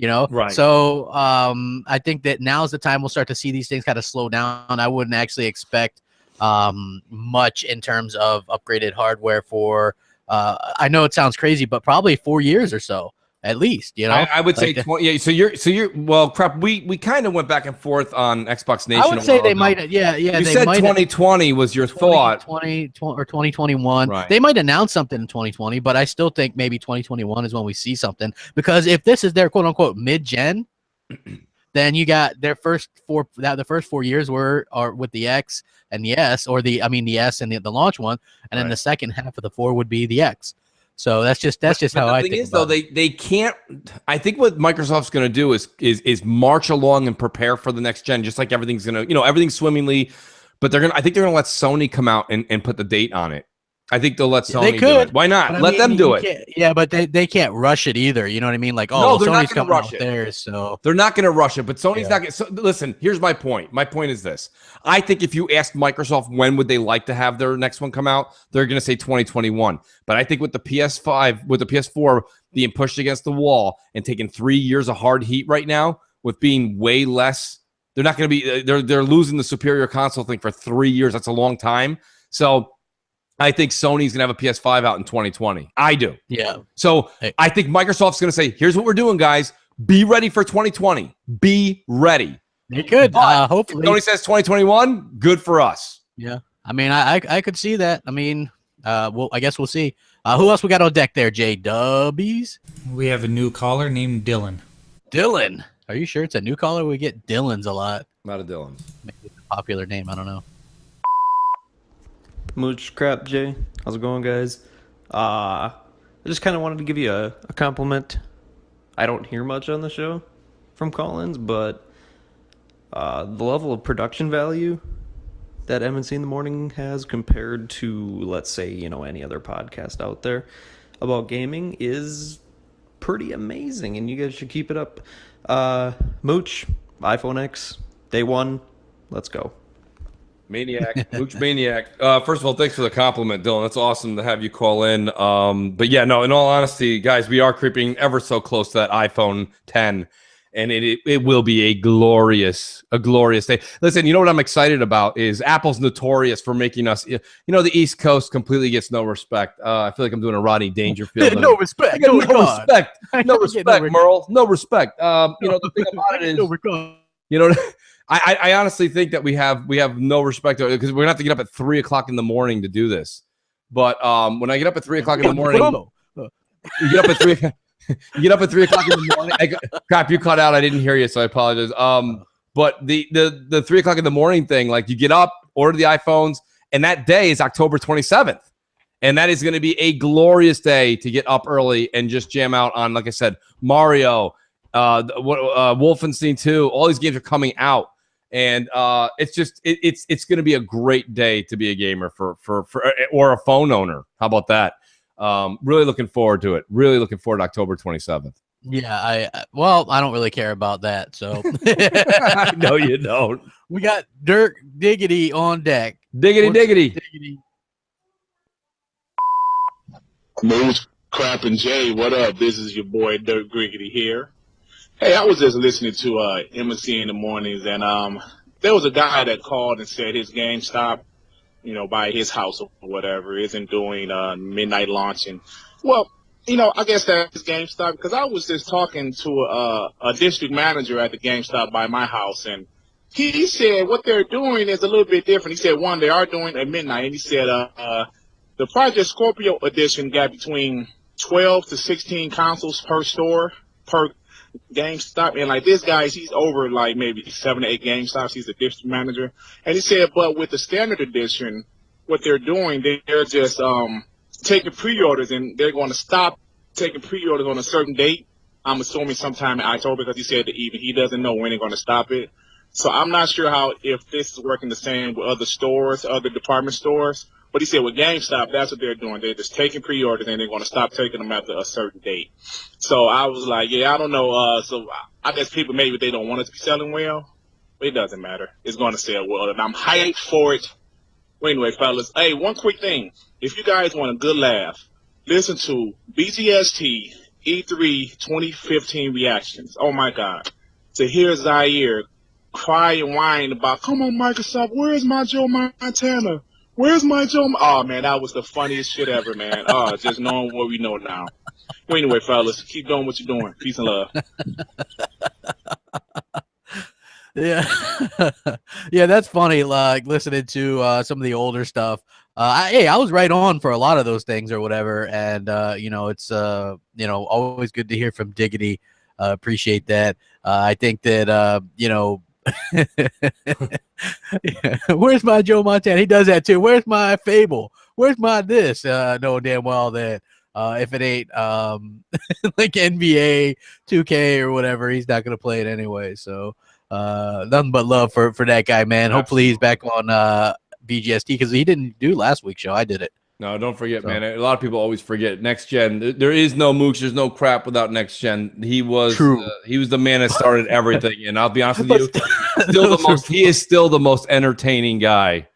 Right. So I think that now's the time we'll start to see these things kind of slow down. I wouldn't actually expect much in terms of upgraded hardware for I know it sounds crazy, but probably 4 years or so. At least, I would say 20. Yeah, so you're well, crap. We kind of went back and forth on Xbox Nation. I would say they might. Yeah. You they said might 2020 was your thought. 2020 or 2021. Right. They might announce something in 2020, but I still think maybe 2021 is when we see something, because if this is their quote unquote mid-gen, then you got their the first 4 years are with the X and the S, or the S and the launch one, and then the second half of the 4 would be the X. So that's just how I think. The thing is, though, they can't. I think what Microsoft's going to do is march along and prepare for the next gen, just like everything's going to, everything's swimmingly. But I think they're going to let Sony come out and put the date on it. I think they'll let Sony do it. Why not? Let them do it. Yeah, but they can't rush it either. You know what I mean? Like, no, they're Sony's not going to rush it. Theirs, so they're not going to rush it. But Sony's not going to. Listen, here's my point. My point is this. I think if you asked Microsoft when would they like to have their next one come out, they're going to say 2021. But I think with the PS5, with the PS4 being pushed against the wall and taking 3 years of hard heat right now, with being way less, they're not going to be. They're losing the superior console thing for 3 years. That's a long time. So I think Sony's going to have a PS5 out in 2020. I do. Yeah. So I think Microsoft's going to say, here's what we're doing, guys. Be ready for 2020. Be ready. They could. Hopefully. If Sony says 2021, good for us. Yeah. I mean, I could see that. I mean, I guess we'll see. Who else we got on deck there, J-Dubbies? We have a new caller named Dylan. Dylan. Are you sure it's a new caller? We get Dylans a lot. Not a Dylan. Maybe it's a popular name. I don't know. Mooch crap, Jay. How's it going, guys? I just kind of wanted to give you a compliment. I don't hear much on the show from Collins, but the level of production value that M&C in the Morning has compared to, let's say, any other podcast out there about gaming is pretty amazing, and you guys should keep it up. Mooch, iPhone X, day one, let's go. Maniac, Mooch Maniac. First of all, thanks for the compliment, Dylan. That's awesome to have you call in. But yeah, no, in all honesty, guys, we are creeping ever so close to that iPhone 10, and it will be a glorious day. Listen, you know what I'm excited about is Apple's notorious for making us, the East Coast completely gets no respect. I feel like I'm doing a Rodney Dangerfield. No respect. I got No no regard. respect. I No never get respect, no Merle. No respect. The thing about it is, No regard. I honestly think that we have no respect because we're gonna have to get up at 3:00 in the morning to do this. But when I get up at 3:00 in the morning, you get up at 3. You get up at 3:00 in the morning. Crap, you cut out. I didn't hear you, so I apologize. But the 3:00 in the morning thing, like you get up, order the iPhones, and that day is October 27th, and that is going to be a glorious day to get up early and just jam out on, like I said, Mario, Wolfenstein 2. All these games are coming out. And it's going to be a great day to be a gamer or a phone owner. How about that? Really looking forward to it. Really looking forward to October 27th. Yeah, I don't really care about that. So no, you don't. We got Dirk Diggity on deck. Diggity. Mooch, Crap, and Jay, what up? This is your boy Dirk Griggity here. Hey, I was just listening to M&C in the mornings, and there was a guy that called and said his GameStop, by his house or whatever, isn't doing midnight launching. Well, I guess that's GameStop, because I was just talking to a district manager at the GameStop by my house, and he said what they're doing is a little bit different. He said, one, they are doing at midnight, and he said the Project Scorpio edition got between 12 to 16 consoles per store, per GameStop, and like this guy, he's over like maybe 7 to 8 GameStops. He's a district manager, and he said, but with the standard edition, what they're doing, they're just taking pre-orders, and they're going to stop taking pre-orders on a certain date. I'm assuming sometime in October, because he said that even he doesn't know when they're going to stop it. So I'm not sure if this is working the same with other stores, other department stores. But he said with GameStop, that's what they're doing. They're just taking pre-orders, and they're going to stop taking them after a certain date. So I was like, yeah, I don't know. So I guess people, maybe they don't want it to be selling well. But it doesn't matter. It's going to sell well, and I'm hyped for it. Well, anyway, fellas, hey, one quick thing. If you guys want a good laugh, listen to BGST E3 2015 reactions. Oh, my God. To hear Zaire cry and whine about, come on, Microsoft, where's my Joe Montana? Where's my Joe? Oh, man, that was the funniest shit ever, man. Oh, just knowing what we know now. Well, anyway, fellas, keep doing what you're doing. Peace and love. Yeah. Yeah, that's funny. Like listening to some of the older stuff. I was right on for a lot of those things or whatever. And, it's, always good to hear from Diggity. Appreciate that. I think that, yeah. Where's my Joe Montana? He does that too. Where's my Fable? Where's my this? Knowing damn well that if it ain't like NBA 2K or whatever, he's not gonna play it anyway. So nothing but love for that guy, man. Hopefully he's back on BGST, because he didn't do last week's show. I did it. No, don't forget, man. A lot of people always forget next gen. There is no Mooch. There's no crap without next gen. He was the man that started everything. And I'll be honest with you, he is still the most entertaining guy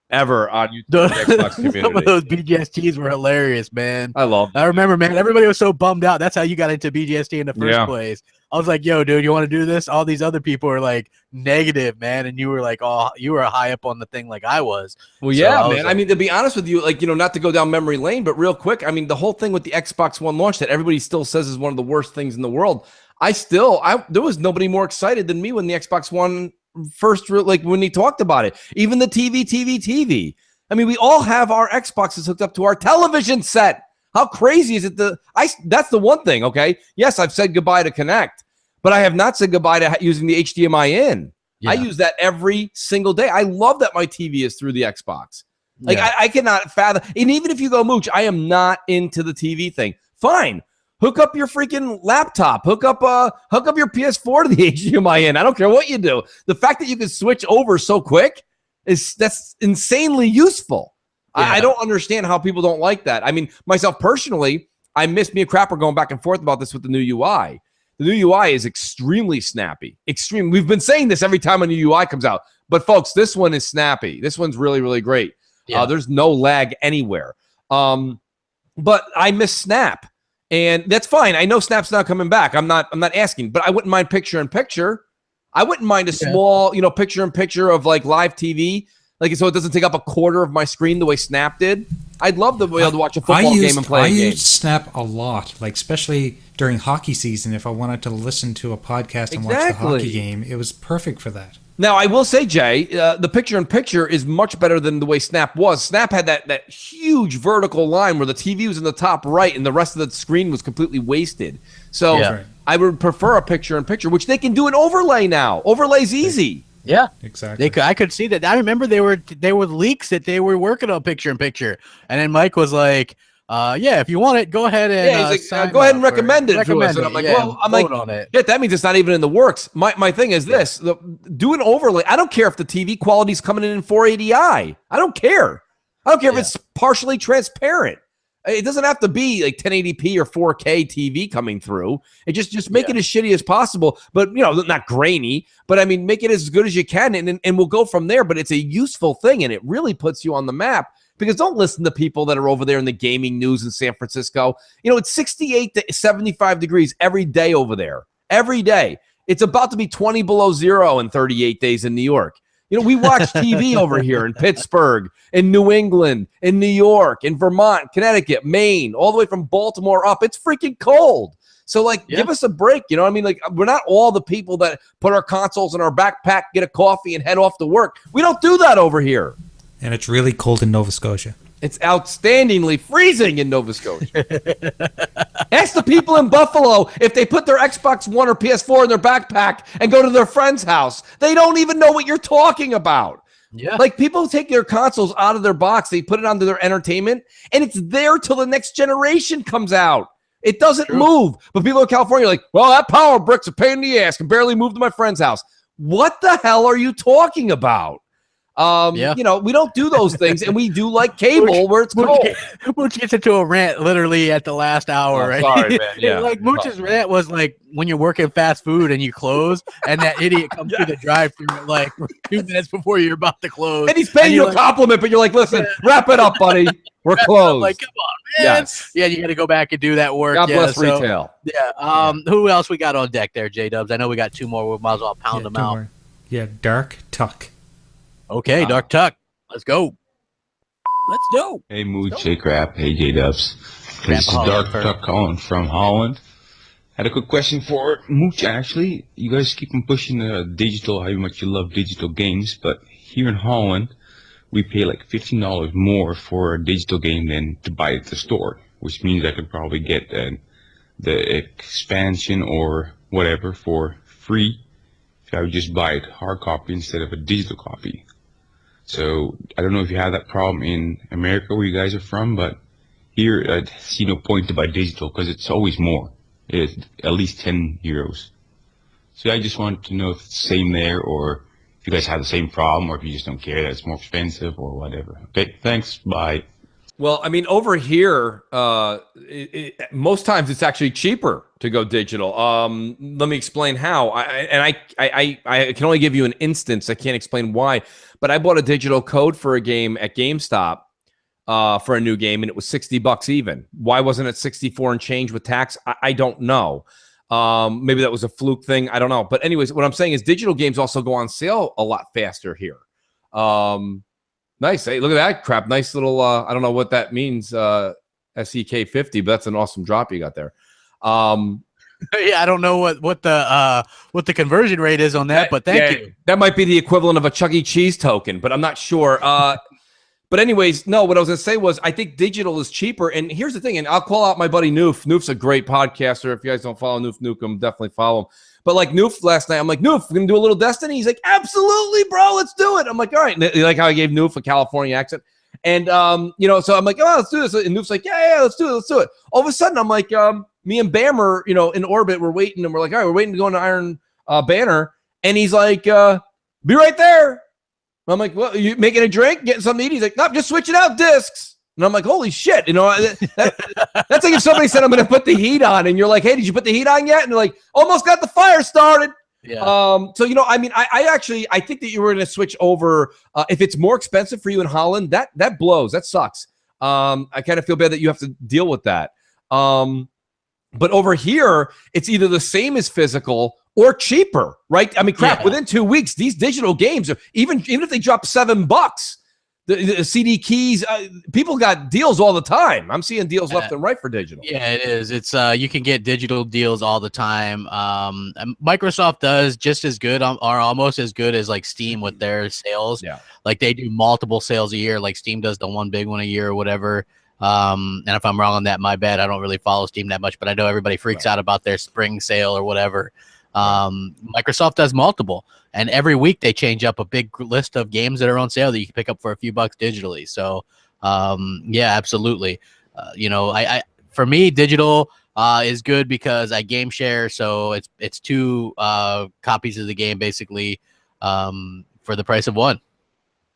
ever on YouTube. The Xbox community. Some of those BGSTs were hilarious, man. I remember, man. Everybody was so bummed out. That's how you got into BGST in the first place. I was like, yo, dude, you want to do this? All these other people are like negative, man. And you were like, oh, you were high up on the thing like I was. Well, yeah, man. I mean, to be honest with you, like, not to go down memory lane, but real quick, I mean, the whole thing with the Xbox One launch that everybody still says is one of the worst things in the world. There was nobody more excited than me when the Xbox One first, like when he talked about it. Even the TV. I mean, we all have our Xboxes hooked up to our television set. How crazy is it? That's the one thing, okay? Yes, I've said goodbye to Kinect, but I have not said goodbye to using the HDMI in. Yeah. I use that every single day. I love that my TV is through the Xbox. Like, I cannot fathom. And even if you go, Mooch, I am not into the TV thing. Fine. Hook up your freaking laptop. Hook up your PS4 to the HDMI in. I don't care what you do. The fact that you can switch over so quick that's insanely useful. Yeah. I don't understand how people don't like that. I mean, myself personally, I miss me and Crapper going back and forth about this with the new UI. The new UI is extremely snappy. Extreme. We've been saying this every time a new UI comes out. But, folks, this one is snappy. This one's really, really great. Yeah. There's no lag anywhere. But I miss Snap. And that's fine. I know Snap's not coming back. I'm not asking. But I wouldn't mind picture-in-picture. I wouldn't mind a small, picture-in-picture of, like, live TV. Like, so it doesn't take up a quarter of my screen the way Snap did. I'd love to be able to watch a football game and play a game. I used Snap a lot, like especially during hockey season. If I wanted to listen to a podcast and watch the hockey game, it was perfect for that. Now, I will say, Jay, the picture-in-picture is much better than the way Snap was. Snap had that huge vertical line where the TV was in the top right and the rest of the screen was completely wasted. So I would prefer a picture-in-picture, which they can do an overlay now. Overlay's easy. Yeah, exactly. I could see that. I remember there were leaks that they were working on picture-in-picture, and then Mike was like, "Yeah, if you want it, go ahead and he's like, go ahead and recommend it to us." And I'm like, on it. Yeah, that means it's not even in the works. My thing is this: do an overlay. I don't care if the TV quality's coming in 480i. I don't care. I don't care if it's partially transparent. It doesn't have to be like 1080p or 4K TV coming through. It just make it as shitty as possible, but not grainy. But I mean, make it as good as you can, and we'll go from there. But it's a useful thing, and it really puts you on the map. Because don't listen to people that are over there in the gaming news in San Francisco. It's 68 to 75 degrees every day over there. Every day. It's about to be 20 below zero in 38 days in New York. We watch TV over here in Pittsburgh, in New England, in New York, in Vermont, Connecticut, Maine, all the way from Baltimore up. It's freaking cold. So, give us a break. You know what I mean? We're not all the people that put our consoles in our backpack, get a coffee, and head off to work. We don't do that over here. And it's really cold in Nova Scotia. It's outstandingly freezing in Nova Scotia. Ask the people in Buffalo if they put their Xbox One or PS4 in their backpack and go to their friend's house. They don't even know what you're talking about. Yeah. Like, people take their consoles out of their box, they put it onto their entertainment, and it's there till the next generation comes out. It doesn't move. But people in California are like, well, that power brick's a pain in the ass. Can barely move to my friend's house. What the hell are you talking about? We don't do those things, and we do like cable where it's cold. Mooch gets into a rant literally at the last hour, right? Sorry, man. Yeah. Like, Mooch's rant was like when you're working fast food and you close, and that idiot comes through the drive-thru like 2 minutes before you're about to close. And he's paying you a compliment, but you're like, listen, wrap it up, buddy. We're closed. Like, come on, man. Yes. Yeah, you got to go back and do that work. God bless retail. Yeah. Who else we got on deck there, J-Dubs? I know we got two more. We might as well pound them out. Yeah, Dark Tuck. Okay, Dark Tuck. Let's go. Let's go. Hey, Mooch. Hey, Crap. Hey, J-Dubs. This is Dark Tuck calling from Holland. Had a quick question for Mooch, actually. You guys keep on pushing digital, how much you love digital games, but here in Holland, we pay like $15 more for a digital game than to buy it at the store, which means I could probably get the expansion or whatever for free if I would just buy it hard copy instead of a digital copy. So I don't know if you have that problem in America where you guys are from, but here I see no point to buy digital because it's always more. It's at least 10 euros. So I just wanted to know if it's the same there, or if you guys have the same problem, or if you just don't care that it's more expensive or whatever. Okay, thanks. Bye. Well, I mean, over here, most times it's actually cheaper to go digital. Let me explain how. I can only give you an instance. I can't explain why. But I bought a digital code for a game at GameStop for a new game, and it was $60 even. Why wasn't it 64 and change with tax? I don't know. Maybe that was a fluke thing. I don't know. But anyways, what I'm saying is digital games also go on sale a lot faster here. Nice. Hey, look at that crap. Nice little, I don't know what that means, SEK 50, but that's an awesome drop you got there. Yeah, I don't know what the conversion rate is on that, but thank you. That might be the equivalent of a Chuck E. Cheese token, but I'm not sure. But anyways, no, what I was going to say was I think digital is cheaper. And here's the thing, and I'll call out my buddy Noof. Noof's a great podcaster. If you guys don't follow Noof Nukem, definitely follow him. But like Noof last night, I'm like, Noof, we're going to do a little Destiny? He's like, absolutely, bro, let's do it. I'm like, all right. And like how I gave Noof a California accent. And, so I'm like, oh, let's do this. And Noof's like, yeah, let's do it. All of a sudden, I'm like, me and Bammer, in orbit, we're waiting. And we're like, all right, we're waiting to go into Iron Banner. And he's like, be right there. I'm like, well, you making a drink, getting something to eat? He's like, no, just switching out discs. And I'm like, holy shit, that's like if somebody said I'm going to put the heat on, and you're like, hey, did you put the heat on yet? And they're like, almost got the fire started. Yeah. So I mean, I think that you were going to switch over. If it's more expensive for you in Holland, that blows. That sucks. I kind of feel bad that you have to deal with that. But over here, it's either the same as physical or cheaper, right? I mean, crap. Within 2 weeks, these digital games are even if they drop $7, the CD keys, people got deals all the time. I'm seeing deals left and right for digital. Yeah, it is. It's you can get digital deals all the time. And Microsoft does just as good, or almost as good as like Steam with their sales. Yeah, like they do multiple sales a year. Like Steam does the one big one a year or whatever. And if I'm wrong on that, my bad. I don't really follow Steam that much, but I know everybody freaks out about their spring sale or whatever. Microsoft does multiple, and every week they change up a big list of games that are on sale that you can pick up for a few bucks digitally. So, yeah, absolutely. I for me, digital is good because I game share, so it's 2 copies of the game basically for the price of 1.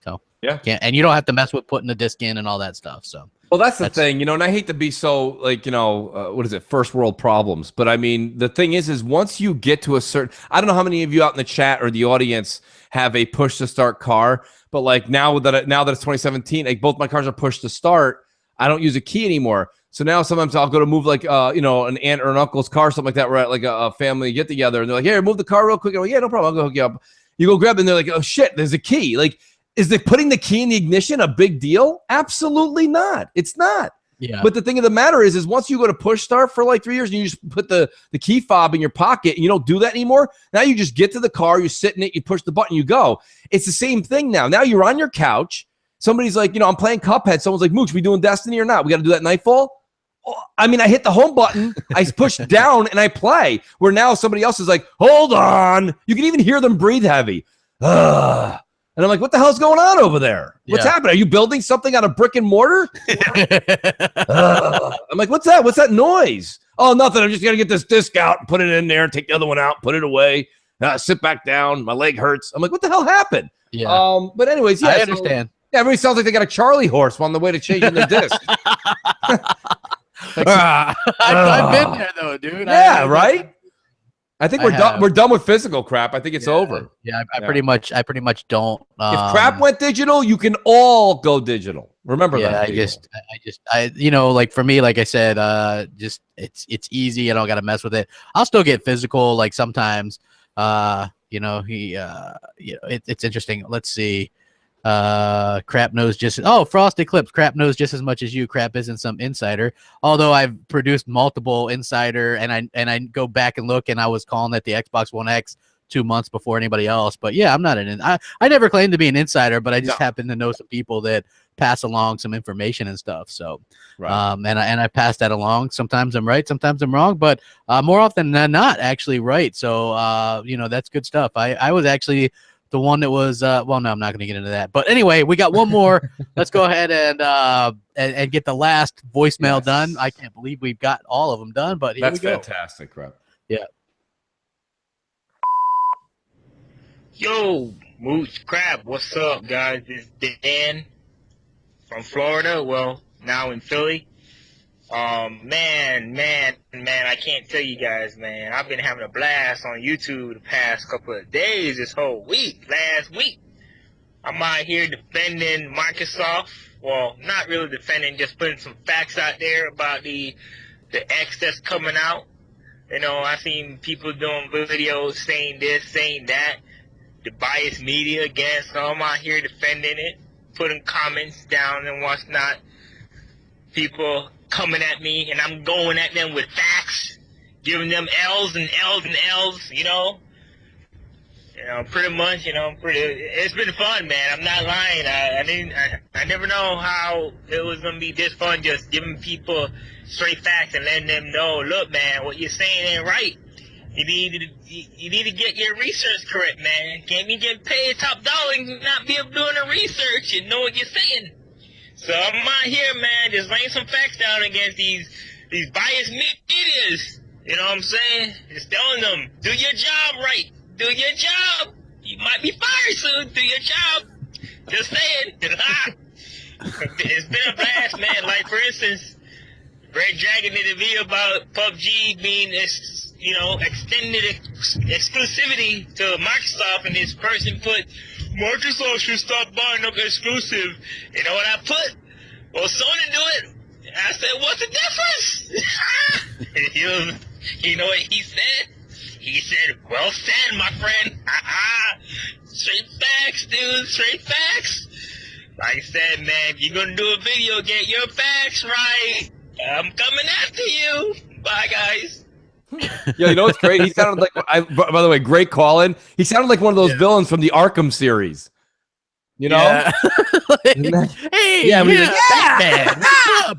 So yeah, and you don't have to mess with putting the disc in and all that stuff. So. Well, that's the thing, and I hate to be so like, what is it, first world problems, but I mean, the thing is once you get to a certain, I don't know how many of you out in the chat or the audience have a push to start car, but like now that it's 2017, like both my cars are push to start, I don't use a key anymore. So now sometimes I'll go to move like, an aunt or an uncle's car, something like that. We're at like a family get together, and they're like, "Here, move the car real quick." I'm like, "Yeah, no problem. I'll go hook you up." You go grab it, and they're like, "Oh shit, there's a key." Like, is putting the key in the ignition a big deal? Absolutely not. It's not. Yeah. But the thing of the matter is once you go to push start for like 3 years and you just put the key fob in your pocket and you don't do that anymore, now you just get to the car, you sit in it, you push the button, you go. It's the same thing now. Now you're on your couch. Somebody's like, I'm playing Cuphead. Someone's like, Mooch, we doing Destiny or not? We got to do that Nightfall? I mean, I hit the home button, I push down, and I play. Where now somebody else is like, hold on. You can even hear them breathe heavy. Ugh. And I'm like, what the hell's going on over there? What's happening? Are you building something out of brick and mortar? I'm like, what's that? What's that noise? Oh, nothing. I'm just going to get this disc out and put it in there, take the other one out, put it away, sit back down. My leg hurts. I'm like, what the hell happened? Yeah. But anyways, yeah. I understand. Everybody sounds like they got a Charlie horse on the way to changing their disc. I've been there though, dude. Yeah, right? I think we're done with physical crap. I think it's over. Yeah, I pretty much don't. If crap went digital, you can all go digital. Remember that. I like for me, like I said, just it's easy. I don't got to mess with it. I'll still get physical, like sometimes. It's interesting. Let's see. Crap knows Frost Eclipse. Crap knows just as much as you. Crap isn't some insider. Although I've produced multiple insider, and I go back and look, and I was calling it the Xbox One X 2 months before anybody else. But yeah, I'm not I never claimed to be an insider, but I just happen to know some people that pass along some information and stuff. So, and I pass that along. Sometimes I'm right, sometimes I'm wrong, but more often than not, actually right. So, that's good stuff. I was actually the one that was well, no, I'm not going to get into that. But anyway, we got one more. Let's go ahead and get the last voicemail done. I can't believe we've got all of them done, but here we go. That's fantastic, crap. Yeah. Yo, Mooch Crab, what's up, guys? This is Dan from Florida. Well, now in Philly. Man, I can't tell you guys, man. I've been having a blast on YouTube the past couple of days, this whole week, last week. I'm out here defending Microsoft. Well, not really defending, just putting some facts out there about the X that's coming out. I've seen people doing videos saying this, saying that, the biased media again, so I'm out here defending it, putting comments down and what's not. People coming at me, and I'm going at them with facts, giving them L's and L's and L's, pretty much, it's been fun, man. I'm not lying. I never know how it was going to be this fun, just giving people straight facts and letting them know, look, man, what you're saying ain't right. You need to get your research correct, man. Can't be getting paid top dollar and not be able to do the research and know what you're saying. So I'm out here, man, just laying some facts down against these biased medias. You know what I'm saying? Just telling them, do your job right. Do your job. You might be fired soon. Do your job. Just saying. It's been a blast, man. Like, for instance, Red Dragon did a video about PUBG being, extended exclusivity to Microsoft, and this person put, Microsoft should stop buying up exclusive. You know what I put? Well, Sony do it. I said, what's the difference? You know what he said? He said, well said, my friend. Straight facts, dude. Straight facts. Like I said, man, if you're going to do a video, get your facts right. I'm coming after you. Bye, guys. Yeah, you know what's great? He sounded like, by the way, great call-in. He sounded like one of those villains from the Arkham series. You know? Yeah. Hey, yeah, Batman.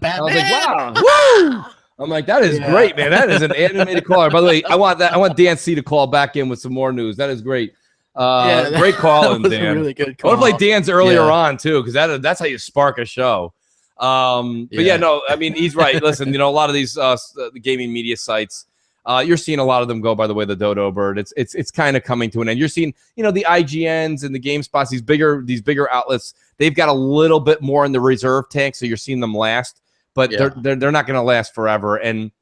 Batman. I was like, wow. Woo! I'm like, that is great, man. That is an animated caller. By the way, I want Dan C to call back in with some more news. That is great. Great call in, Dan. Really good I want to play call. Dan's earlier on too, because that's how you spark a show. But no, I mean, he's right. Listen, a lot of these the gaming media sites, you're seeing a lot of them go by the way the dodo bird. It's kind of coming to an end. You're seeing, the IGNs and the GameSpots, these bigger outlets. They've got a little bit more in the reserve tank, so you're seeing them last. But they're not going to last forever, and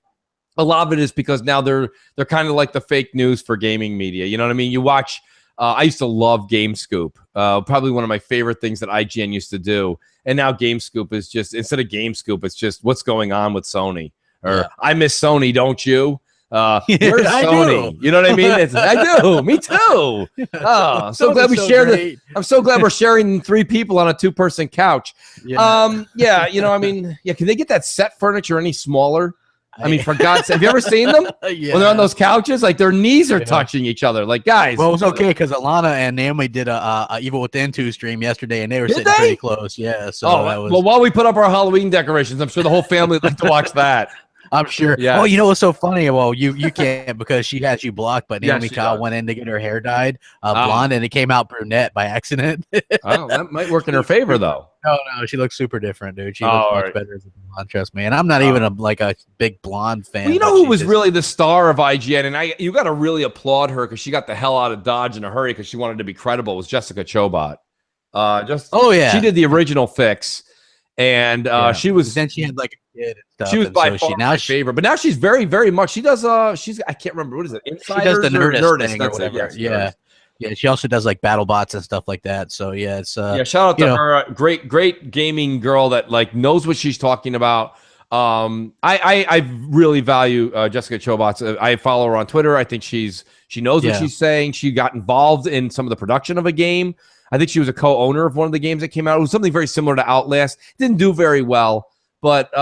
a lot of it is because now they're kind of like the fake news for gaming media. You know what I mean? You watch. I used to love GameScoop. Probably one of my favorite things that IGN used to do. And now GameScoop is just, instead of GameScoop, it's just what's going on with Sony. Or I miss Sony, don't you? Where's Sony? You know what I mean? I do. Me too. Oh, so glad we shared. I'm so glad we're sharing 3 people on a 2-person couch. Can they get that set furniture any smaller? I mean, for God's sake, have you ever seen them? When they're on those couches, like their knees are touching each other. Like, guys. Well, it was okay because Alana and Naomi did a Evil Within 2 stream yesterday, and they were sitting pretty close. Yeah. So that was. Well, while we put up our Halloween decorations, I'm sure the whole family would like to watch that. I'm sure. Yeah. Oh, you know what's so funny? Well, you can't because she has you blocked, but Naomi Kyle went in to get her hair dyed blonde, and it came out brunette by accident. Oh, that might work in her favor, though. No, she looks super different, dude. She looks much better as a blonde, trust me. And I'm not even a big blonde fan. Well, you know who was really the star of IGN, and you got to really applaud her because she got the hell out of Dodge in a hurry because she wanted to be credible. Was Jessica Chobot? She did the original Fix, and she was. Then she had like a kid and stuff. She was by far my favorite, but now she's very, very much. She does. I can't remember what is it. Insiders, she does the Nerdist thing or that's whatever. It, yes, Yeah, she also does like battle bots and stuff like that. So yeah, it's shout out to her. Great gaming girl that like knows what she's talking about. I really value Jessica Chobot. I follow her on Twitter. I think she knows what she's saying. She got involved in some of the production of a game. I think she was a co-owner of one of the games that came out. It was something very similar to Outlast. Didn't do very well, but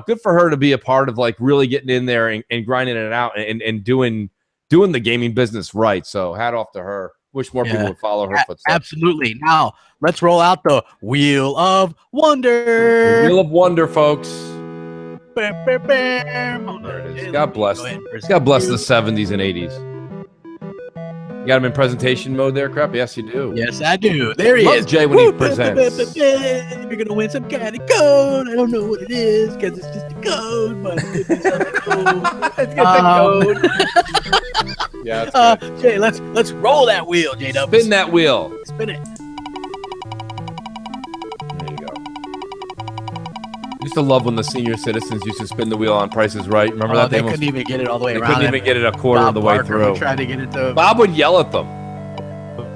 good for her to be a part of like really getting in there and grinding it out and doing the gaming business right. So hat off to her. Wish more people would follow her footsteps. Absolutely. Now let's roll out the Wheel of Wonder. The Wheel of Wonder, folks. There it is. God bless the 70s and 80s. You got him in presentation mode there, Crap? Yes, you do. Yes, I do. There he is. Jay when he presents. You're going to win some kind of code. I don't know what it is because it's just a code, but it could be something cool. It's code. Yeah, that's good. Jay, let's roll that wheel, J-Dub. Spin that wheel. Spin it. There you go. Used to love when the senior citizens used to spin the wheel on Price is Right. Remember that? They couldn't even get it all the way they around. They couldn't even get it a quarter of the way through. Tried to get it to. Bob would yell at them.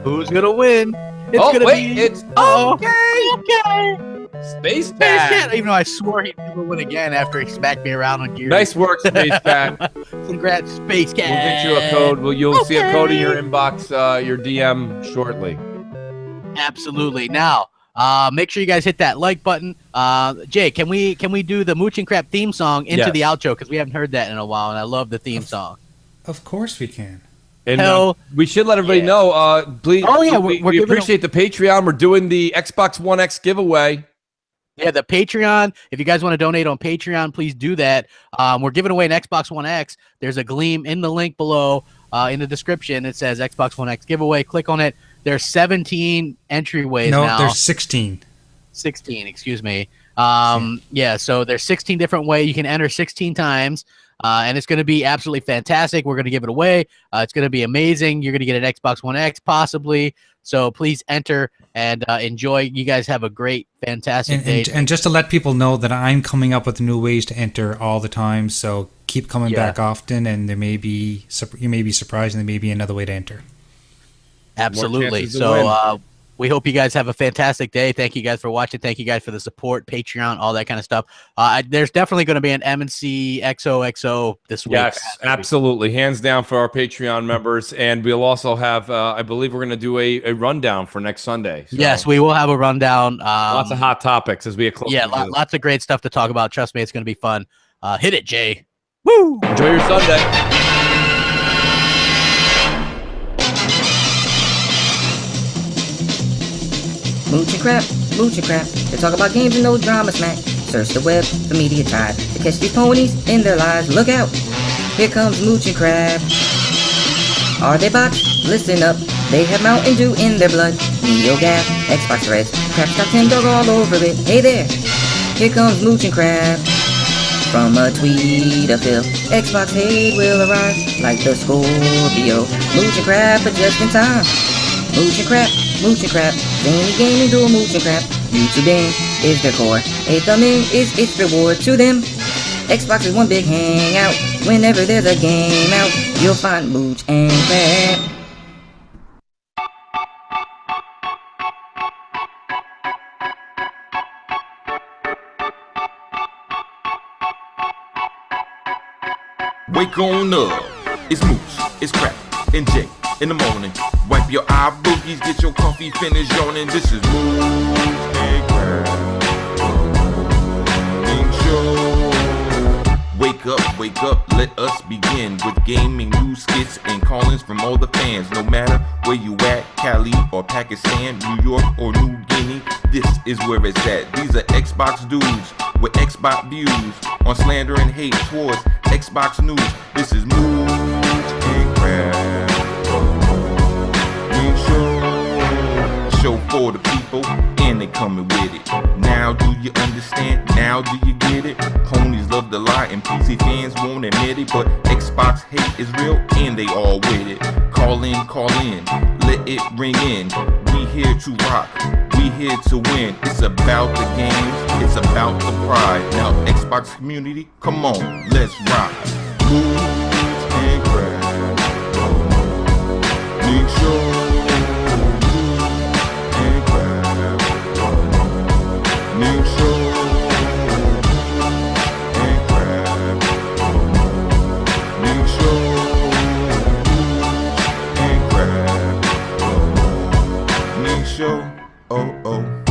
Who's gonna win? It's okay. Space Cat. Even though I swore he'd never win again after he smacked me around on Gears. Nice work, Space Cat. Congrats, Space Cat. We'll get you a code. You'll see a code in your inbox, your DM shortly. Absolutely. Now, make sure you guys hit that like button. Jay, can we do the Mooch and Crap theme song into the outro because we haven't heard that in a while, and I love the theme song. Of course we can. And we should let everybody know. Please. Oh yeah, we appreciate the Patreon. We're doing the Xbox One X giveaway. Yeah, the Patreon. If you guys want to donate on Patreon, please do that. We're giving away an Xbox One X. There's a Gleam in the link below in the description. It says Xbox One X giveaway. Click on it. There's 17 entryways now. No, there's 16. 16, excuse me. Yeah, so there's 16 different ways. You can enter 16 times. and it's going to be absolutely fantastic. We're going to give it away. It's going to be amazing. You're going to get an Xbox One X possibly. So please enter and enjoy. You guys have a great, fantastic day. And just to let people know that I'm coming up with new ways to enter all the time. So keep coming back often, and you may be surprised, and there may be another way to enter. Absolutely. So we hope you guys have a fantastic day. Thank you guys for watching. Thank you guys for the support, Patreon, all that kind of stuff. There's definitely going to be an M&C XOXO this week. Yes, absolutely. Hands down for our Patreon members. And we'll also have, I believe we're going to do a rundown for next Sunday. So. Yes, we will have a rundown. Lots of hot topics as we get close. Yeah, lots of great stuff to talk about. Trust me, it's going to be fun. Hit it, Jay. Woo! Enjoy your Sunday. Mooch and crap, to talk about games and no drama smack. Search the web for media ties to catch these ponies in their lives. Look out, here comes Mooch and Crab. Are they bots? Listen up, they have Mountain Dew in their blood. NeoGaf, Xbox Red, Crap's got 10 dog all over it. Hey there, here comes Mooch and Crab. From a tweet of Phil, Xbox hate will arrive like the Scorpio. Mooch and Crab, but just in time. Mooch and crap, zany gaming duel mooch and crap. YouTubing is their core, a thumbing is its reward to them. Xbox is one big hangout, whenever there's a game out, you'll find mooch and crap. Wake on up, it's Mooch, it's Crap, and Jay in the morning. Wipe your eye boogies, get your coffee finished yawning. This is Mooch and Crab Morning Show. Wake up, let us begin with gaming news, skits, and call-ins from all the fans. No matter where you at, Cali or Pakistan, New York or New Guinea, this is where it's at. These are Xbox dudes with Xbox views on slander and hate towards Xbox news. This is Mooch and Crab Show for the people, and they coming with it. Now do you understand? Now do you get it? Ponies love to lie and PC fans won't admit it, but Xbox hate is real and they all with it. Call in, let it ring in. We here to rock, we here to win. It's about the games, it's about the pride. Now Xbox community, come on, let's rock. Mooch and Crab, make sure. Show, oh.